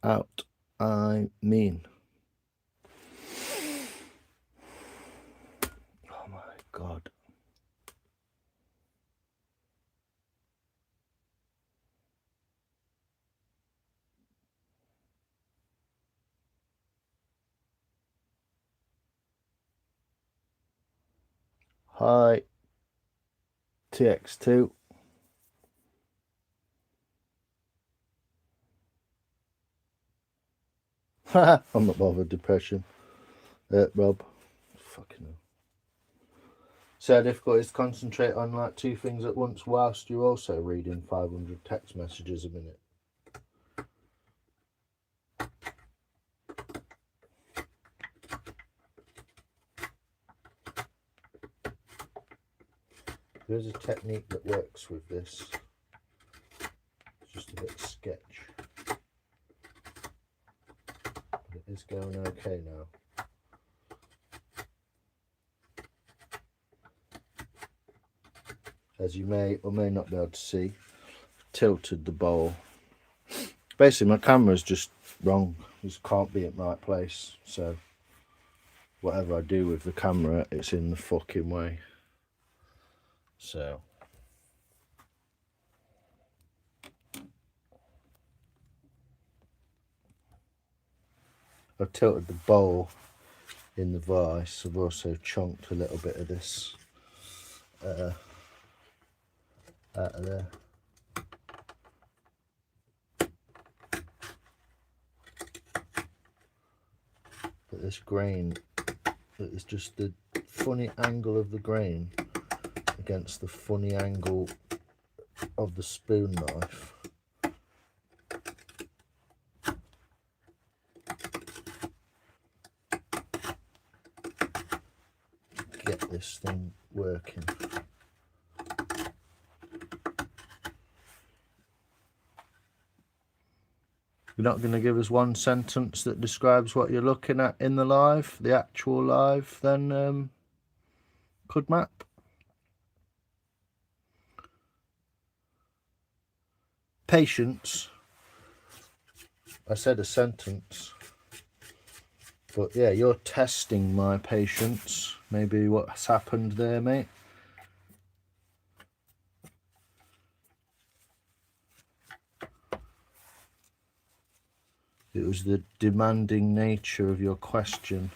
Out, I mean. Oh my God. Hi, TX2. I'm not bothered, depression. Rob. Fucking hell. So difficult is to concentrate on like two things at once whilst you're also reading 500 text messages a minute. There's a technique that works with this. It's just a bit sketch. But it is going okay now. As you may or may not be able to see, I've tilted the bowl. Basically, my camera's just wrong. Just can't be at the right place. So whatever I do with the camera, it's in the fucking way. So I've tilted the bowl in the vise. I've also chunked a little bit of this out of there. But this grain, it's just the funny angle of the grain against the funny angle of the spoon knife. Get this thing working. You're not going to give us one sentence that describes what you're looking at in the live, the actual live, then, Cudmap? Patience. I said a sentence. But yeah, you're testing my patience. Maybe what's happened there, mate. It was the demanding nature of your question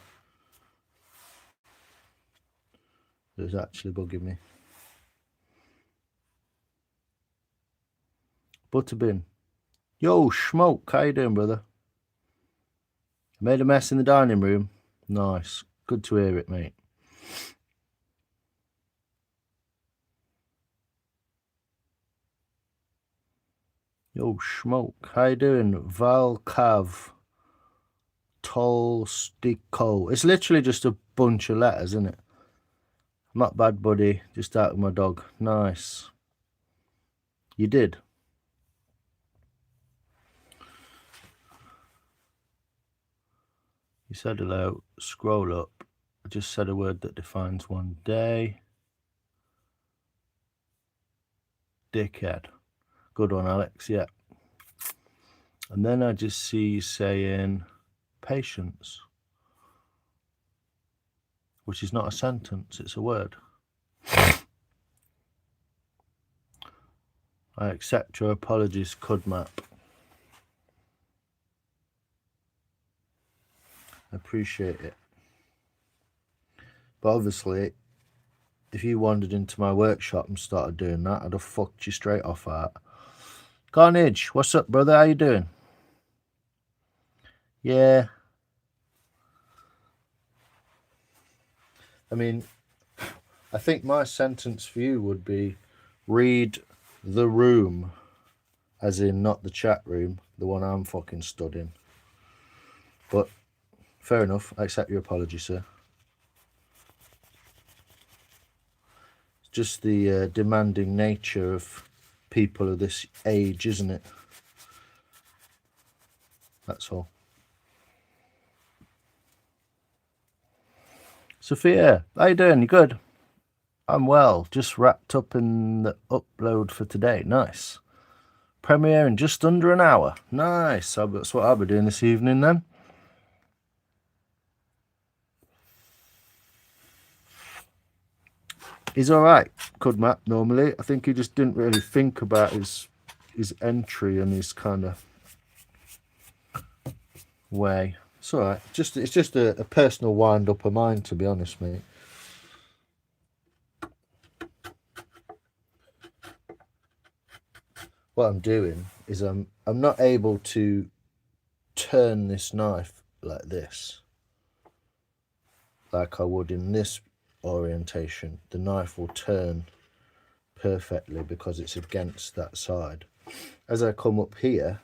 that was actually bugging me. Butterbin. Yo, Smoke, how you doing, brother? Made a mess in the dining room. Nice. Good to hear it, mate. Yo, Smoke, how you doing? Valcav Tolstico. It's literally just a bunch of letters, isn't it? Not bad, buddy. Just out with my dog. Nice. You did. You said hello. Scroll up. I just said a word that defines one day. Dickhead. Good one, Alex. Yeah. And then I just see you saying patience, which is not a sentence, it's a word. I accept your apologies, Cudmap. I appreciate it. But obviously, if you wandered into my workshop and started doing that, I'd have fucked you straight off out. Carnage, what's up, brother? How you doing? Yeah. I mean, I think my sentence for you would be read the room, as in not the chat room, the one I'm fucking stood in. But fair enough, I accept your apology, sir. It's just the demanding nature of people of this age, isn't it? That's all. Sophia, how you doing? You good? I'm well. Just wrapped up in the upload for today. Nice. Premiere in just under an hour. Nice. That's what I'll be doing this evening then. He's all right, Cudmap, normally. I think he just didn't really think about his entry and his kind of way. It's all right. It's just a personal wind-up of mine, to be honest, mate. What I'm doing is I'm not able to turn this knife like this, like I would in this orientation. The knife will turn perfectly because it's against that side. As I come up here,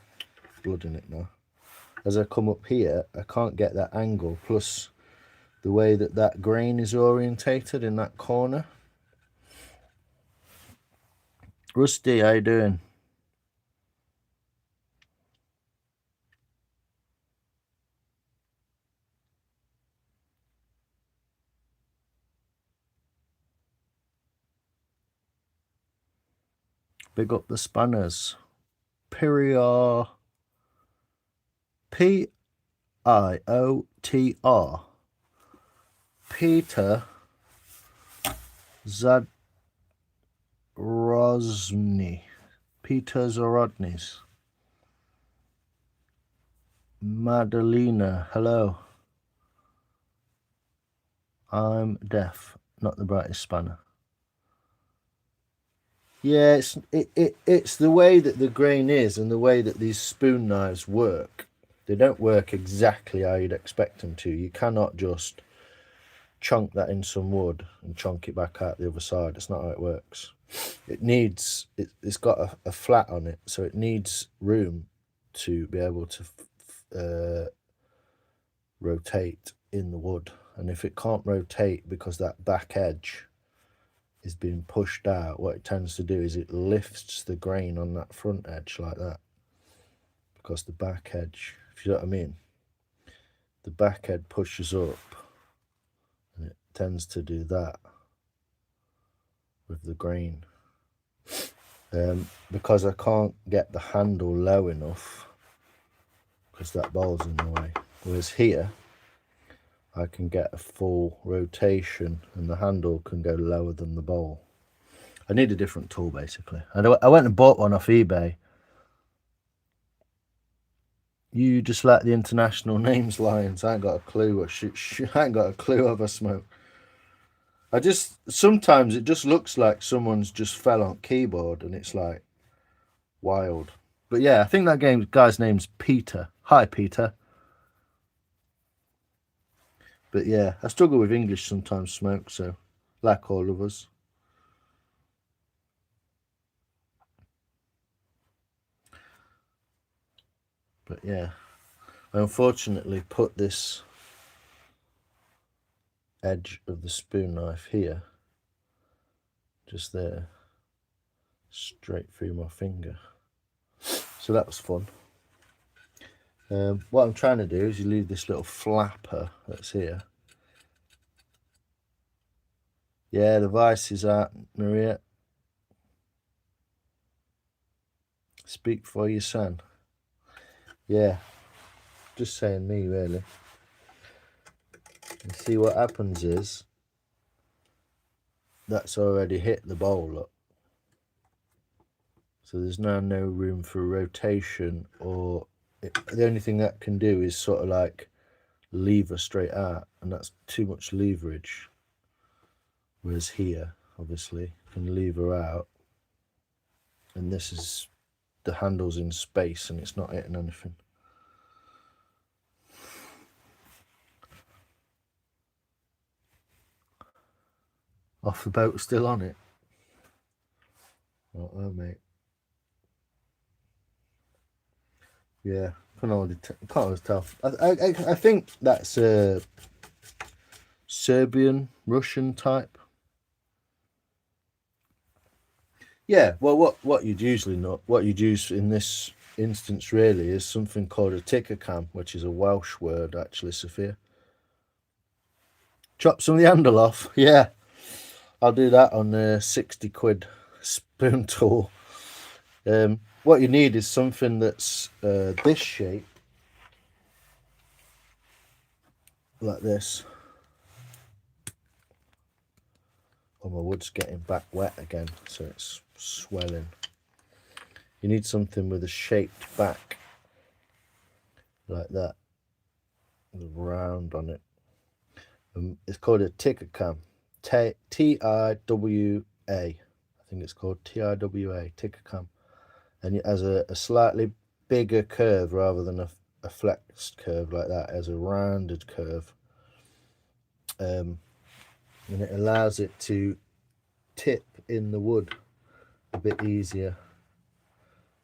blood in it now. As I come up here, I can't get that angle. Plus, the way that grain is orientated in that corner. Rusty, how you doing? Big up the spanners. Pirior Piotr. Peter Zadrozny. Peter Zarodny's. Madalena, hello. I'm deaf, not the brightest spanner. Yeah, it's the way that the grain is and the way that these spoon knives work. They don't work exactly how you'd expect them to. You cannot just chunk that in some wood and chunk it back out the other side. That's not how it works. It's got a flat on it, so it needs room to be able to rotate in the wood. And if it can't rotate because that back edge is being pushed out, what it tends to do is it lifts the grain on that front edge like that, because the back edge, if you know what I mean, the back edge pushes up, and it tends to do that with the grain. Because I can't get the handle low enough because that bowl's in the way, whereas here I can get a full rotation and the handle can go lower than the bowl. I need a different tool basically. I went and bought one off eBay. You just like the international names, Lions. I ain't got a clue. I ain't got a clue of a smoke. Sometimes it just looks like someone's just fell on keyboard and it's like wild. But yeah, I think that guy's name's Peter. Hi, Peter. But yeah, I struggle with English sometimes, Smoke, so like all of us. But yeah, I unfortunately put this edge of the spoon knife here, just there, straight through my finger. So that was fun. What I'm trying to do is you leave this little flapper that's here. Yeah, the vice is out, Maria. Speak for your son. Yeah, just saying me really. And see what happens is that's already hit the bowl up. So there's now no room for rotation, or the only thing that can do is sort of like lever straight out, and that's too much leverage. Whereas here, obviously, can lever out, and this is the handle's in space and it's not hitting anything. Off the boat, still on it. Oh, mate. Yeah, can't always tell. I think that's a Serbian, Russian type. Yeah, well, what you'd usually know, what you'd use in this instance really is something called a ticker cam, which is a Welsh word actually, Sophia. Chop some of the handle off. Yeah, I'll do that on a 60 quid spoon tool. What you need is something that's this shape, like this. Oh, my wood's getting back wet again, so it's swelling. You need something with a shaped back, like that, with a round on it. It's called a ticker cam. T-I-W-A. I think it's called T-I-W-A, ticker cam. And it has a slightly bigger curve rather than a flexed curve like that. It has a rounded curve. And it allows it to tip in the wood a bit easier.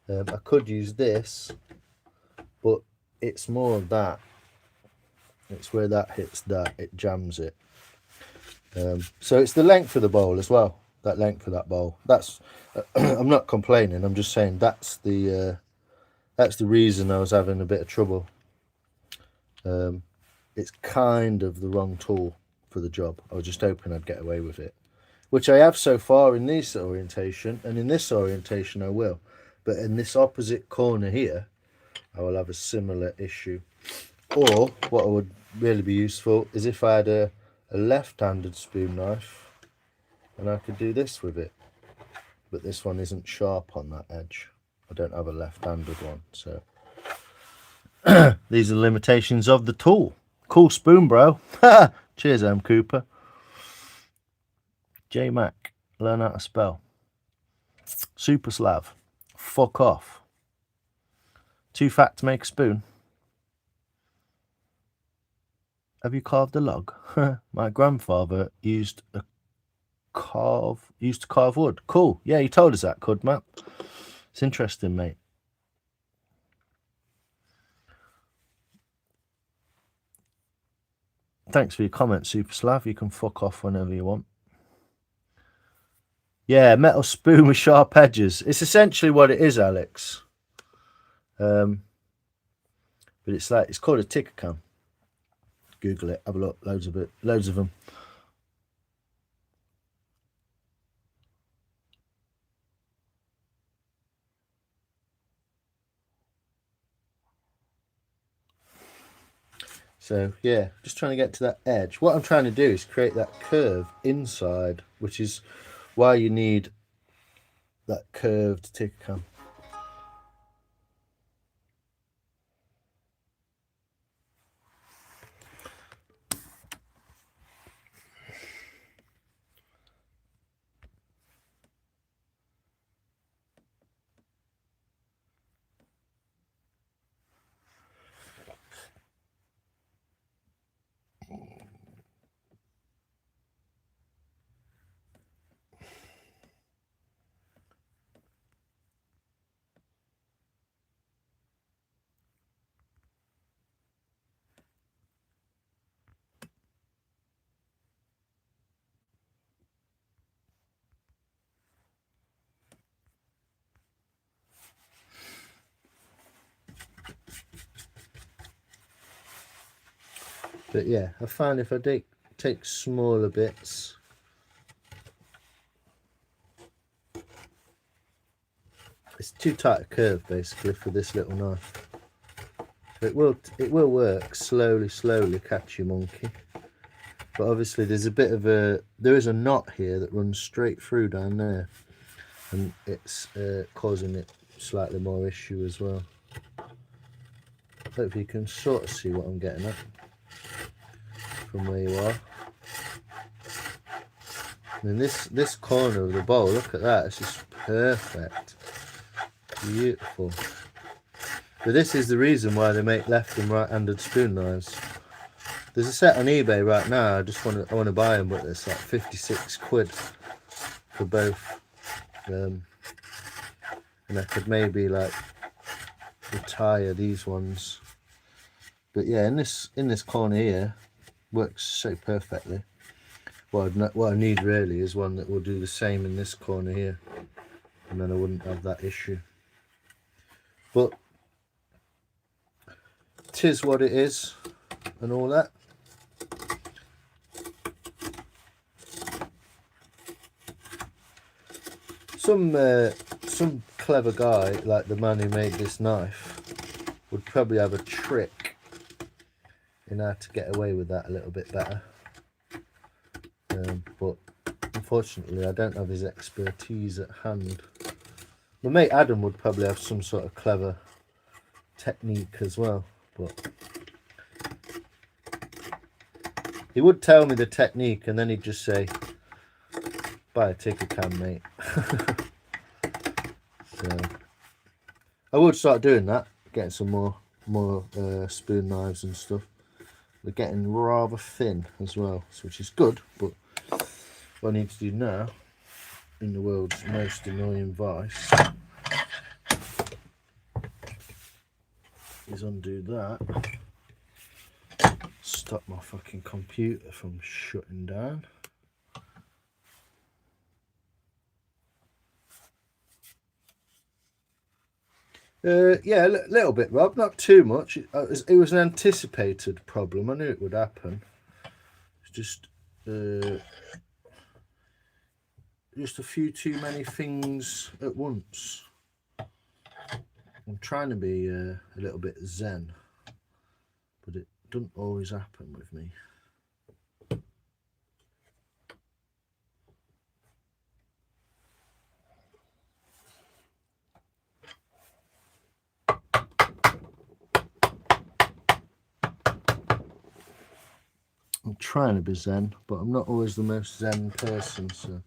I could use this, but it's more of that. It's where that hits that, it jams it. So it's the length of the bowl as well. That length of that bowl. That's I'm not complaining. I'm just saying that's the reason I was having a bit of trouble. It's kind of the wrong tool for the job. I was just hoping I'd get away with it, which I have so far in this orientation, and in this orientation I will. But in this opposite corner here, I will have a similar issue. Or what would really be useful is if I had a left-handed spoon knife and I could do this with it. But this one isn't sharp on that edge. I don't have a left-handed one, so these are the limitations of the tool. Cool spoon, bro. Cheers, M. Cooper. J Mac, learn how to spell. Super Slav, fuck off. Too fat to make a spoon. Have you carved a log? My grandfather used to carve wood. Cool. Yeah, he told us that, Cud Matt. It's interesting, mate. Thanks for your comment, Super Slav. You can fuck off whenever you want. Yeah, metal spoon with sharp edges. It's essentially what it is, Alex. But it's called a ticker cam. Google it, have a look. Loads of them. So yeah, just trying to get to that edge. What I'm trying to do is create that curve inside, which is why you need that curved ticker cam. But yeah, I find if I take smaller bits, it's too tight a curve basically for this little knife. It will work slowly, catch you monkey. But obviously there is a knot here that runs straight through down there, and it's causing it slightly more issue as well. Hopefully you can sort of see what I'm getting at from where you are. And this corner of the bowl, look at that, it's just perfect. Beautiful. But this is the reason why they make left and right-handed spoon knives. There's a set on eBay right now. I want to buy them, but it's like 56 quid for both. And I could maybe like retire these ones. But yeah, in this corner here, works so perfectly. What I need really is one that will do the same in this corner here, and then I wouldn't have that issue. But 'tis what it is, and all that. Some clever guy like the man who made this knife would probably have a trick in how to get away with that a little bit better. But unfortunately, I don't have his expertise at hand. My mate Adam would probably have some sort of clever technique as well, but he would tell me the technique and then he'd just say, buy a ticker cam, mate. So I would start doing that, getting some more spoon knives and stuff. They're getting rather thin as well, which is good, but what I need to do now, in the world's most annoying vice, is undo that, stop my fucking computer from shutting down. Yeah, a little bit, Rob, not too much. It was an anticipated problem. I knew it would happen. It's just a few too many things at once. I'm trying to be a little bit zen, but it doesn't always happen with me. I'm trying to be zen, but I'm not always the most zen person, so.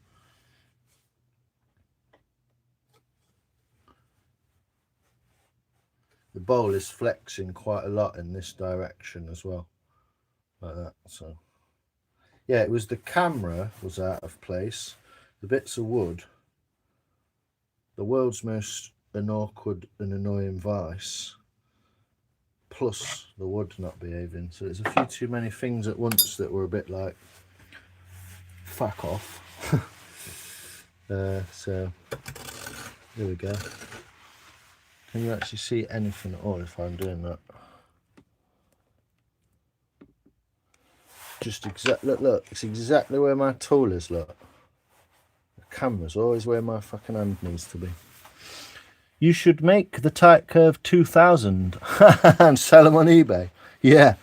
The bowl is flexing quite a lot in this direction as well, like that, so. Yeah, it was the camera was out of place, the bits of wood, the world's most awkward and annoying vice, plus the wood not behaving. So there's a few too many things at once that were a bit like, fuck off. So there we go. Can you actually see anything at all if I'm doing that? Just look, it's exactly where my tool is, look. The camera's always where my fucking hand needs to be. You should make the Tight Curve 2000 and sell them on eBay. Yeah.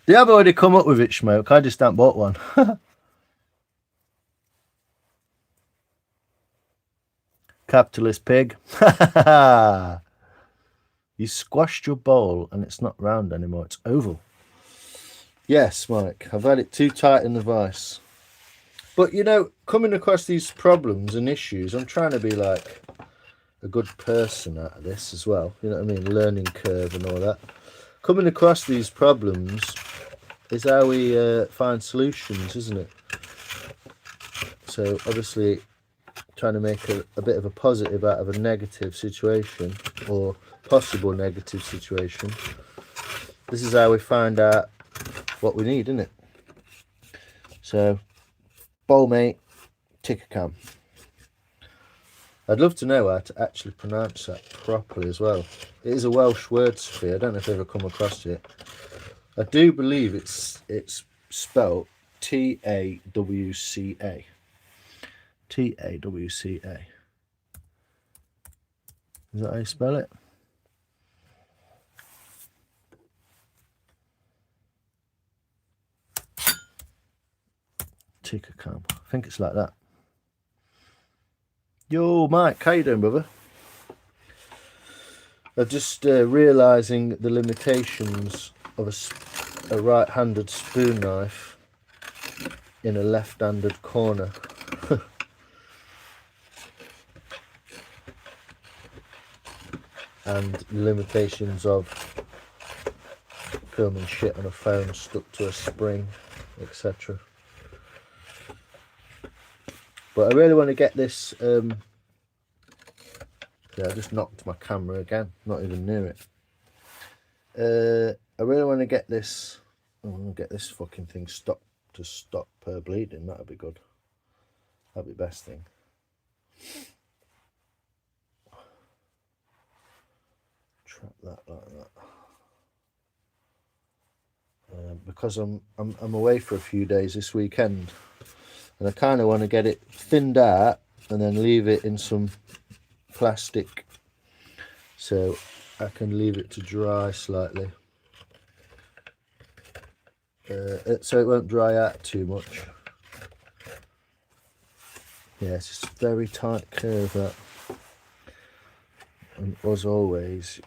They have already come up with it, Schmoke. I just haven't bought one. Capitalist pig. You squashed your bowl and it's not round anymore. It's oval. Yes, Mike. I've had it too tight in the vice. But, you know, coming across these problems and issues, I'm trying to be like a good person out of this as well. You know what I mean? Learning curve and all that. Coming across these problems is how we find solutions, isn't it? So obviously trying to make a bit of a positive out of a negative situation or possible negative situation. This is how we find out what we need, isn't it? So bowl mate, ticker cam. I'd love to know how to actually pronounce that properly as well. It is a Welsh word, Sophie. I don't know if you've ever come across it. I do believe it's spelled T-A-W-C-A. T-A-W-C-A. Is that how you spell it? Ticker cam. I think it's like that. Yo, Mike, how you doing, brother? I'm just realising the limitations of a right-handed spoon knife in a left-handed corner. And limitations of filming shit on a phone stuck to a spring, etc. But I really want to get this. Yeah, I just knocked my camera again, not even near it. I really want to get this. I want to get this fucking thing stopped to stop bleeding. That'd be good. That'd be the best thing. Trap that like that. Because I'm away for a few days this weekend, and I kind of want to get it thinned out and then leave it in some plastic so I can leave it to dry slightly, so it won't dry out too much. Yeah, it's just a very tight curve that, and as always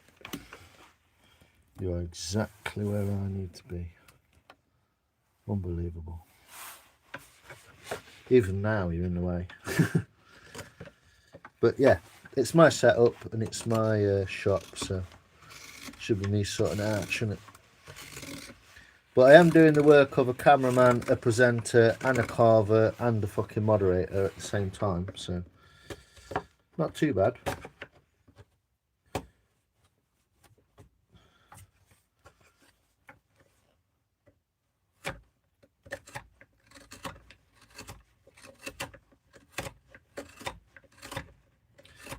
you're exactly where I need to be. Unbelievable. Even now you're in the way. But yeah, it's my setup and it's my shop, so should be me sorting it out, shouldn't it? But I am doing the work of a cameraman, a presenter and a carver and a fucking moderator at the same time, so not too bad.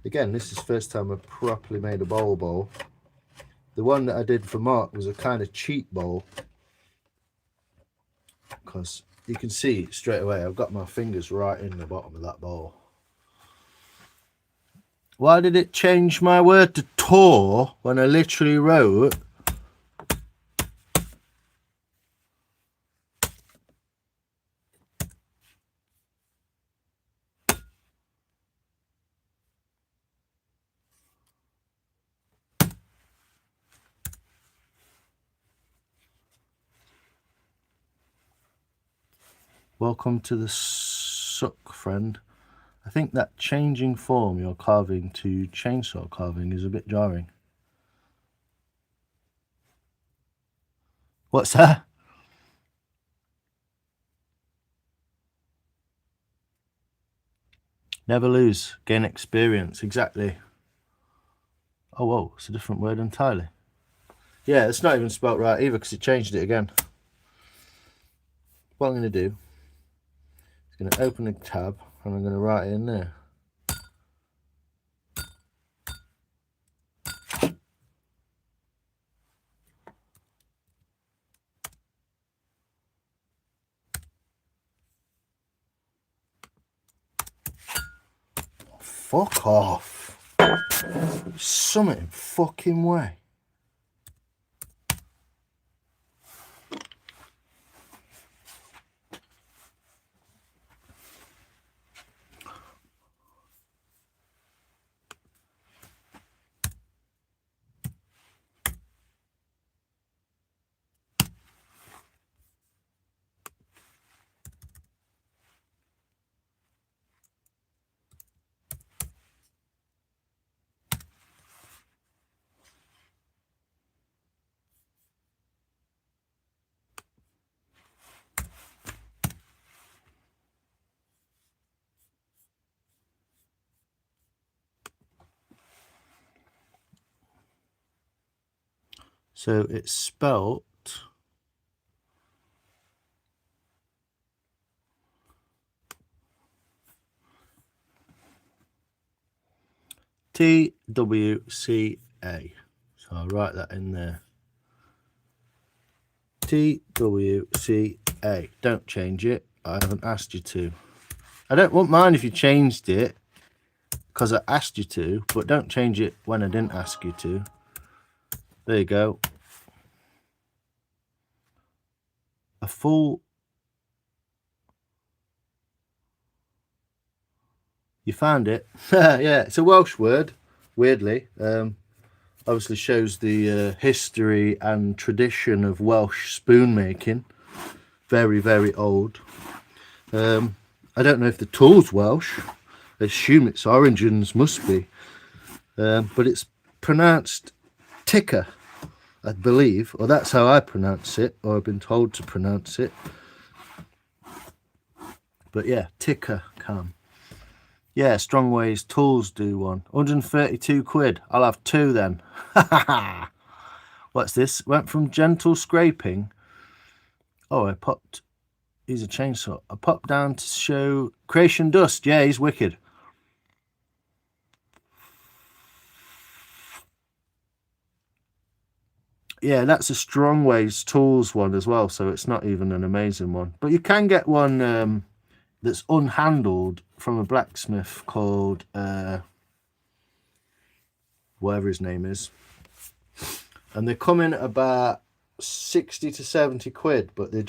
Again, this is the first time I've properly made a bowl. The one that I did for Mark was a kind of cheap bowl, because you can see straight away I've got my fingers right in the bottom of that bowl. Why did it change my word to tour when I literally wrote welcome to the suck, friend. I think that changing form you're carving to chainsaw carving is a bit jarring. What's that? Never lose, gain experience. Exactly. Oh, whoa, it's a different word entirely. Yeah, it's not even spelt right either because it changed it again. What I'm going to do is going to open a tab and I'm going to write it in there. Fuck off. Something fucking way. So it's spelt TWCA. So I'll write that in there. TWCA. Don't change it. I haven't asked you to. I won't mind if you changed it because I asked you to, but don't change it when I didn't ask you to. There you go. A full... You found it? Yeah, it's a Welsh word, weirdly. Obviously shows the history and tradition of Welsh spoon making. Very, very old. I don't know if the tool's Welsh. I assume its origins must be. But it's pronounced ticker, I believe, or that's how I pronounce it, or I've been told to pronounce it. But yeah, ticker cam. Yeah, Strongways Tools do one. 132 quid. I'll have two then. What's this? Went from gentle scraping. Oh, I popped. He's a chainsaw. I popped down to show Creation Dust. Yeah, he's wicked. Yeah, that's a Strongways Tools one as well, so it's not even an amazing one. But you can get one that's unhandled from a blacksmith called whatever his name is. And they come in at about 60 to 70 quid, but they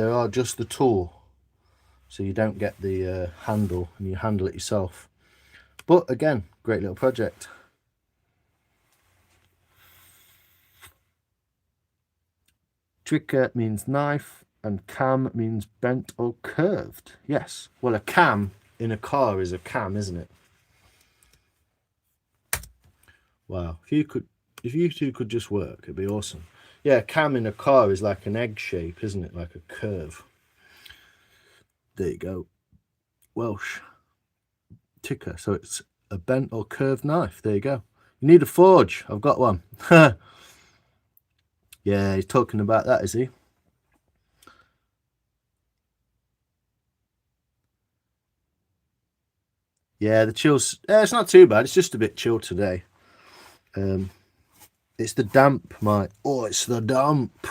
are just the tool. So you don't get the handle and you handle it yourself. But again, great little project. Tricker means knife and cam means bent or curved. Yes. Well, a cam in a car is a cam, isn't it? Wow. If you two could just work, it'd be awesome. Yeah, a cam in a car is like an egg shape, isn't it? Like a curve. There you go. Welsh. Ticker. So it's a bent or curved knife. There you go. You need a forge. I've got one. Yeah, he's talking about that, is he? Yeah, the chill's... it's not too bad. It's just a bit chill today. It's the damp, mate. Oh, it's the damp.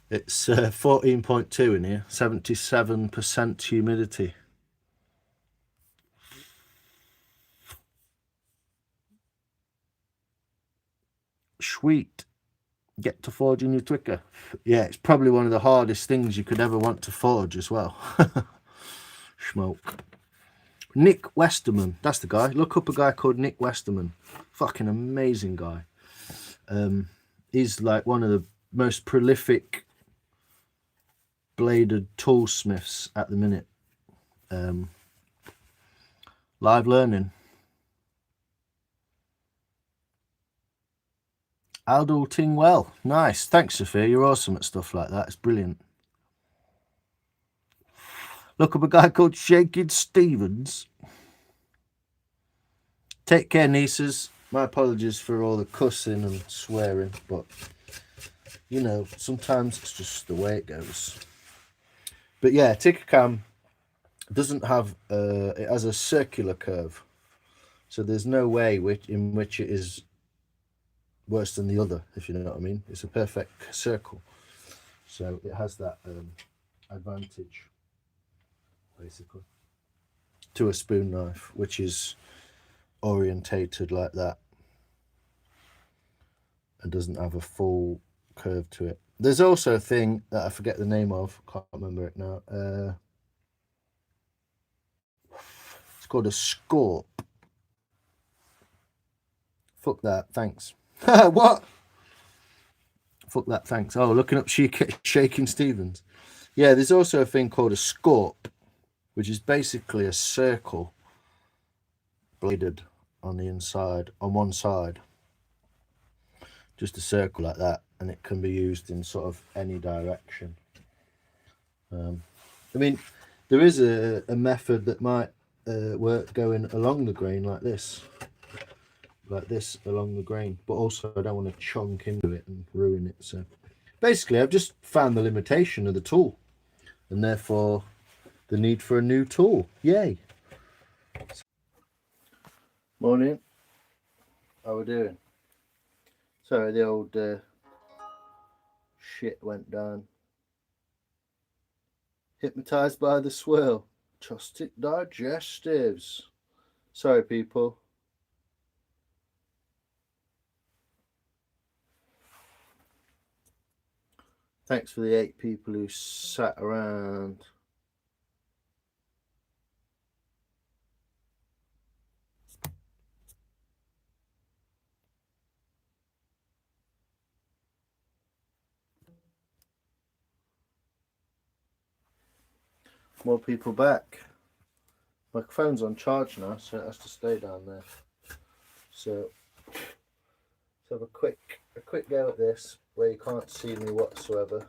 It's 14.2 in here. 77% humidity. Sweet. Get to forging your Twicker. Yeah, it's probably one of the hardest things you could ever want to forge as well. Smoke. Nick Westerman. That's the guy. Look up a guy called Nick Westerman. Fucking amazing guy. He's like one of the most prolific bladed toolsmiths at the minute. Live learning. I'll do ting well. Nice. Thanks, Sophia. You're awesome at stuff like that. It's brilliant. Look up a guy called Shaking Stevens. Take care, nieces. My apologies for all the cussing and swearing, but you know, sometimes it's just the way it goes. But yeah, Tikka doesn't have it has a circular curve, so there's no way in which it is worse than the other, if you know what I mean. It's a perfect circle, so it has that advantage basically to a spoon knife, which is orientated like that and doesn't have a full curve to it. There's also a thing that I forget the name of, can't remember it now. It's called a scorp. Fuck that, thanks. What? Fuck that, thanks. Oh, looking up Shaking Stevens. Yeah, there's also a thing called a scorp, which is basically a circle bladed on the inside, on one side. Just a circle like that, and it can be used in sort of any direction. I mean, there is a method that might work going along the grain like this along the grain, but also I don't want to chunk into it and ruin it. So basically I've just found the limitation of the tool and therefore the need for a new tool. Yay. Morning, how we doing? Sorry, the old shit went down. Hypnotized by the swirl. Tostic digestives. Sorry, people. Thanks for the 8 people who sat around. More people back. My phone's on charge now, so it has to stay down there. So let's have a quick go at this where you can't see me whatsoever.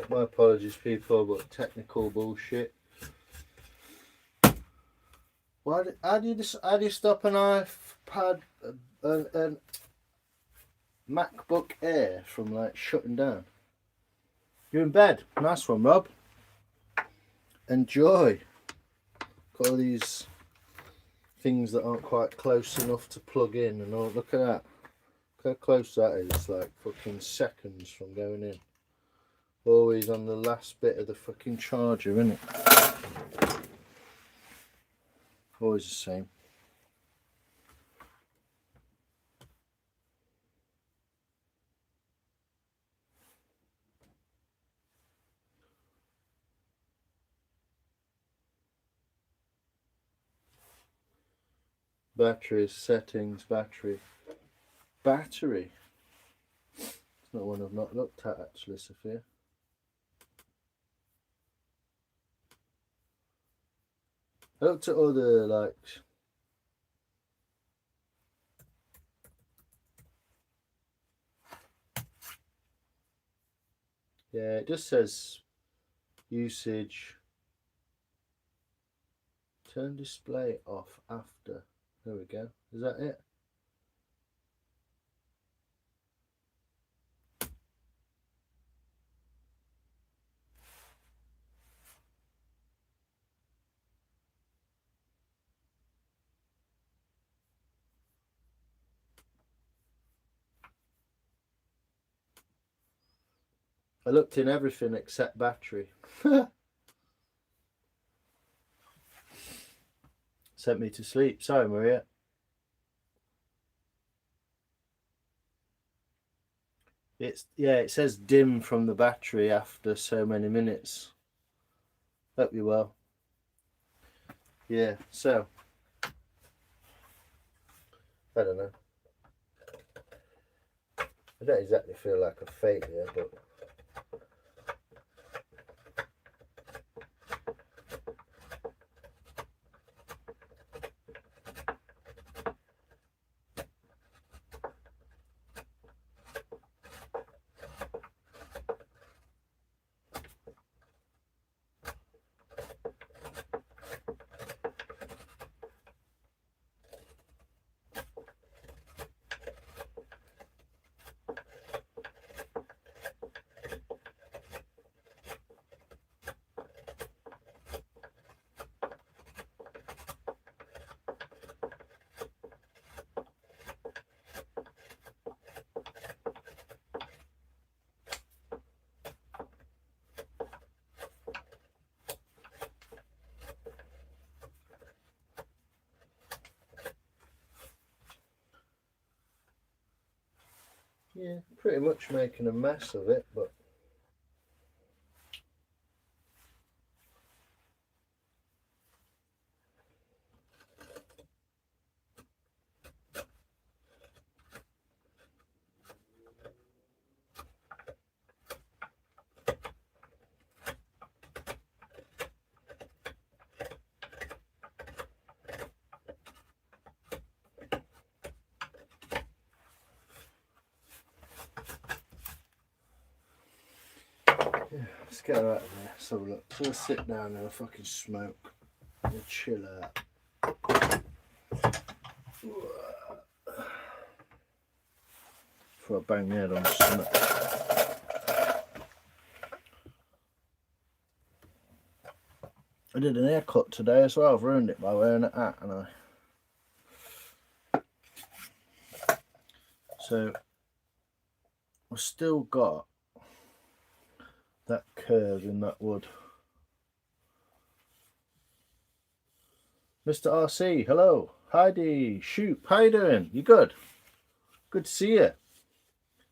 My apologies, people, but technical bullshit. How do you stop an iPad, an MacBook Air from like shutting down? You're in bed. Nice one, Rob. Enjoy. Got all these things that aren't quite close enough to plug in, and all. Look at that. Look how close that is. Like fucking seconds from going in. Always on the last bit of the fucking charger, isn't it? Always the same. Batteries, settings, battery. Battery. It's not one I've not looked at actually, Sophia. I looked at other like yeah, it just says usage. Turn display off after. There we go. Is that it? I looked in everything except battery. Sent me to sleep. Sorry, Maria. It says dim from the battery after so many minutes. Hope you well. Yeah, so I don't know. I don't exactly feel like a failure, but yeah, pretty much making a mess of it, but yeah, let's get her out of there. So look, so we'll sit down and fucking smoke and chill out. Before I bang my head on something. I did an haircut today as well. I've ruined it by wearing a hat, and so I've still got that curve in that wood. Mr. RC, hello. Heidi, Shoop, how you doing? You good? Good to see you.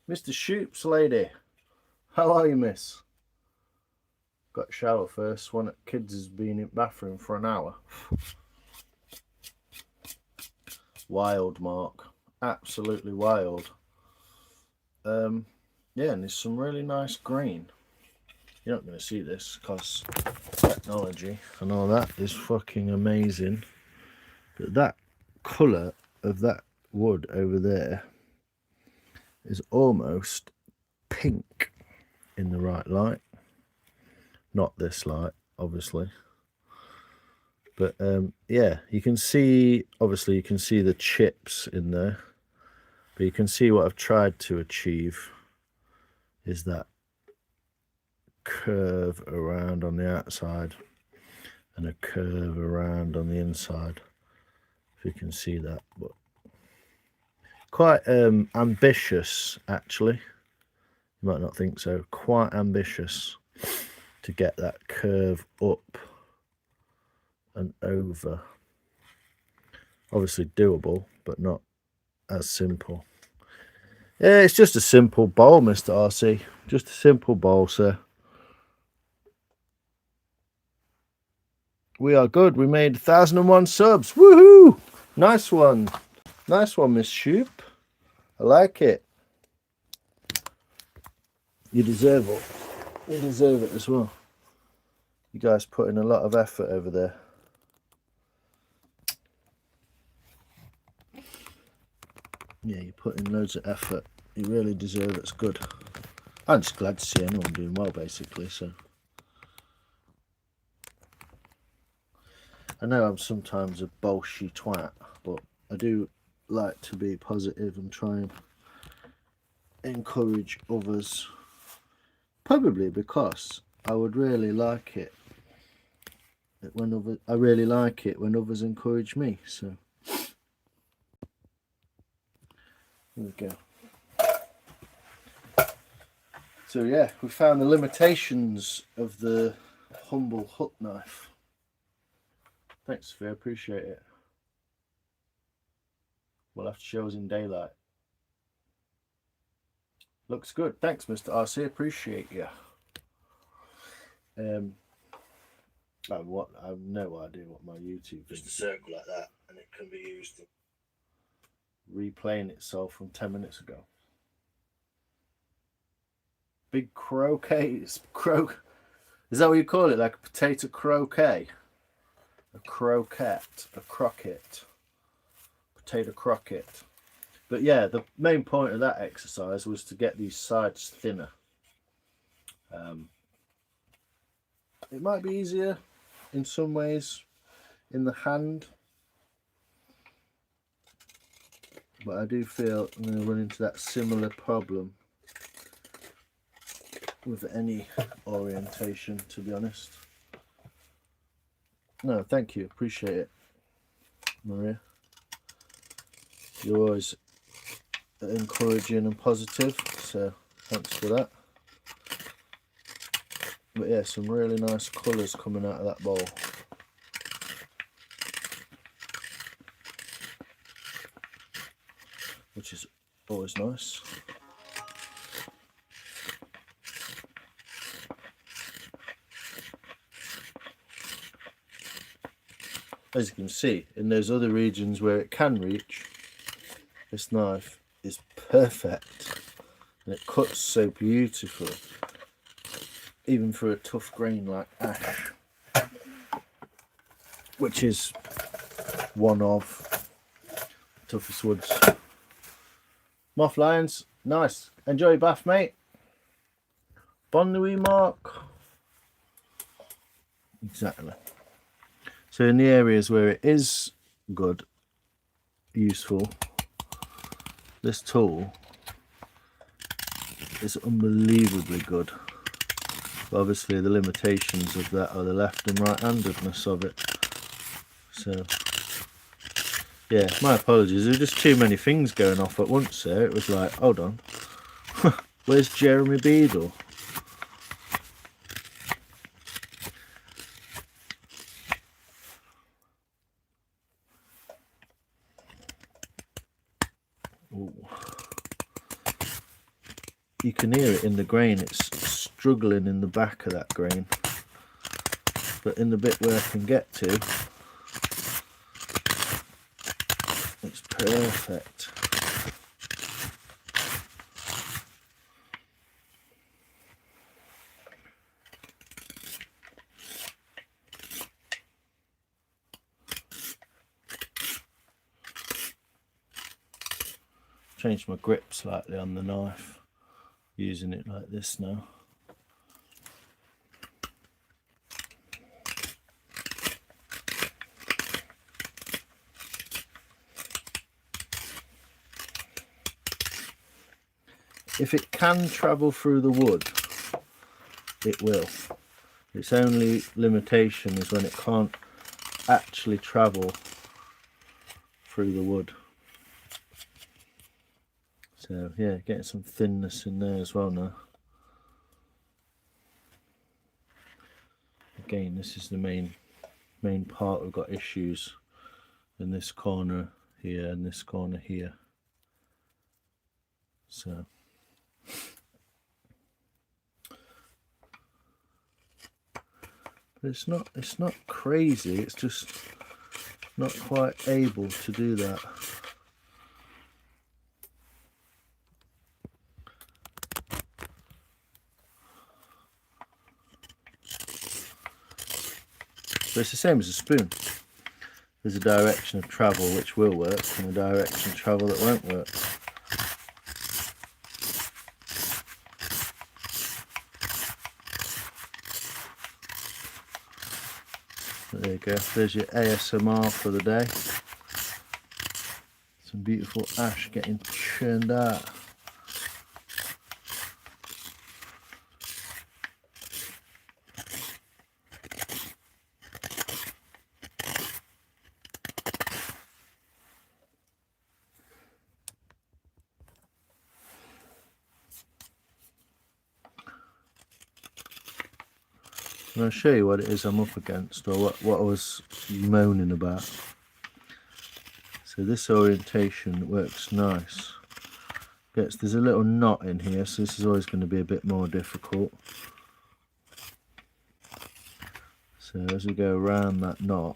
Mr. Shoop's lady, how are you, miss? Got a shower first. One of the kids has been in the bathroom for an hour. Wild, Mark. Absolutely wild. Yeah, and there's some really nice green. You're not going to see this because technology and all that is fucking amazing. But that colour of that wood over there is almost pink in the right light. Not this light, obviously. But yeah, you can see, obviously you can see the chips in there. But you can see what I've tried to achieve is that curve around on the outside and a curve around on the inside, if you can see that. But quite ambitious, actually. You might not think so. Quite ambitious to get that curve up and over. Obviously doable, but not as simple. Yeah, it's just a simple bowl, Mr. RC. Just a simple bowl, sir. We are good. We made 1,001 subs. Woohoo! Nice one. Nice one, Miss Shoop. I like it. You deserve it. You deserve it as well. You guys put in a lot of effort over there. Yeah, you put in loads of effort. You really deserve it. It's good. I'm just glad to see anyone doing well, basically. So I know I'm sometimes a bolshy twat, but I do like to be positive and try and encourage others. Probably because I would really like it when others. I really like it when others encourage me. So there we go. So yeah, we found the limitations of the humble hook knife. Thanks, Sophia, I appreciate it. We'll have to show us in daylight. Looks good. Thanks, Mr. RC. Appreciate you. I have no idea what my YouTube is. Just a circle like that, and it can be used to replaying itself from 10 minutes ago. Big croquets. Is that what you call it? Like a potato croquet? A croquette. A croquette. Potato croquette. But yeah, the main point of that exercise was to get these sides thinner. It might be easier in some ways in the hand, but I do feel I'm going to run into that similar problem with any orientation, to be honest. No, thank you, appreciate it, Maria. You're always encouraging and positive, so thanks for that. But yeah, some really nice colours coming out of that bowl. Which is always nice. As you can see, in those other regions where it can reach, this knife is perfect. And it cuts so beautifully, even for a tough grain like ash, which is one of the toughest woods. Moth Lions, nice. Enjoy your bath, mate. Bon nuit, Mark. Exactly. So in the areas where it is good, useful, this tool is unbelievably good. But obviously the limitations of that are the left and right-handedness of it. So yeah, my apologies. There were just too many things going off at once there. It was like, hold on. Where's Jeremy Beadle? Ooh. You can hear it in the grain. It's struggling in the back of that grain. But in the bit where I can get to, it's perfect. Changed my grip slightly on the knife, using it like this now. If it can travel through the wood, it will. Its only limitation is when it can't actually travel through the wood. So yeah, getting some thinness in there as well now. Again, this is the main part. We've got issues in this corner here and this corner here. So but it's not crazy, it's just not quite able to do that. But it's the same as a spoon. There's a direction of travel which will work and a direction of travel that won't work. There you go, there's your ASMR for the day. Some beautiful ash getting churned out. And I'll show you what it is I'm up against, or what I was moaning about. So this orientation works nice. There's a little knot in here, so this is always going to be a bit more difficult. So as we go around that knot,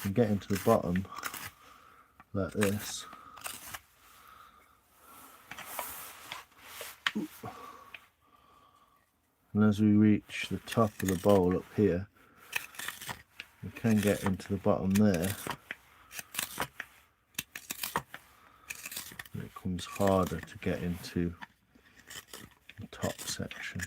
and get into the bottom like this. And as we reach the top of the bowl up here, we can get into the bottom there. And it becomes harder to get into the top section.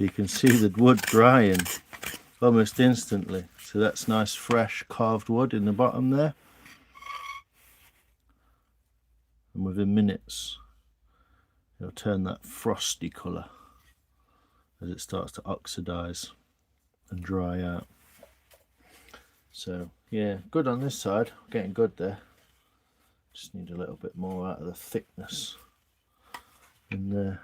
You can see the wood drying almost instantly. So that's nice fresh carved wood in the bottom there. And within minutes it'll turn that frosty colour as it starts to oxidize and dry out. So yeah, good on this side, getting good there. Just need a little bit more out of the thickness in there.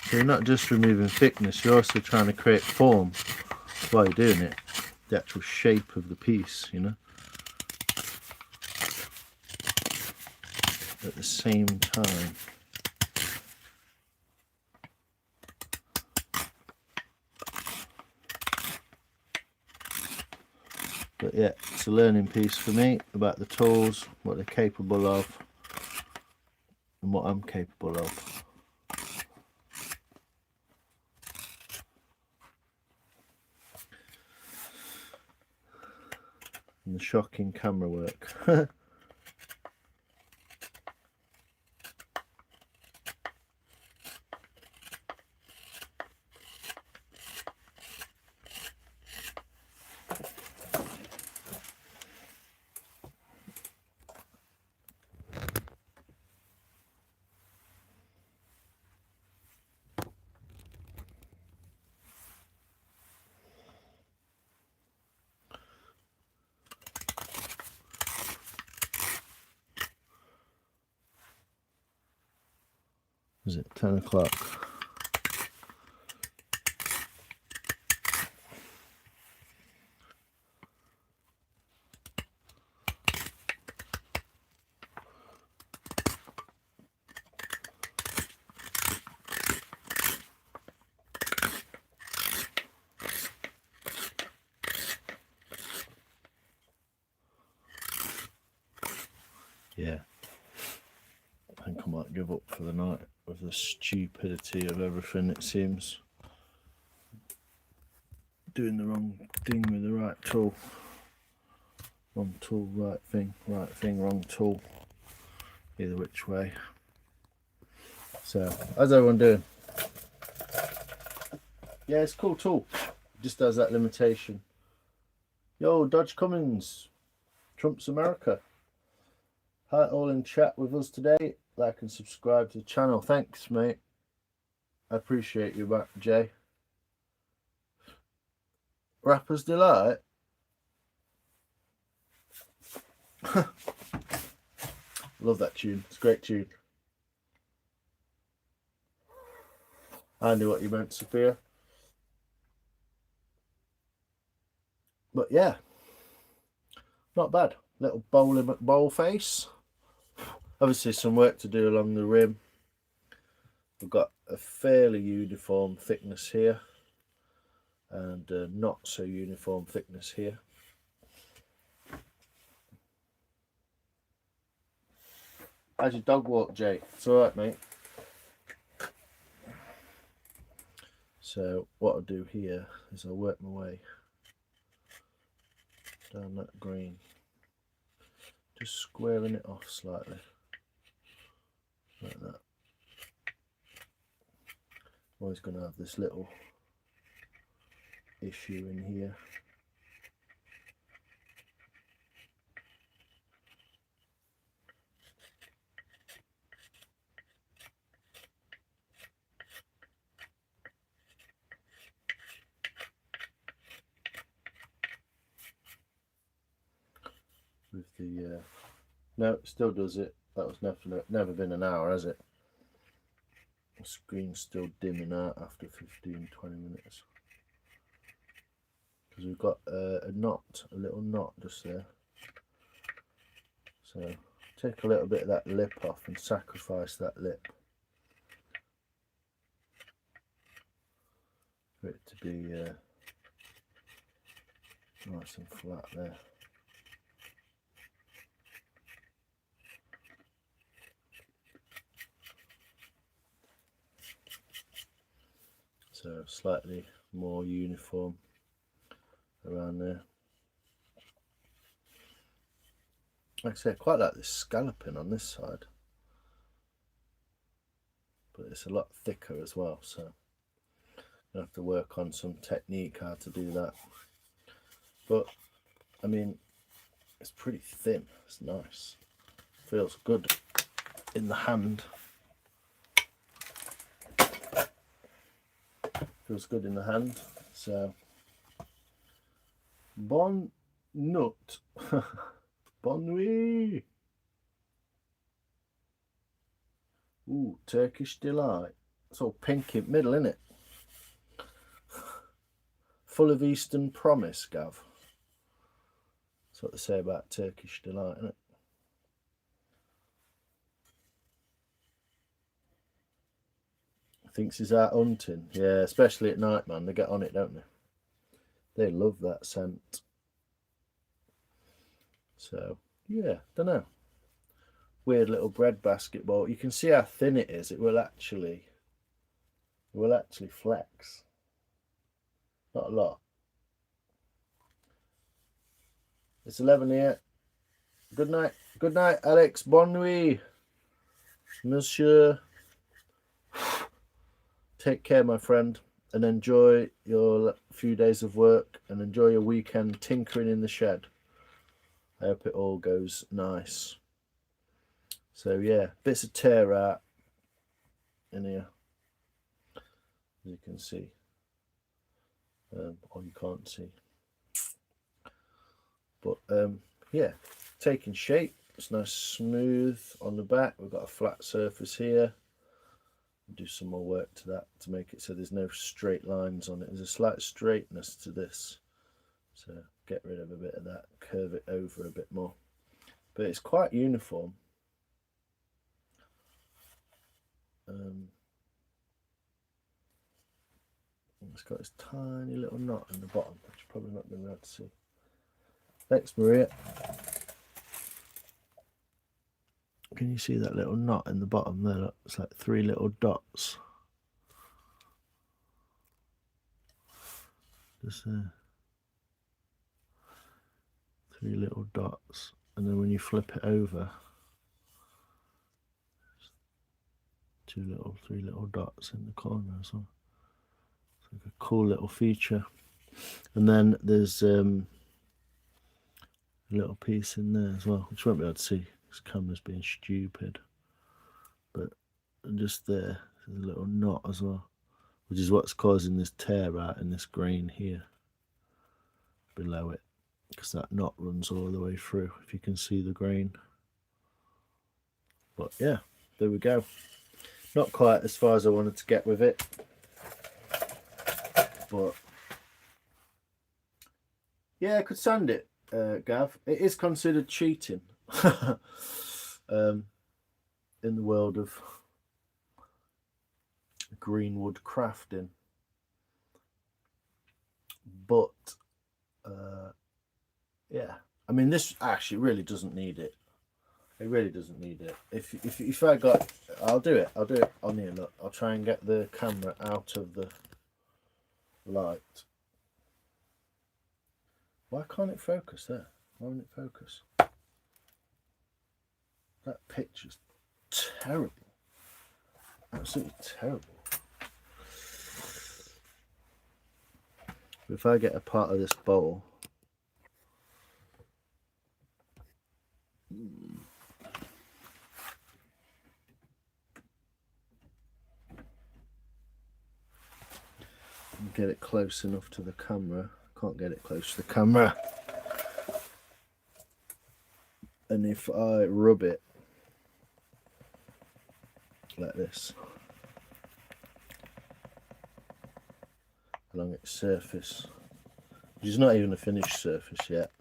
So you're not just removing thickness, you're also trying to create form while you're doing it. The actual shape of the piece, you know. At the same time. But yeah, it's a learning piece for me about the tools, what they're capable of, and what I'm capable of. And the shocking camera work. Is it 10 o'clock? Yeah, I think I might give up for the night with the stupidity of everything, it seems. Doing the wrong thing with the right tool. Wrong tool, right thing, wrong tool. Either which way. So, how's everyone doing? Yeah, it's a cool tool. It just has that limitation. Yo, Dodge Cummins, Trump's America. Hi, all in chat with us today. Like and subscribe to the channel. Thanks, mate. I appreciate you, Jay. Rapper's Delight. Love that tune. It's a great tune. I knew what you meant, Sophia. But yeah, not bad. Little bowl face. Obviously some work to do along the rim. We've got a fairly uniform thickness here and not so uniform thickness here. How's your dog walk, Jake? It's alright, mate. So what I'll do here is I'll work my way down that green, just squaring it off slightly, like that. Always going to have this little issue in here. With the no, it still does it. That was never been an hour, has it? The screen's still dimming out after 15-20 minutes because we've got a little knot just there. So take a little bit of that lip off and sacrifice that lip for it to be nice and flat there. So slightly more uniform around there. Like I say, I quite like this scalloping on this side, but it's a lot thicker as well, so I have to work on some technique how to do that. But I mean, it's pretty thin. It's nice. Feels good in the hand. Feels good in the hand. So bon nut. Bonne nuit. Ooh, Turkish Delight. It's all pink in the middle, isn't it? Full of Eastern promise, Gav. That's what they say about Turkish Delight, isn't it? Thinks he's out hunting. Yeah, especially at night, man. They get on it, don't they? They love that scent. So, yeah, don't know. Weird little bread basketball. You can see how thin it is. It will actually flex. Not a lot. It's 11 here. Good night. Good night, Alex. Bonne nuit, Monsieur. Take care, my friend, and enjoy your few days of work and enjoy your weekend tinkering in the shed. I hope it all goes nice. So yeah, bits of tear out in here, as you can see, or you can't see. But yeah, taking shape. It's nice, smooth on the back. We've got a flat surface here. Do some more work to that to make it so there's no straight lines on it. There's a slight straightness to this, so get rid of a bit of that, curve it over a bit more, but it's quite uniform. It's got this tiny little knot in the bottom, which you're probably not going to be able to see. Thanks, Maria. Can you see that little knot in the bottom there? Look, it's like 3 little dots. Just there. 3 little dots. And then when you flip it over, 3 little dots in the corner as well. It's like a cool little feature. And then there's a little piece in there as well, which you won't be able to see. This camera's being stupid, but just there's a little knot as well, which is what's causing this tear out in this grain here. below it, because that knot runs all the way through, if you can see the grain. But yeah, there we go. Not quite as far as I wanted to get with it, but yeah, I could sand it, Gav. It is considered cheating in the world of greenwood crafting, but yeah, I mean, this actually really doesn't need it. It really doesn't need it. If I got, I'll do it on here. Look, I'll try and get the camera out of the light. Why can't it focus there? Why won't it focus? That picture's terrible. Absolutely terrible. If I get a part of this bowl, get it close enough to the camera. Can't get it close to the camera. And if I rub it like this along its surface, which is not even a finished surface yet,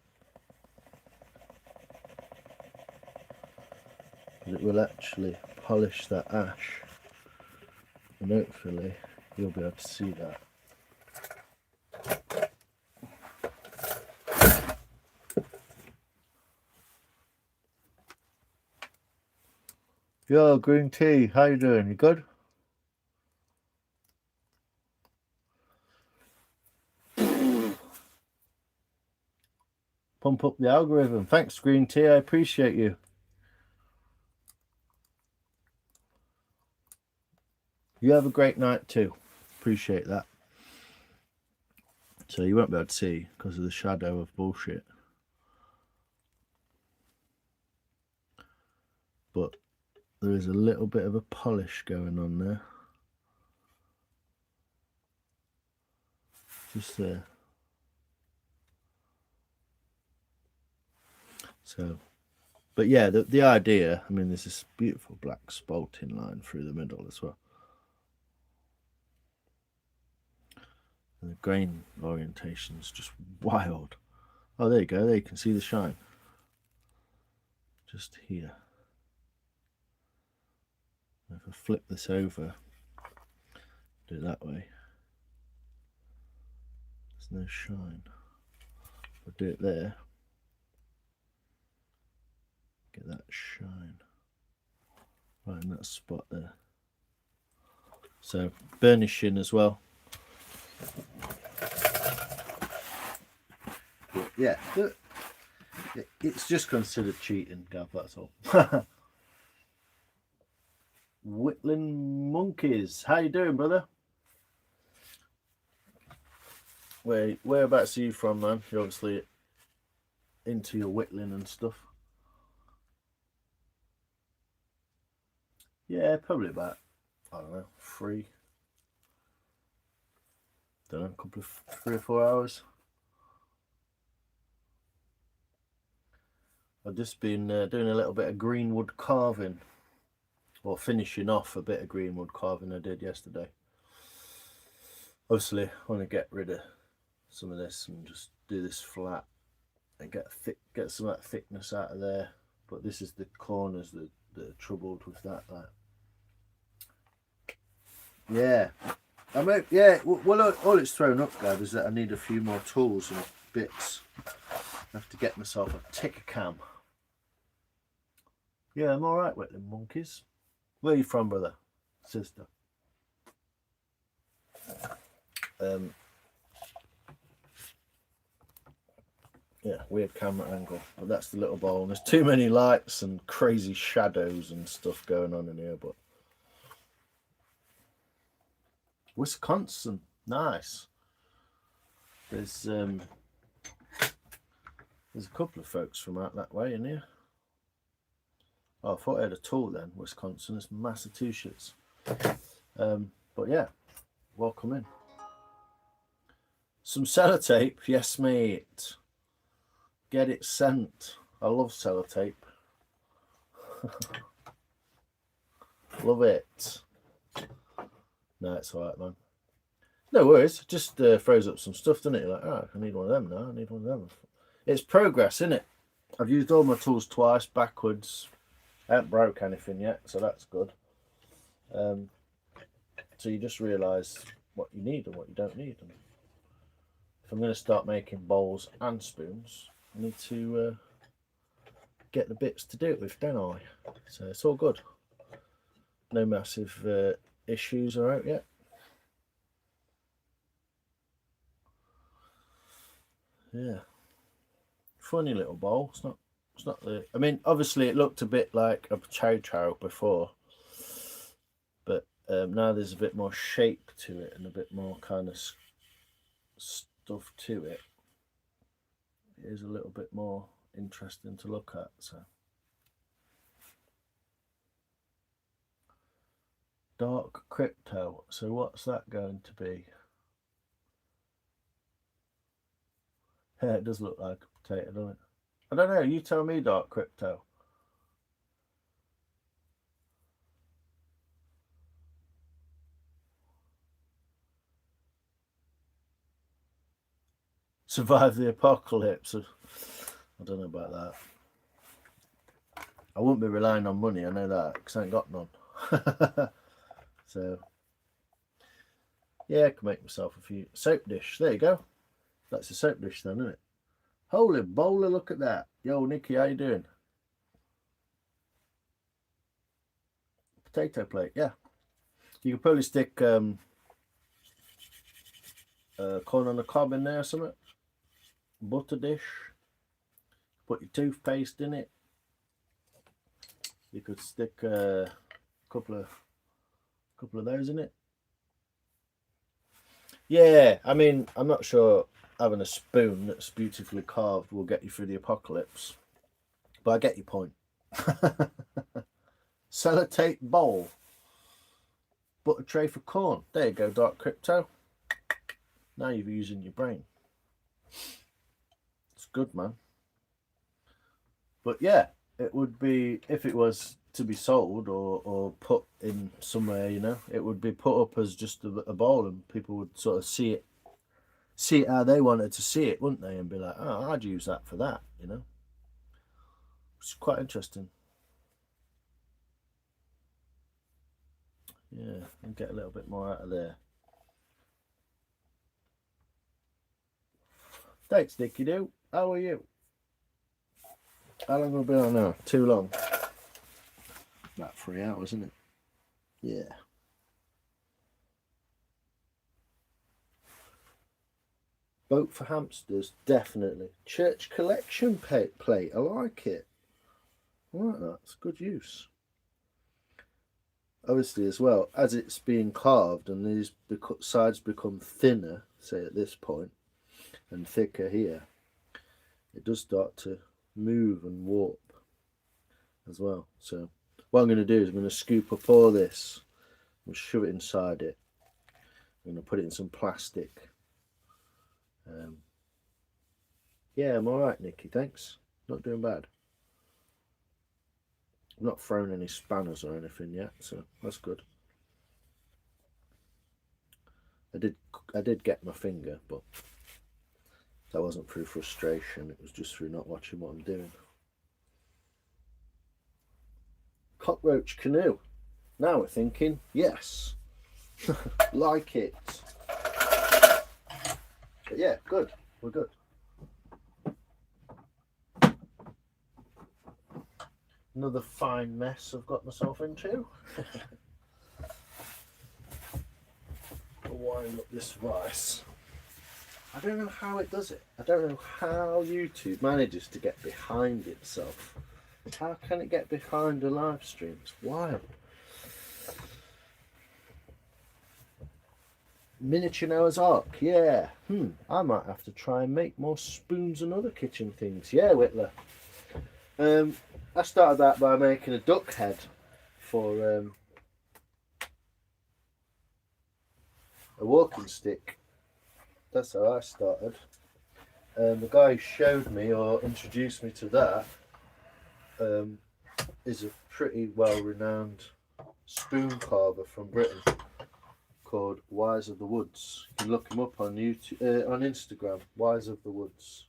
but it will actually polish that ash, and hopefully you'll be able to see that. Yo, green tea, how you doing? You good? Pump up the algorithm. Thanks, green tea. I appreciate you. You have a great night too. Appreciate that. So you won't be able to see because of the shadow of bullshit. But there is a little bit of a polish going on there. Just there. So, but yeah, the idea, I mean, there's this beautiful black spalting line through the middle as well. And the grain orientation is just wild. Oh, there you go. There you can see the shine. Just here. If I flip this over, do it that way, there's no shine. I'll do it there. Get that shine right in that spot there. So burnishing as well. But yeah, it's just considered cheating, Gav, that's all. Whitland Monkeys, how you doing, brother? Whereabouts are you from, man? You're obviously into your whittling and stuff. Yeah, probably about, I don't know, 3 or 4 hours. I've just been doing a little bit of greenwood carving, or finishing off a bit of greenwood carving I did yesterday. Obviously, I want to get rid of some of this and just do this flat and get some of that thickness out of there. But this is the corners that are troubled with that. Like, yeah, I mean, yeah. Well, all it's thrown up, Gav, is that I need a few more tools and bits. I have to get myself a ticker cam. Yeah, I'm all right, Whitland Monkeys. Where are you from, brother, sister? Yeah, weird camera angle, but that's the little bowl. And there's too many lights and crazy shadows and stuff going on in here. But Wisconsin, nice. There's a couple of folks from out that way in here. Oh, I thought I had a tool then. Wisconsin, it's Massachusetts. But yeah, welcome in. Some sellotape, yes mate. Get it sent. I love sellotape. Love it. No, it's alright, man. No worries. Just throws up some stuff, doesn't it? You're like, oh, I need one of them now. I need one of them. It's progress, isn't it? I've used all my tools twice, backwards. I haven't broke anything yet, so that's good. So you just realise what you need and what you don't need. And if I'm going to start making bowls and spoons, I need to get the bits to do it with, don't I? So it's all good. No massive issues are out yet. Yeah, funny little bowl. It's not the. I mean, obviously it looked a bit like a chow chow before, but now there's a bit more shape to it and a bit more kind of stuff to it. It is a little bit more interesting to look at. So, dark crypto. So what's that going to be? Yeah, it does look like a potato, doesn't it? I don't know. You tell me, dark crypto. Survive the apocalypse. I don't know about that. I wouldn't be relying on money. I know that because I ain't got none. So, yeah, I can make myself a few soap dish. There you go. That's a soap dish then, isn't it? Holy bowler, look at that. Yo, Nikki, how you doing? Potato plate, yeah. You could probably stick corn on the cob in there or something. Butter dish. Put your toothpaste in it. You could stick a couple of those in it. Yeah, I mean, I'm not sure having a spoon that's beautifully carved will get you through the apocalypse, but I get your point. Sellotape bowl, butter tray for corn. There you go, dark crypto. Now you're using your brain. It's good, man. But yeah, it would be, if it was to be sold or put in somewhere, you know, it would be put up as just a bowl, and people would sort of see it how they wanted to see it, wouldn't they? And be like, oh, I'd use that for that, you know. It's quite interesting. Yeah, and get a little bit more out of there. Thanks, Nicky Doo. How are you? How long have we been on now? Too long. About 3 hours, isn't it? Yeah. Boat for hamsters, definitely. Church collection plate. I like it. I like that. It's good use. Obviously, as well, as it's being carved and these sides become thinner, say at this point, and thicker here, it does start to move and warp as well. So what I'm going to do is I'm going to scoop up all this and shove it inside it. I'm going to put it in some plastic. Yeah, I'm alright, Nikki, thanks. Not doing bad. I've not thrown any spanners or anything yet, so that's good. I did get my finger, but that wasn't through frustration, it was just through not watching what I'm doing. Cockroach canoe. Now we're thinking, yes. Like it. But yeah, good. We're good. Another fine mess I've got myself into. Wind up this rice. I don't know how it does it. I don't know how YouTube manages to get behind itself. How can it get behind a live stream? It's wild. Miniature Noah's Ark, yeah. I might have to try and make more spoons and other kitchen things. Yeah, Whitler. I started that by making a duck head for a walking stick. that's how I started. The guy who showed me or introduced me to that is a pretty well-renowned spoon carver from Britain called Wise of the Woods. You can look him up on YouTube, on Instagram. Wise of the Woods.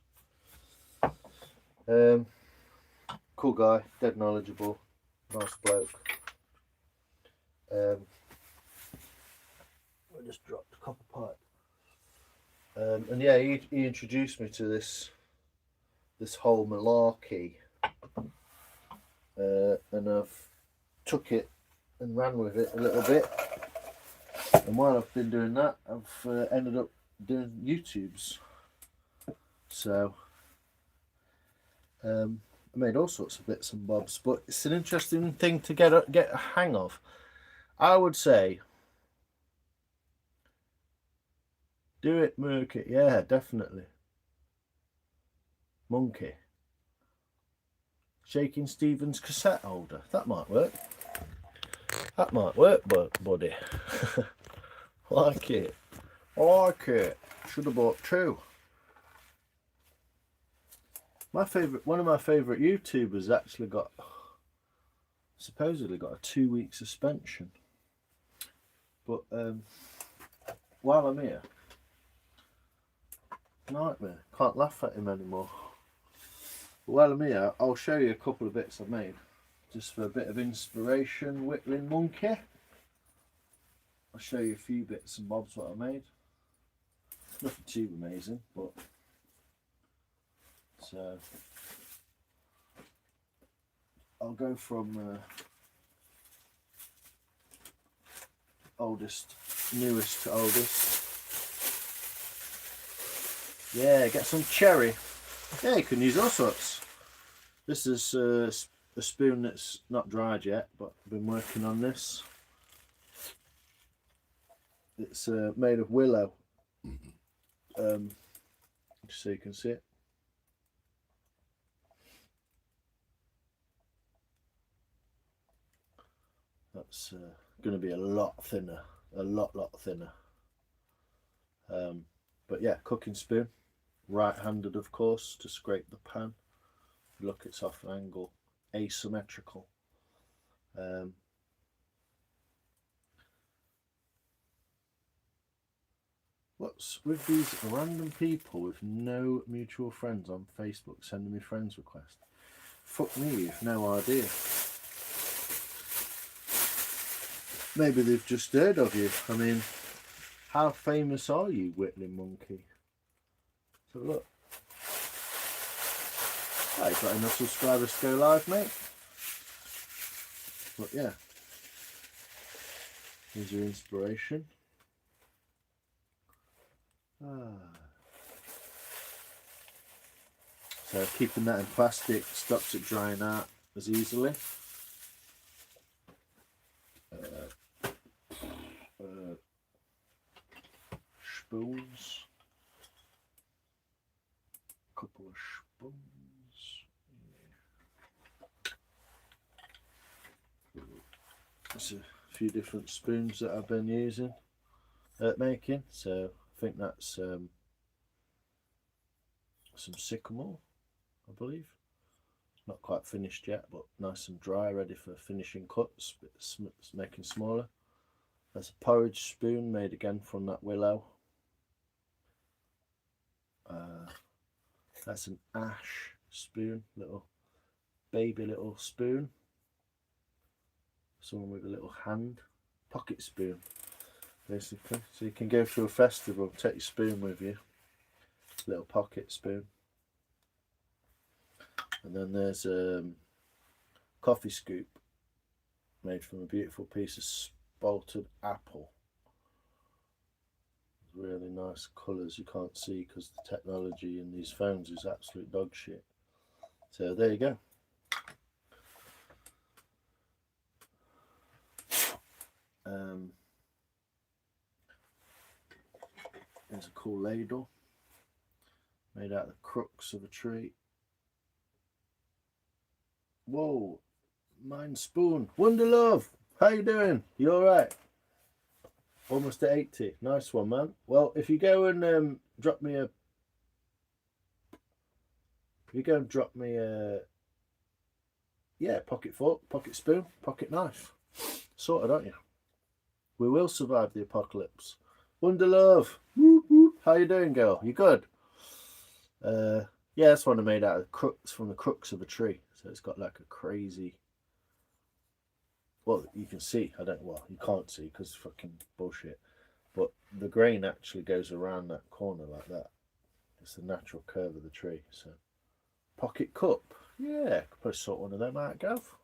Cool guy, dead knowledgeable, nice bloke. I just dropped a copper pipe. And yeah, he introduced me to this whole malarkey, and I've took it and ran with it a little bit. And while I've been doing that, I've ended up doing YouTubes. So I made all sorts of bits and bobs, but it's an interesting thing to get a hang of. I would say do it, Murky. Yeah, definitely. Monkey. Shaking Stevens cassette holder. That might work. That might work, buddy. Like it. I like it. Should have bought two. One of my favourite YouTubers actually supposedly got a 2-week suspension. But while I'm here, nightmare. Can't laugh at him anymore. But while I'm here, I'll show you a couple of bits I've made, just for a bit of inspiration. Whittling Monkey. I'll show you a few bits and bobs what I made. Nothing too amazing, but so I'll go from newest to oldest. Yeah, get some cherry. Yeah, you can use all sorts. This is a spoon that's not dried yet, but I've been working on this. It's made of willow, so you can see it. That's going to be a lot thinner, a lot thinner. But yeah, cooking spoon, right-handed of course, to scrape the pan. Look, it's off an angle, asymmetrical. What's with these random people with no mutual friends on Facebook sending me friends requests? Fuck me, you've no idea. Maybe they've just heard of you. I mean, how famous are you, Whittling Monkey? So look. Oh, you've got enough subscribers to go live, mate. But yeah. Here's your inspiration. So keeping that in plastic stops it drying out as easily. Spoons. Couple of spoons. There's a few different spoons that I've been using making. So I think that's some sycamore, I believe. It's not quite finished yet, but nice and dry, ready for finishing cuts. It's making smaller. There's a porridge spoon made again from that willow. That's an ash spoon, little spoon. Someone with a little hand, pocket spoon, basically. So you can go to a festival, take your spoon with you, little pocket spoon. And then there's a coffee scoop made from a beautiful piece of spalted apple. Really nice colours you can't see because the technology in these phones is absolute dog shit. So there you go. There's a cool ladle made out of the crux of a tree. Whoa, mine spoon. Wonder Love, how you doing? You alright? Almost at 80. Nice one, man. Well, if you go and drop me a. You go and drop me a. Yeah, pocket fork, pocket spoon, pocket knife. Sorted, aren't you? We will survive the apocalypse. Wonder Love. Whoop, whoop. How you doing, girl? You good? Yeah, that's one I made out of crooks from the crooks of a tree. So it's got like a crazy. Well, you can see. I don't. Well, you can't see because it's fucking bullshit. But the grain actually goes around that corner like that. It's the natural curve of the tree. So, pocket cup. Yeah, could probably sort one of them out, Gav.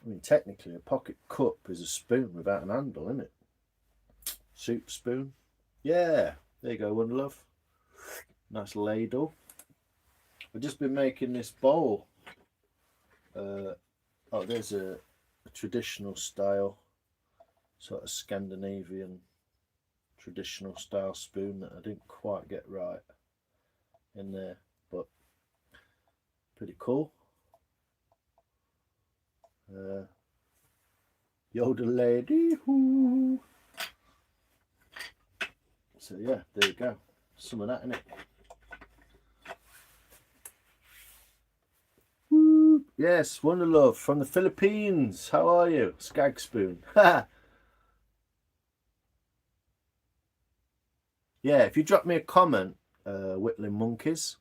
I mean, technically, a pocket cup is a spoon without an handle, isn't it? Soup spoon. Yeah, there you go, Wonder Love. Nice ladle. I've just been making this bowl. Oh, there's a traditional style, sort of Scandinavian traditional style spoon that I didn't quite get right in there, but pretty cool. Yoda lady. Whoo. So yeah, there you go. Some of that in it. Woo. Yes, Wonder Love from the Philippines. How are you? Skag spoon. Yeah, if you drop me a comment, Whittling Monkeys,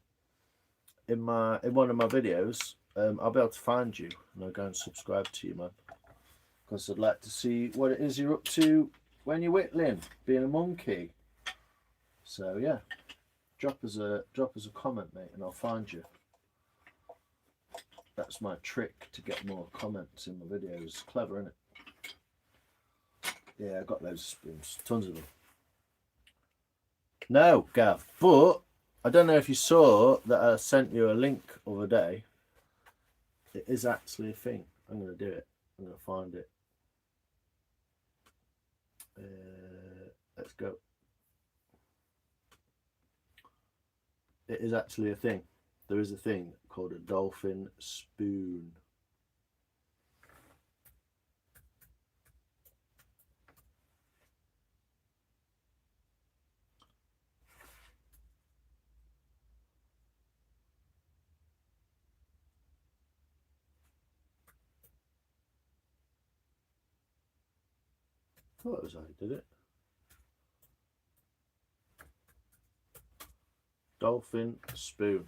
in one of my videos, I'll be able to find you and I'll go and subscribe to you, man. Because I'd like to see what it is you're up to when you're whittling, being a monkey. So yeah, drop us a comment, mate, and I'll find you. That's my trick to get more comments in my videos. Clever, isn't it? Yeah, I got loads of spoons, tons of them. No, Gav, but I don't know if you saw that I sent you a link the other day. It is actually a thing. I'm going to do it. I'm going to find it. Let's go. It is actually a thing. There is a thing called a dolphin spoon. I thought it was I did it. Dolphin spoon.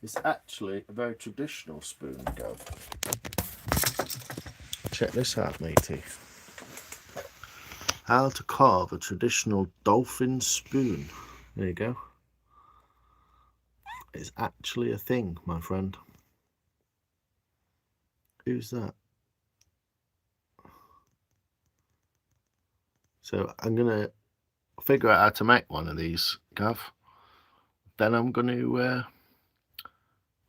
It's actually a very traditional spoon, Gav. Check this out, matey. How to carve a traditional dolphin spoon. There you go. It's actually a thing, my friend. Who's that? So I'm going to figure out how to make one of these, Gav. Then I'm going to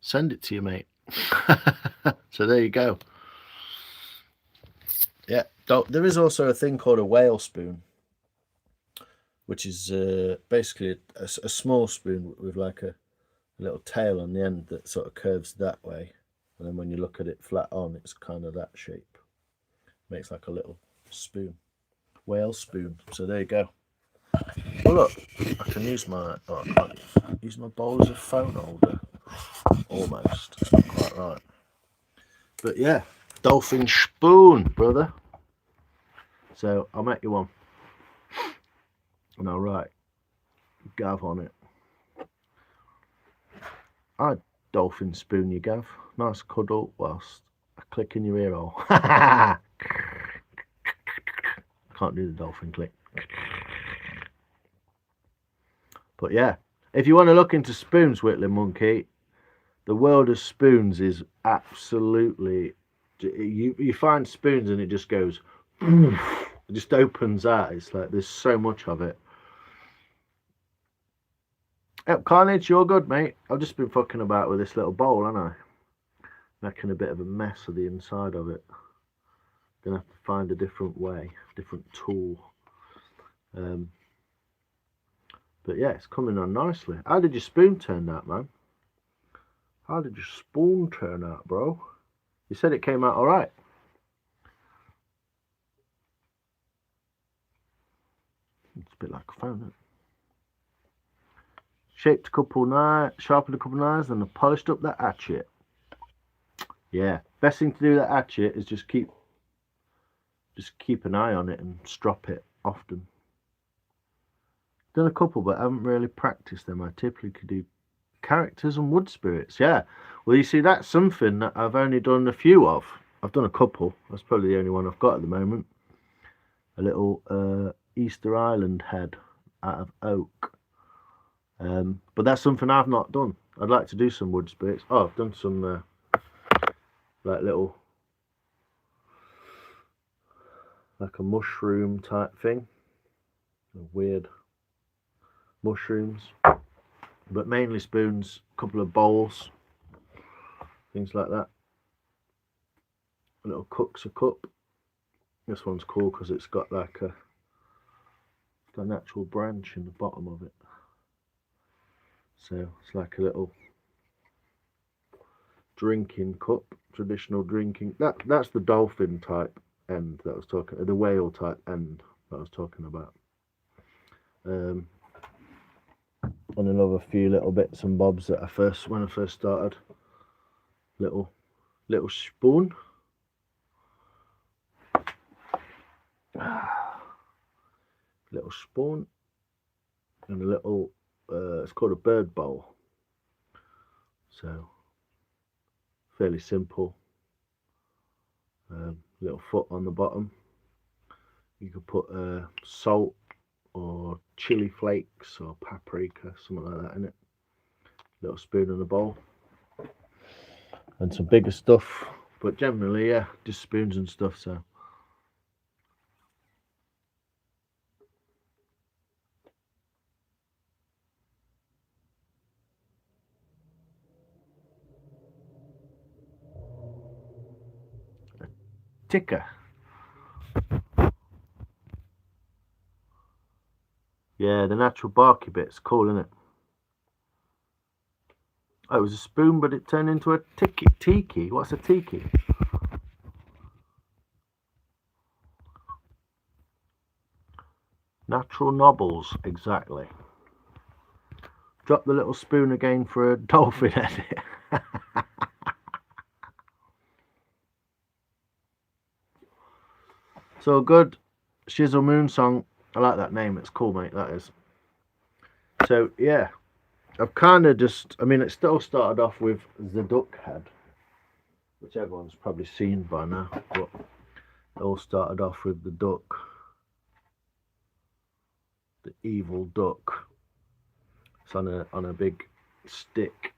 send it to you, mate. So there you go. Yeah, there is also a thing called a whale spoon, which is basically a small spoon with like a little tail on the end that sort of curves that way. And then when you look at it flat on, it's kind of that shape. Makes like a little spoon. Whale spoon. So there you go. Well, look, I can use my I can't use my bowl as a phone holder. Almost. It's not quite right. But yeah, dolphin spoon, brother. So I'll make you one. And I'll write Gav on it. I'd dolphin spoon you, Gav. Nice cuddle whilst I click in your ear hole. Can't do the dolphin click. But yeah, if you want to look into spoons, Whittling Monkey, the world of spoons is absolutely... You find spoons and it just goes... It just opens out. It's like there's so much of it. Yep, Carnage, you're good, mate. I've just been fucking about with this little bowl, haven't I? Making a bit of a mess of the inside of it. Gonna have to find a different way, different tool. But yeah, it's coming on nicely. How did your spoon turn out, man? How did your spoon turn out, bro? You said it came out all right. a bit like a phone, isn't it? Shaped a couple knives, sharpened a couple knives, and I polished up that hatchet. Yeah, best thing to do with that hatchet is just keep an eye on it and strop it often. Done a couple, but I haven't really practiced them. I typically could do characters and wood spirits. Yeah, well, you see, that's something that I've only done a few of. I've done a couple. That's probably the only one I've got at the moment. A little Easter Island head out of oak. But that's something I've not done. I'd like to do some wood spirits. Oh, I've done some like little, like a mushroom type thing. Weird mushrooms. But mainly spoons, a couple of bowls, things like that. A little cook's a cup. This one's cool because it's got like an actual branch in the bottom of it. So it's like a little drinking cup, traditional drinking. That's the dolphin type end that I was talking, the whale type end that I was talking about. And another few little bits and bobs that when I first started. Little spoon. Little spoon and a little it's called a bird bowl. So fairly simple. Little foot on the bottom. You could put salt or chili flakes or paprika, something like that in it. Little spoon in a bowl. And some bigger stuff, but generally, yeah, just spoons and stuff. So a ticker. Yeah, the natural barky bit's cool, isn't it? Oh, it was a spoon, but it turned into a tiki. What's a tiki? Natural knobbles, exactly. Drop the little spoon again for a dolphin edit. So good. Shizzle Moon Song. I like that name. It's cool, mate. That is. So, yeah. I've kind of just, I mean, it still started off with the duck head, which everyone's probably seen by now, but it all started off with the duck, the evil duck. It's on a big stick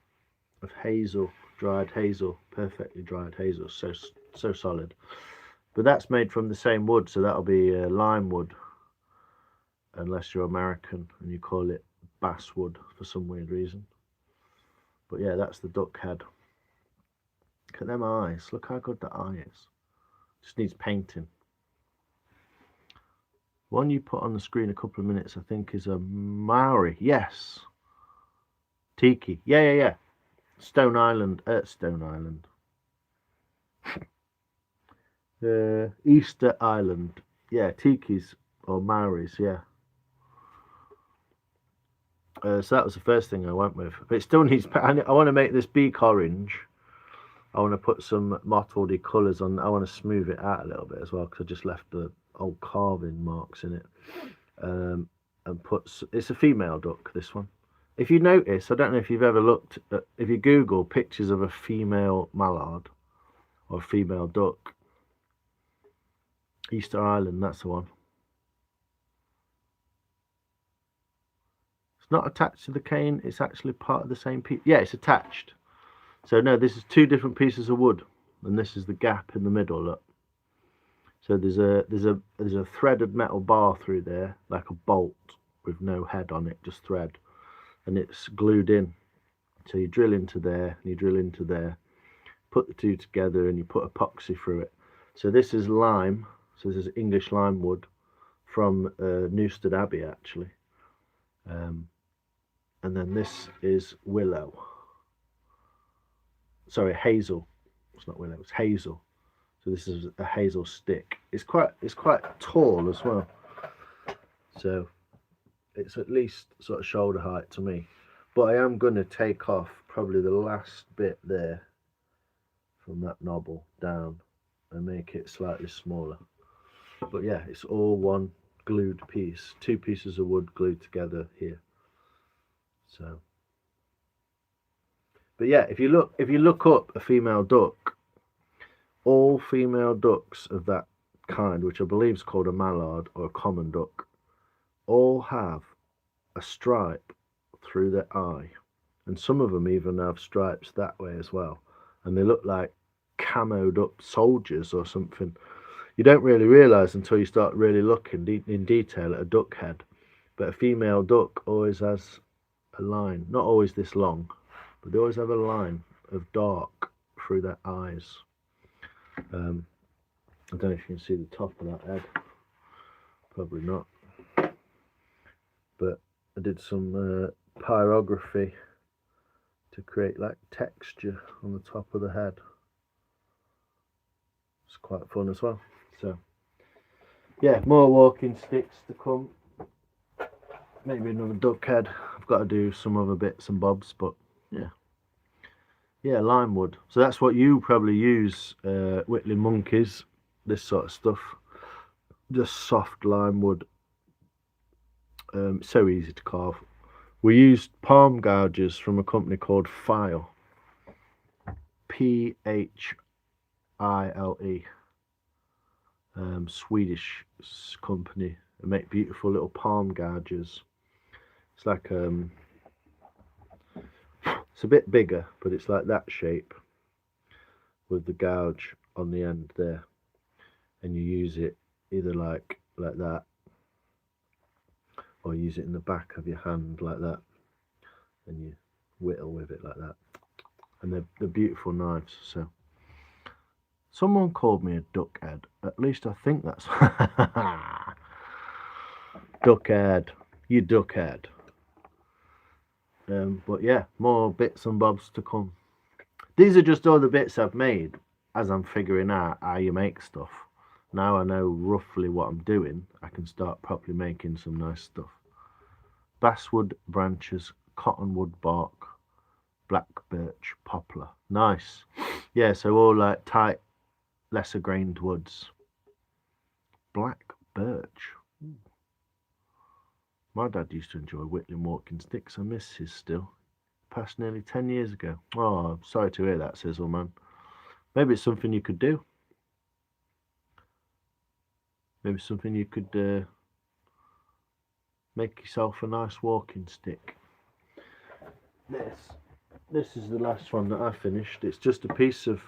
of hazel, dried hazel, perfectly dried hazel, so solid. But that's made from the same wood, so that'll be lime wood, unless you're American and you call it basswood for some weird reason. But yeah, that's the duck head. Look at them eyes. Look how good that eye is. Just needs painting. One you put on the screen a couple of minutes, I think, is a Maori. Yes. Tiki. Yeah. Stone Island. Easter Island. Yeah, Tikis or Maoris, yeah. So that was the first thing I went with. But it still needs, I want to make this beak orange. I want to put some mottledy colours on. I want to smooth it out a little bit as well, because I just left the old carving marks in it. And it's a female duck, this one. If you notice, I don't know if you've ever looked at, if you Google pictures of a female mallard or a female duck, Easter Island, that's the one. It's not attached to the cane, it's actually part of the same piece. Yeah, it's attached. So no, this is two different pieces of wood, and this is the gap in the middle, look. So there's a threaded metal bar through there, like a bolt with no head on it, just thread, and it's glued in. So you drill into there, and you drill into there, put the two together, and you put epoxy through it. So this is lime, so this is English lime wood from Newstead Abbey, actually. And then this is willow. Sorry, hazel. It's not willow, it's hazel. So this is a hazel stick. It's quite tall as well. So it's at least sort of shoulder height to me. But I am going to take off probably the last bit there from that knobble down and make it slightly smaller. But yeah, it's all one glued piece, 2 pieces of wood glued together here. So, but yeah, if you look up a female duck, all female ducks of that kind, which I believe is called a mallard or a common duck, all have a stripe through their eye, and some of them even have stripes that way as well, and they look like camoed up soldiers or something. You don't really realise until you start really looking in detail at a duck head, but a female duck always has a line, not always this long, but they always have a line of dark through their eyes. I don't know if you can see the top of that head, probably not, but I did some pyrography to create like texture on the top of the head. It's quite fun as well. So yeah, more walking sticks to come. Maybe another duck head. I've got to do some other bits and bobs, but yeah, lime wood. So that's what you probably use, Whitley Monkeys, this sort of stuff. Just soft lime wood. So easy to carve. We used palm gouges from a company called Phile. Phile. Swedish company. They make beautiful little palm gouges. It's like it's a bit bigger, but it's like that shape with the gouge on the end there, and you use it either like that, or use it in the back of your hand like that, and you whittle with it like that. And they're beautiful knives. So someone called me a duckhead. At least I think that's duckhead. You duckhead. But yeah, more bits and bobs to come. These are just all the bits I've made as I'm figuring out how you make stuff. Now I know roughly what I'm doing, I can start properly making some nice stuff. Basswood branches, cottonwood bark, black birch, poplar. Nice. Yeah, so all like tight, lesser grained woods. Black birch. Ooh. My dad used to enjoy whittling walking sticks. I miss his still. Passed nearly 10 years ago. Oh, sorry to hear that, Sizzle Man. Maybe it's something you could do. Maybe something you could make yourself a nice walking stick. This is the last one that I finished. It's just a piece of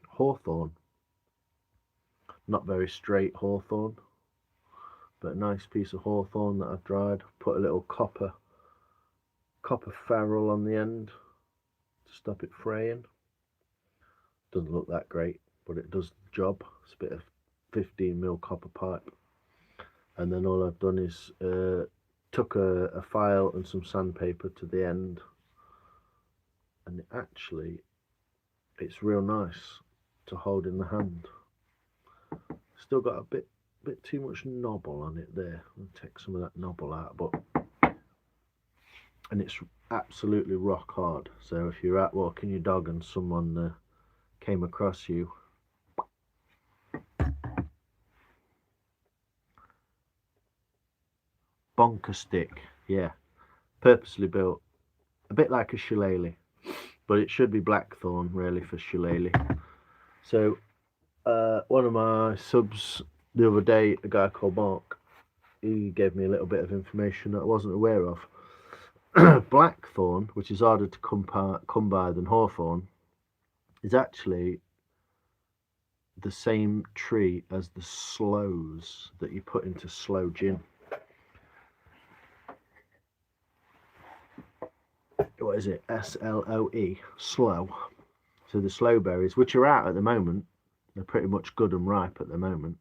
hawthorn. Not very straight hawthorn, but a nice piece of hawthorn that I've dried. Put a little copper ferrule on the end to stop it fraying. Doesn't look that great, but it does the job. It's a bit of 15mm copper pipe, and then all I've done is took a file and some sandpaper to the end, and it's real nice to hold in the hand. Still got a bit too much knobble on it there. I'll take some of that knobble out, and it's absolutely rock hard. So if you're out walking your dog and someone came across you, bonker stick, yeah, purposely built, a bit like a shillelagh, but it should be blackthorn really for shillelagh. So one of my subs the other day, a guy called Mark, he gave me a little bit of information that I wasn't aware of. Blackthorn, which is harder to come by than hawthorn, is actually the same tree as the sloes that you put into sloe gin. What is it? SLOE, sloe. So the sloe berries, which are out at the moment, they're pretty much good and ripe at the moment.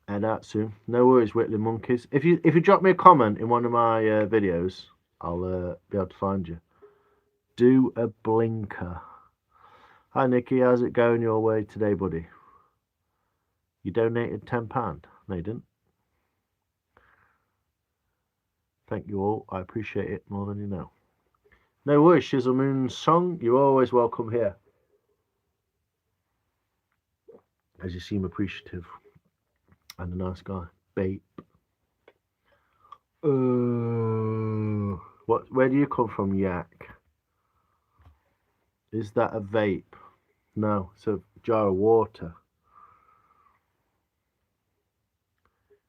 Head out soon. No worries, Whitley Monkeys. If you drop me a comment in one of my videos, I'll be able to find you. Do a blinker. Hi Nicky, how's it going your way today, buddy? You donated £10? No, you didn't. Thank you all. I appreciate it more than you know. No worries, Shizzle Moon Song. You're always welcome here. As you seem appreciative and a nice guy. Babe. What? Where do you come from, Yak? Is that a vape? No, it's a jar of water.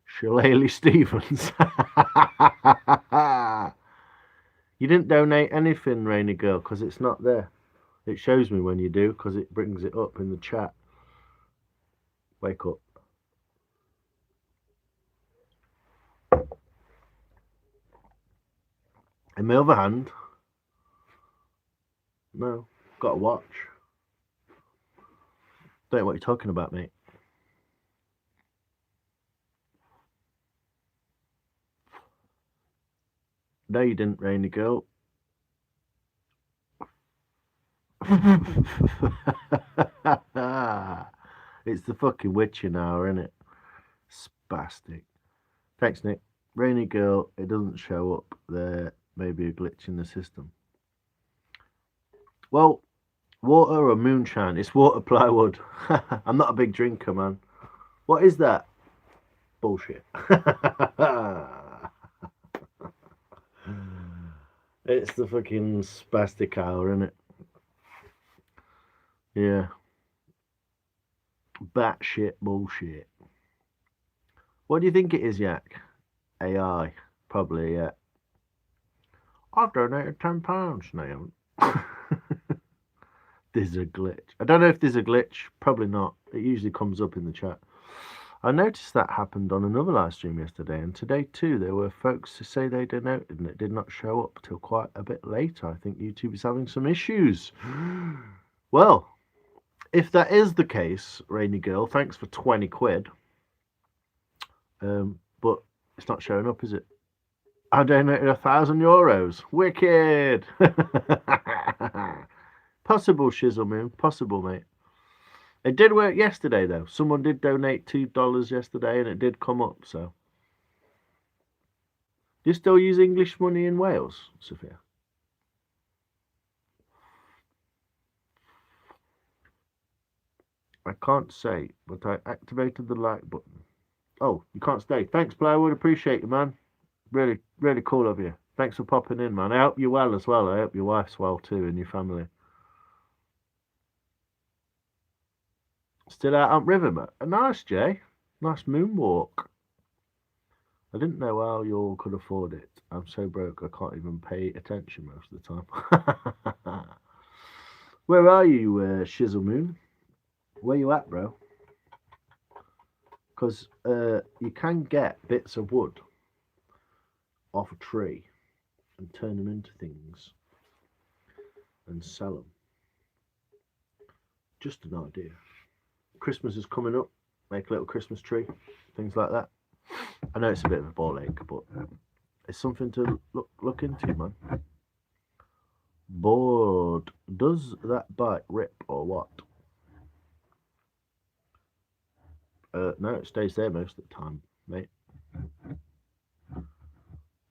Shillelagh Stevens. You didn't donate anything, Rainy Girl, because it's not there. It shows me when you do, because it brings it up in the chat. Wake up. In my other hand, no, got a watch. Don't know what you're talking about, mate. No, you didn't, Rainy Girl. It's the fucking witching hour, isn't it? Spastic. Thanks, Nick. Rainy Girl, it doesn't show up. There may be a glitch in the system. Well, water or moonshine? It's water plywood. I'm not a big drinker, man. What is that? Bullshit. It's the fucking spastic hour, isn't it? Yeah. Batshit bullshit. What do you think it is, Yak? AI. Probably, yeah. I've donated £10 now. There's a glitch. I don't know if there's a glitch. Probably not. It usually comes up in the chat. I noticed that happened on another live stream yesterday, and today too there were folks who say they donated and it did not show up till quite a bit later. I think YouTube is having some issues. Well, if that is the case, Rainy Girl, thanks for 20 quid. But it's not showing up, is it? I donated €1,000. Wicked. Possible, Shizzle Moon. Possible, mate. It did work yesterday, though. Someone did donate $2 yesterday, and it did come up. So, do you still use English money in Wales, Sophia? I can't say, but I activated the like button. Oh, you can't stay. Thanks, Plywood. Appreciate you, man. Really, really cool of you. Thanks for popping in, man. I hope you're well as well. I hope your wife's well too and your family. Still out on River, a nice, Jay. Nice moonwalk. I didn't know how you all could afford it. I'm so broke I can't even pay attention most of the time. Where are you, Shizzle Moon? Where you at, bro? Because you can get bits of wood off a tree and turn them into things and sell them. Just an idea. Christmas is coming up. Make a little Christmas tree, things like that. I know it's a bit of a ball ache, but it's something to look into, man. Bored. Does that bike rip or what? No, it stays there most of the time, mate.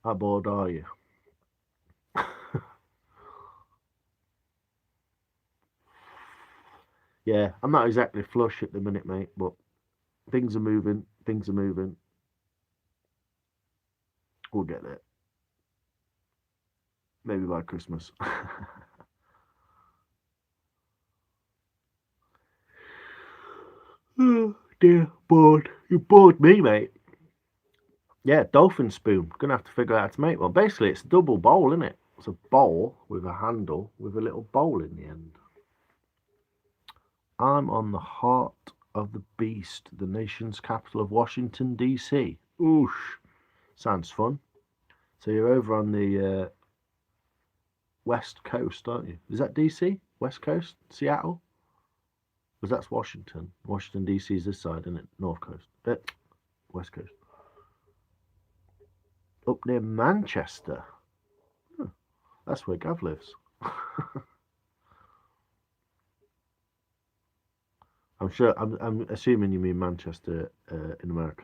How bored are you? Yeah, I'm not exactly flush at the minute, mate, but things are moving. Things are moving. We'll get there. Maybe by Christmas. Oh dear, bored. You bored me, mate. Yeah, dolphin spoon. Gonna have to figure out how to make one. Basically, it's a double bowl, isn't it? It's a bowl with a handle with a little bowl in the end. I'm on the heart of the beast, the nation's capital of Washington, D.C. Oosh. Sounds fun. So you're over on the west coast, aren't you? Is that D.C.? West coast? Seattle? Because that's Washington. Washington, D.C. is this side, isn't it? North coast. West coast. Up near Manchester. That's where Gav lives. I'm assuming you mean Manchester in America.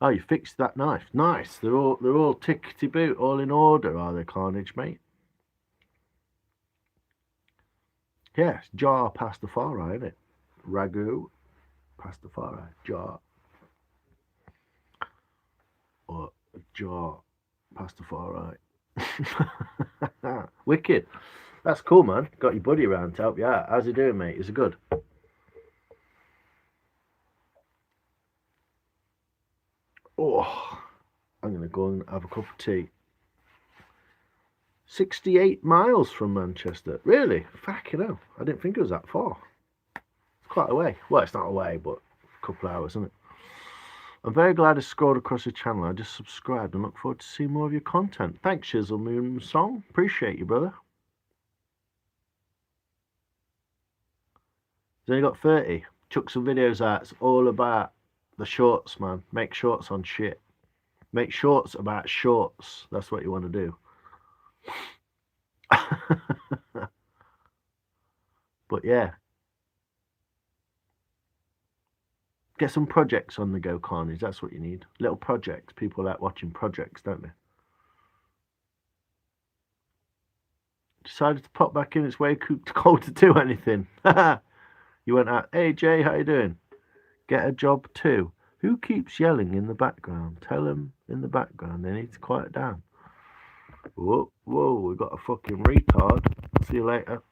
Oh, you fixed that knife. Nice. They're all tickety boot, all in order, are they, Carnage, mate? Yes, jar pastafari, isn't it? Ragu pastafari, jar. Or jar pastafari. Wicked. That's cool, man. Got your buddy around to help you out. How's he doing, mate? Is it good? Oh, I'm going to go and have a cup of tea. 68 miles from Manchester. Really? Fucking hell. I didn't think it was that far. It's quite a way. Well, it's not a way, but a couple of hours, isn't it? I'm very glad I scrolled across the channel. I just subscribed and look forward to seeing more of your content. Thanks, Shizzle Moon Song. Appreciate you, brother. He's only got 30. Chuck some videos out. It's all about the shorts, man. Make shorts on shit. Make shorts about shorts. That's what you want to do. But yeah. Get some projects on the go, Carnage. That's what you need. Little projects. People like watching projects, don't they? Decided to pop back in. It's way too cold to do anything. You went out. Hey, Jay, how you doing? Get a job too. Who keeps yelling in the background? Tell them in the background they need to quiet down. Whoa, we got a fucking retard. See you later.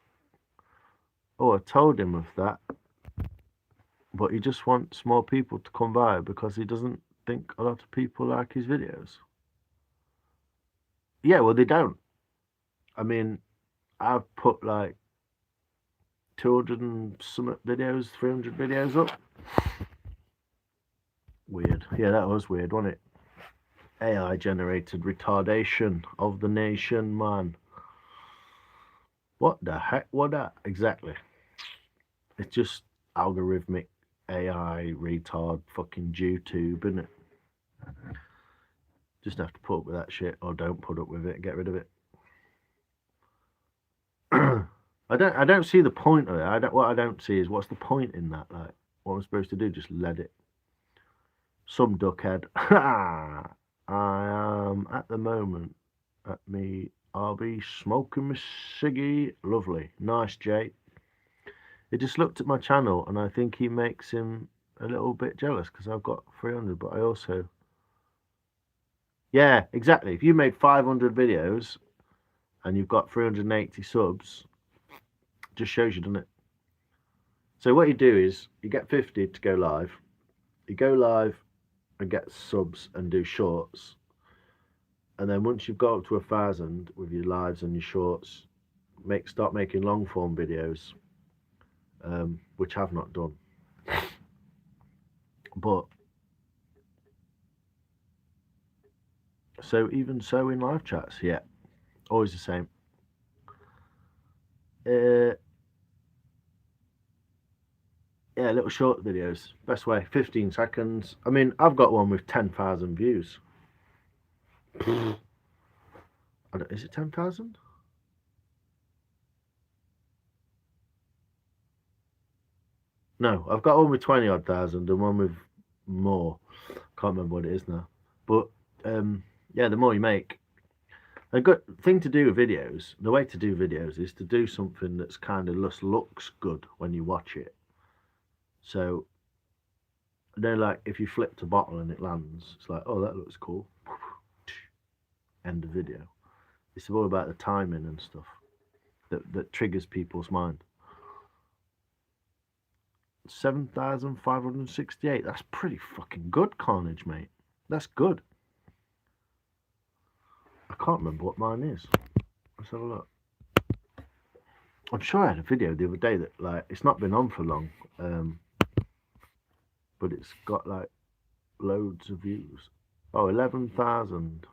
Oh, I told him of that. But he just wants more people to come by because he doesn't think a lot of people like his videos. Yeah, well, they don't. I mean, I've put like 200 and some videos, 300 videos up. Weird. Yeah, that was weird, wasn't it? AI generated retardation of the nation, man. What the heck? What that? Exactly. It's just algorithmic AI retard fucking YouTube, isn't it? Just have to put up with that shit, or don't put up with it. Get rid of it. I don't see the point of it. What I don't see is what's the point in that. Like, what I'm supposed to do? Just let it. Some duckhead. I am at the moment at me RB smoking my ciggy. Lovely, nice, Jay. He just looked at my channel, and I think he makes him a little bit jealous because I've got 300, but I also. Yeah, exactly. If you made 500 videos and you've got 380 subs, just shows you, doesn't it? So what you do is you get 50 to go live. You go live and get subs and do shorts. And then once you've got up to 1,000 with your lives and your shorts, start making long form videos, which I've not done. But so even so in live chats, yeah, always the same. Yeah, little short videos. Best way, 15 seconds. I mean, I've got one with 10,000 views. Is it 10,000? No, I've got one with 20 odd thousand and one with more. Can't remember what it is now. But yeah, the more you make. A good thing to do with videos, the way to do videos is to do something that's kind of just looks good when you watch it. So, like if you flipped a bottle and it lands, it's like, oh, that looks cool. End of video. It's all about the timing and stuff that triggers people's mind. 7,568. That's pretty fucking good, Carnage, mate. That's good. I can't remember what mine is. Let's have a look. I'm sure I had a video the other day that, like, it's not been on for long, but it's got like loads of views. Oh, 11,000.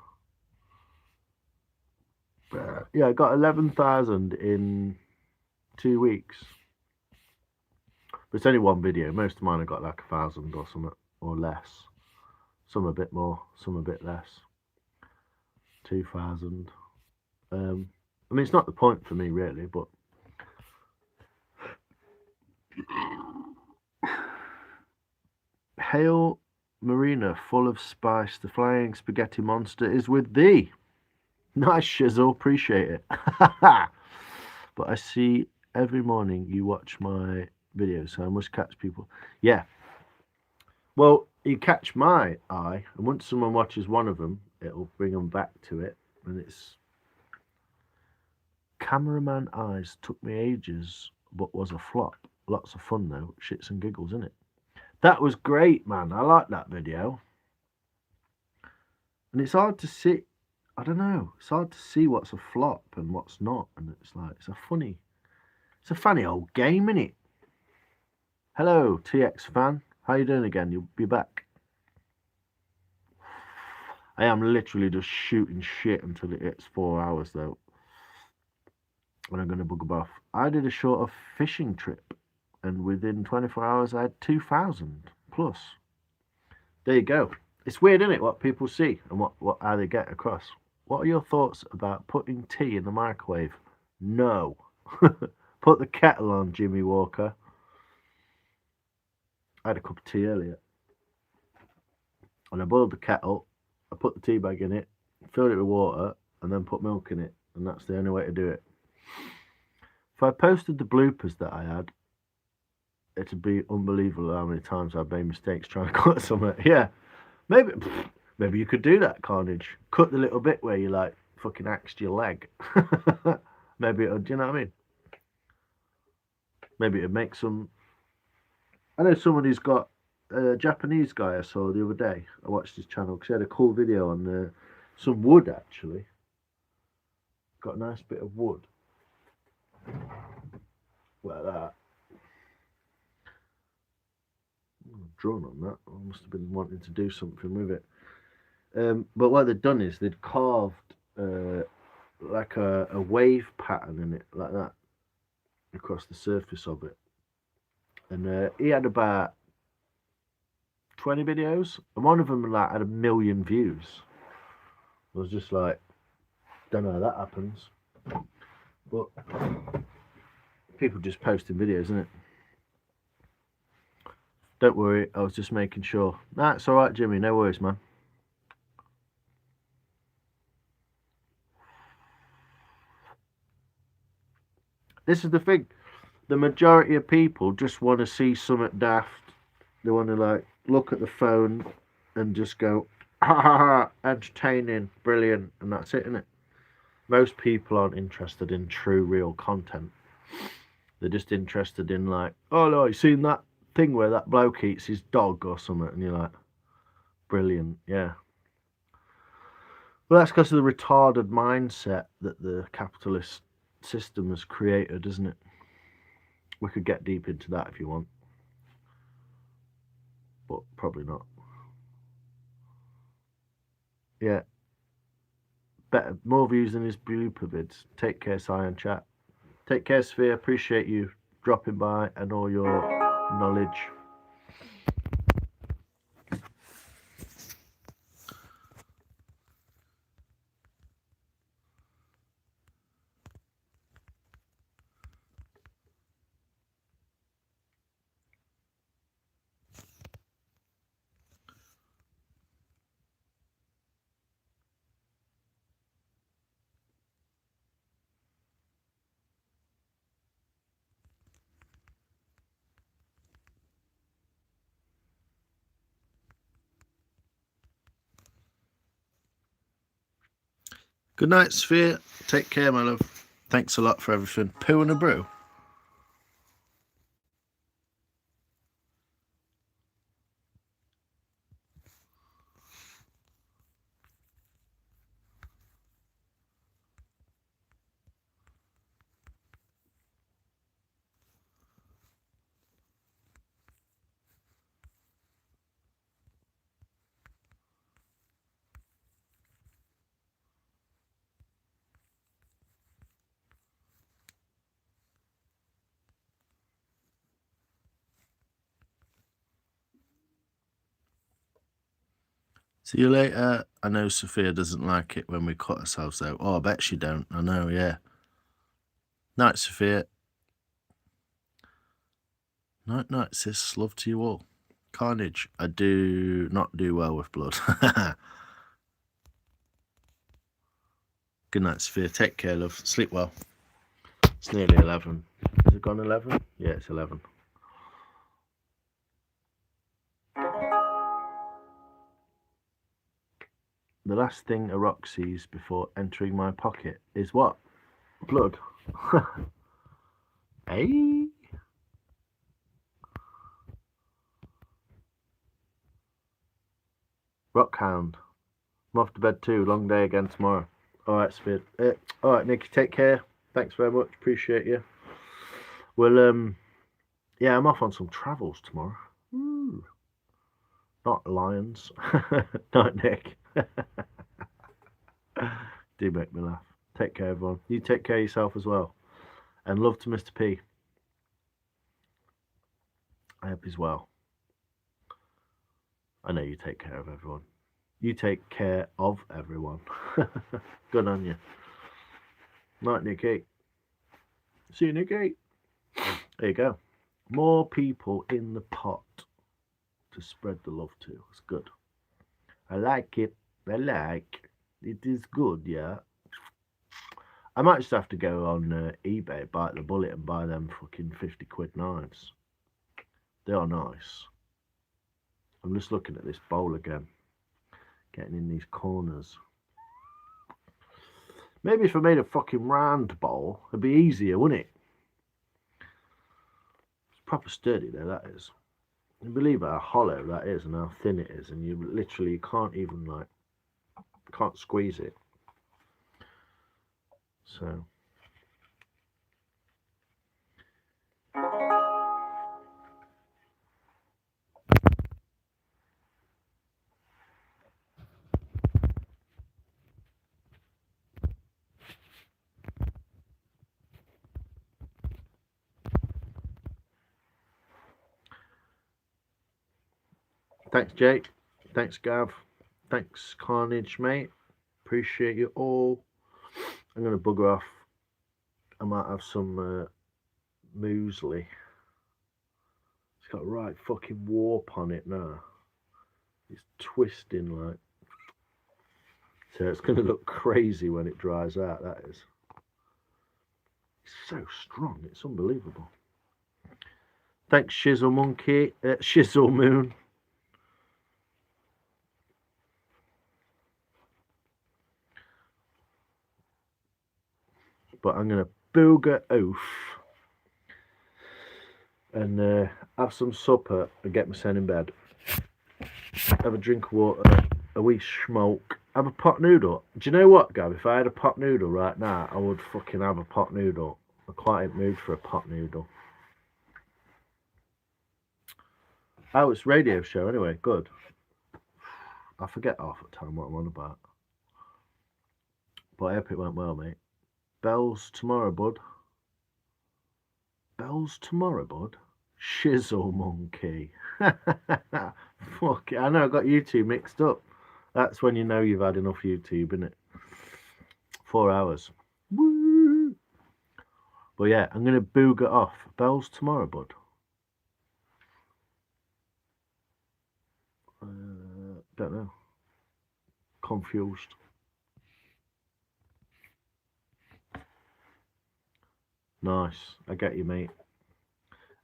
Yeah, I got 11,000 in 2 weeks. But it's only one video. Most of mine have got like 1,000 or something, or less. Some a bit more, some a bit less. 2,000. I mean, it's not the point for me really, but Hail Marina, full of spice. The flying spaghetti monster is with thee. Nice, Shizzle. Appreciate it. But I see every morning you watch my videos, so I must catch people. Yeah. Well, you catch my eye, and once someone watches one of them, it'll bring them back to it. And it's Cameraman Eyes took me ages, but was a flop. Lots of fun though. Shits and giggles, innit? That was great, man. I like that video. And it's hard to see. I don't know. It's hard to see what's a flop and what's not. And it's like it's a funny old game, innit? Hello, TX fan. How you doing again? You'll be back. I am literally just shooting shit until it hits 4 hours though. And I'm gonna bugger off. I did a short of fishing trip, and within 24 hours I had 2,000 plus. There you go. It's weird, isn't it, what people see and what how they get across. What are your thoughts about putting tea in the microwave? No. Put the kettle on, Jimmy Walker. I had a cup of tea earlier. And I boiled the kettle, I put the tea bag in it, filled it with water, and then put milk in it. And that's the only way to do it. If I posted the bloopers that I had, it'd be unbelievable how many times I've made mistakes trying to cut something. Yeah. Maybe you could do that, Carnage. Cut the little bit where you like fucking axed your leg. Maybe it'll, do you know what I mean? Maybe it'd make some. I know someone who's got a Japanese guy I saw the other day. I watched his channel because he had a cool video on some wood actually. Got a nice bit of wood. Like that. Drawn on that. I must have been wanting to do something with it. But what they'd done is they'd carved like a wave pattern in it, like that, across the surface of it. And he had about 20 videos, and one of them like had 1 million views. I was just like, don't know how that happens, but people just posting videos, isn't it? Don't worry, I was just making sure. Nah, it's all right, Jimmy. No worries, man. This is the thing. The majority of people just want to see something daft. They want to like look at the phone and just go, ha ha ha, entertaining, brilliant, and that's it, isn't it? Most people aren't interested in true, real content. They're just interested in like, oh no, you seen that thing where that bloke eats his dog or something, and you're like, brilliant, yeah. Well, that's because of the retarded mindset that the capitalist system has created, isn't it? We could get deep into that if you want, but probably not. Yeah. Better, more views than his blooper vids. Take care, Cyan Chat. Take care, Sphere. Appreciate you dropping by and all your knowledge. Good night, Sphere. Take care, my love. Thanks a lot for everything. Poo and a brew. See you later. I know Sophia doesn't like it when we cut ourselves out. Oh, I bet she don't. I know, yeah. Night, Sophia. Night, night, sis. Love to you all. Carnage, I do not do well with blood. Good night, Sophia. Take care, love. Sleep well. It's nearly 11. Has it gone 11? Yeah, it's 11. The last thing a rock sees before entering my pocket is what? Blood. Hey? Rockhound. I'm off to bed too. Long day again tomorrow. Alright, Speed. Alright, Nicky, take care. Thanks very much. Appreciate you. Well, yeah, I'm off on some travels tomorrow. Ooh. Not Lions. Not Nick. Do make me laugh. Take care, everyone. You take care of yourself as well. And love to Mr. P. I hope he's well. I know you take care of everyone. You take care of everyone. Good on you. Night, Nicky. See you, Nicky. There you go. More people in the pot to spread the love to. It's good. I like it. I like. It is good, yeah. I might just have to go on eBay, bite the bullet, and buy them fucking 50 quid knives. They are nice. I'm just looking at this bowl again. Getting in these corners. Maybe if I made a fucking round bowl, it'd be easier, wouldn't it? It's proper sturdy there, that is. You believe how hollow that is and how thin it is, and you literally can't even can't squeeze it. So thanks, Jake. Thanks, Gav. Thanks, Carnage, mate. Appreciate you all. I'm going to bugger off. I might have some muesli. It's got right fucking warp on it now. It's twisting like. So it's going to look crazy when it dries out, that is. It's so strong, it's unbelievable. Thanks, Shizzle Monkey. Shizzle Moon. But I'm going to booger oaf and have some supper and get myself in bed. Have a drink of water, a wee smoke, have a pot noodle. Do you know what, Gav? If I had a pot noodle right now, I would fucking have a pot noodle. I'm quite in the mood for a pot noodle. Oh, it's radio show anyway. Good. I forget half the time what I'm on about. But I hope it went well, mate. Bells tomorrow, bud. Bells tomorrow, bud. Shizzle Monkey. Fuck it. I know I got you two mixed up. That's when you know you've had enough YouTube, innit? 4 hours. Woo! But yeah, I'm going to booger off. Bells tomorrow, bud. Don't know. Confused. Nice. I get you, mate.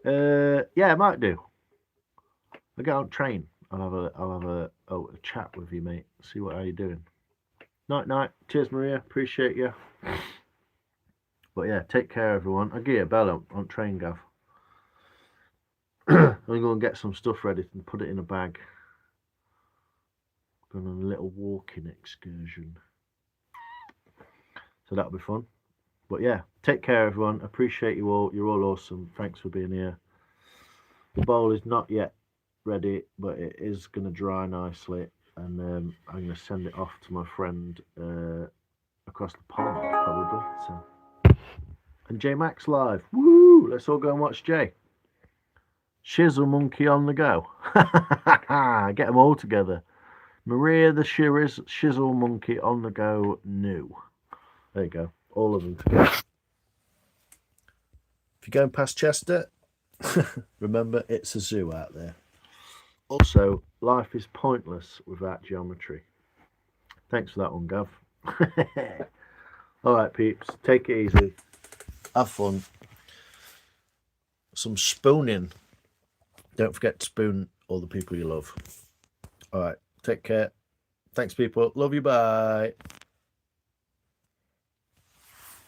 Yeah, I might do. I'll get on train. I'll have a chat with you, mate. See how you doing. Night. Cheers, Maria. Appreciate you. But yeah, take care, everyone. I'll give you a bell on train, Gav. I'm going to get some stuff ready and put it in a bag. Going on a little walking excursion. So that'll be fun. But yeah, take care, everyone. Appreciate you all. You're all awesome. Thanks for being here. The bowl is not yet ready, but it is going to dry nicely. And I'm going to send it off to my friend across the pond, probably. So. And J Max live. Woo! Let's all go and watch Jay. Shizzle Monkey on the go. Get them all together. Maria the Shizzle Monkey on the go new. There you go. All of them together. If you're going past Chester, remember it's a zoo out there. Also, life is pointless without geometry. Thanks for that one, Gav. All right, peeps, take it easy. Have fun. Some spooning. Don't forget to spoon all the people you love. All right, take care. Thanks, people. Love you. Bye.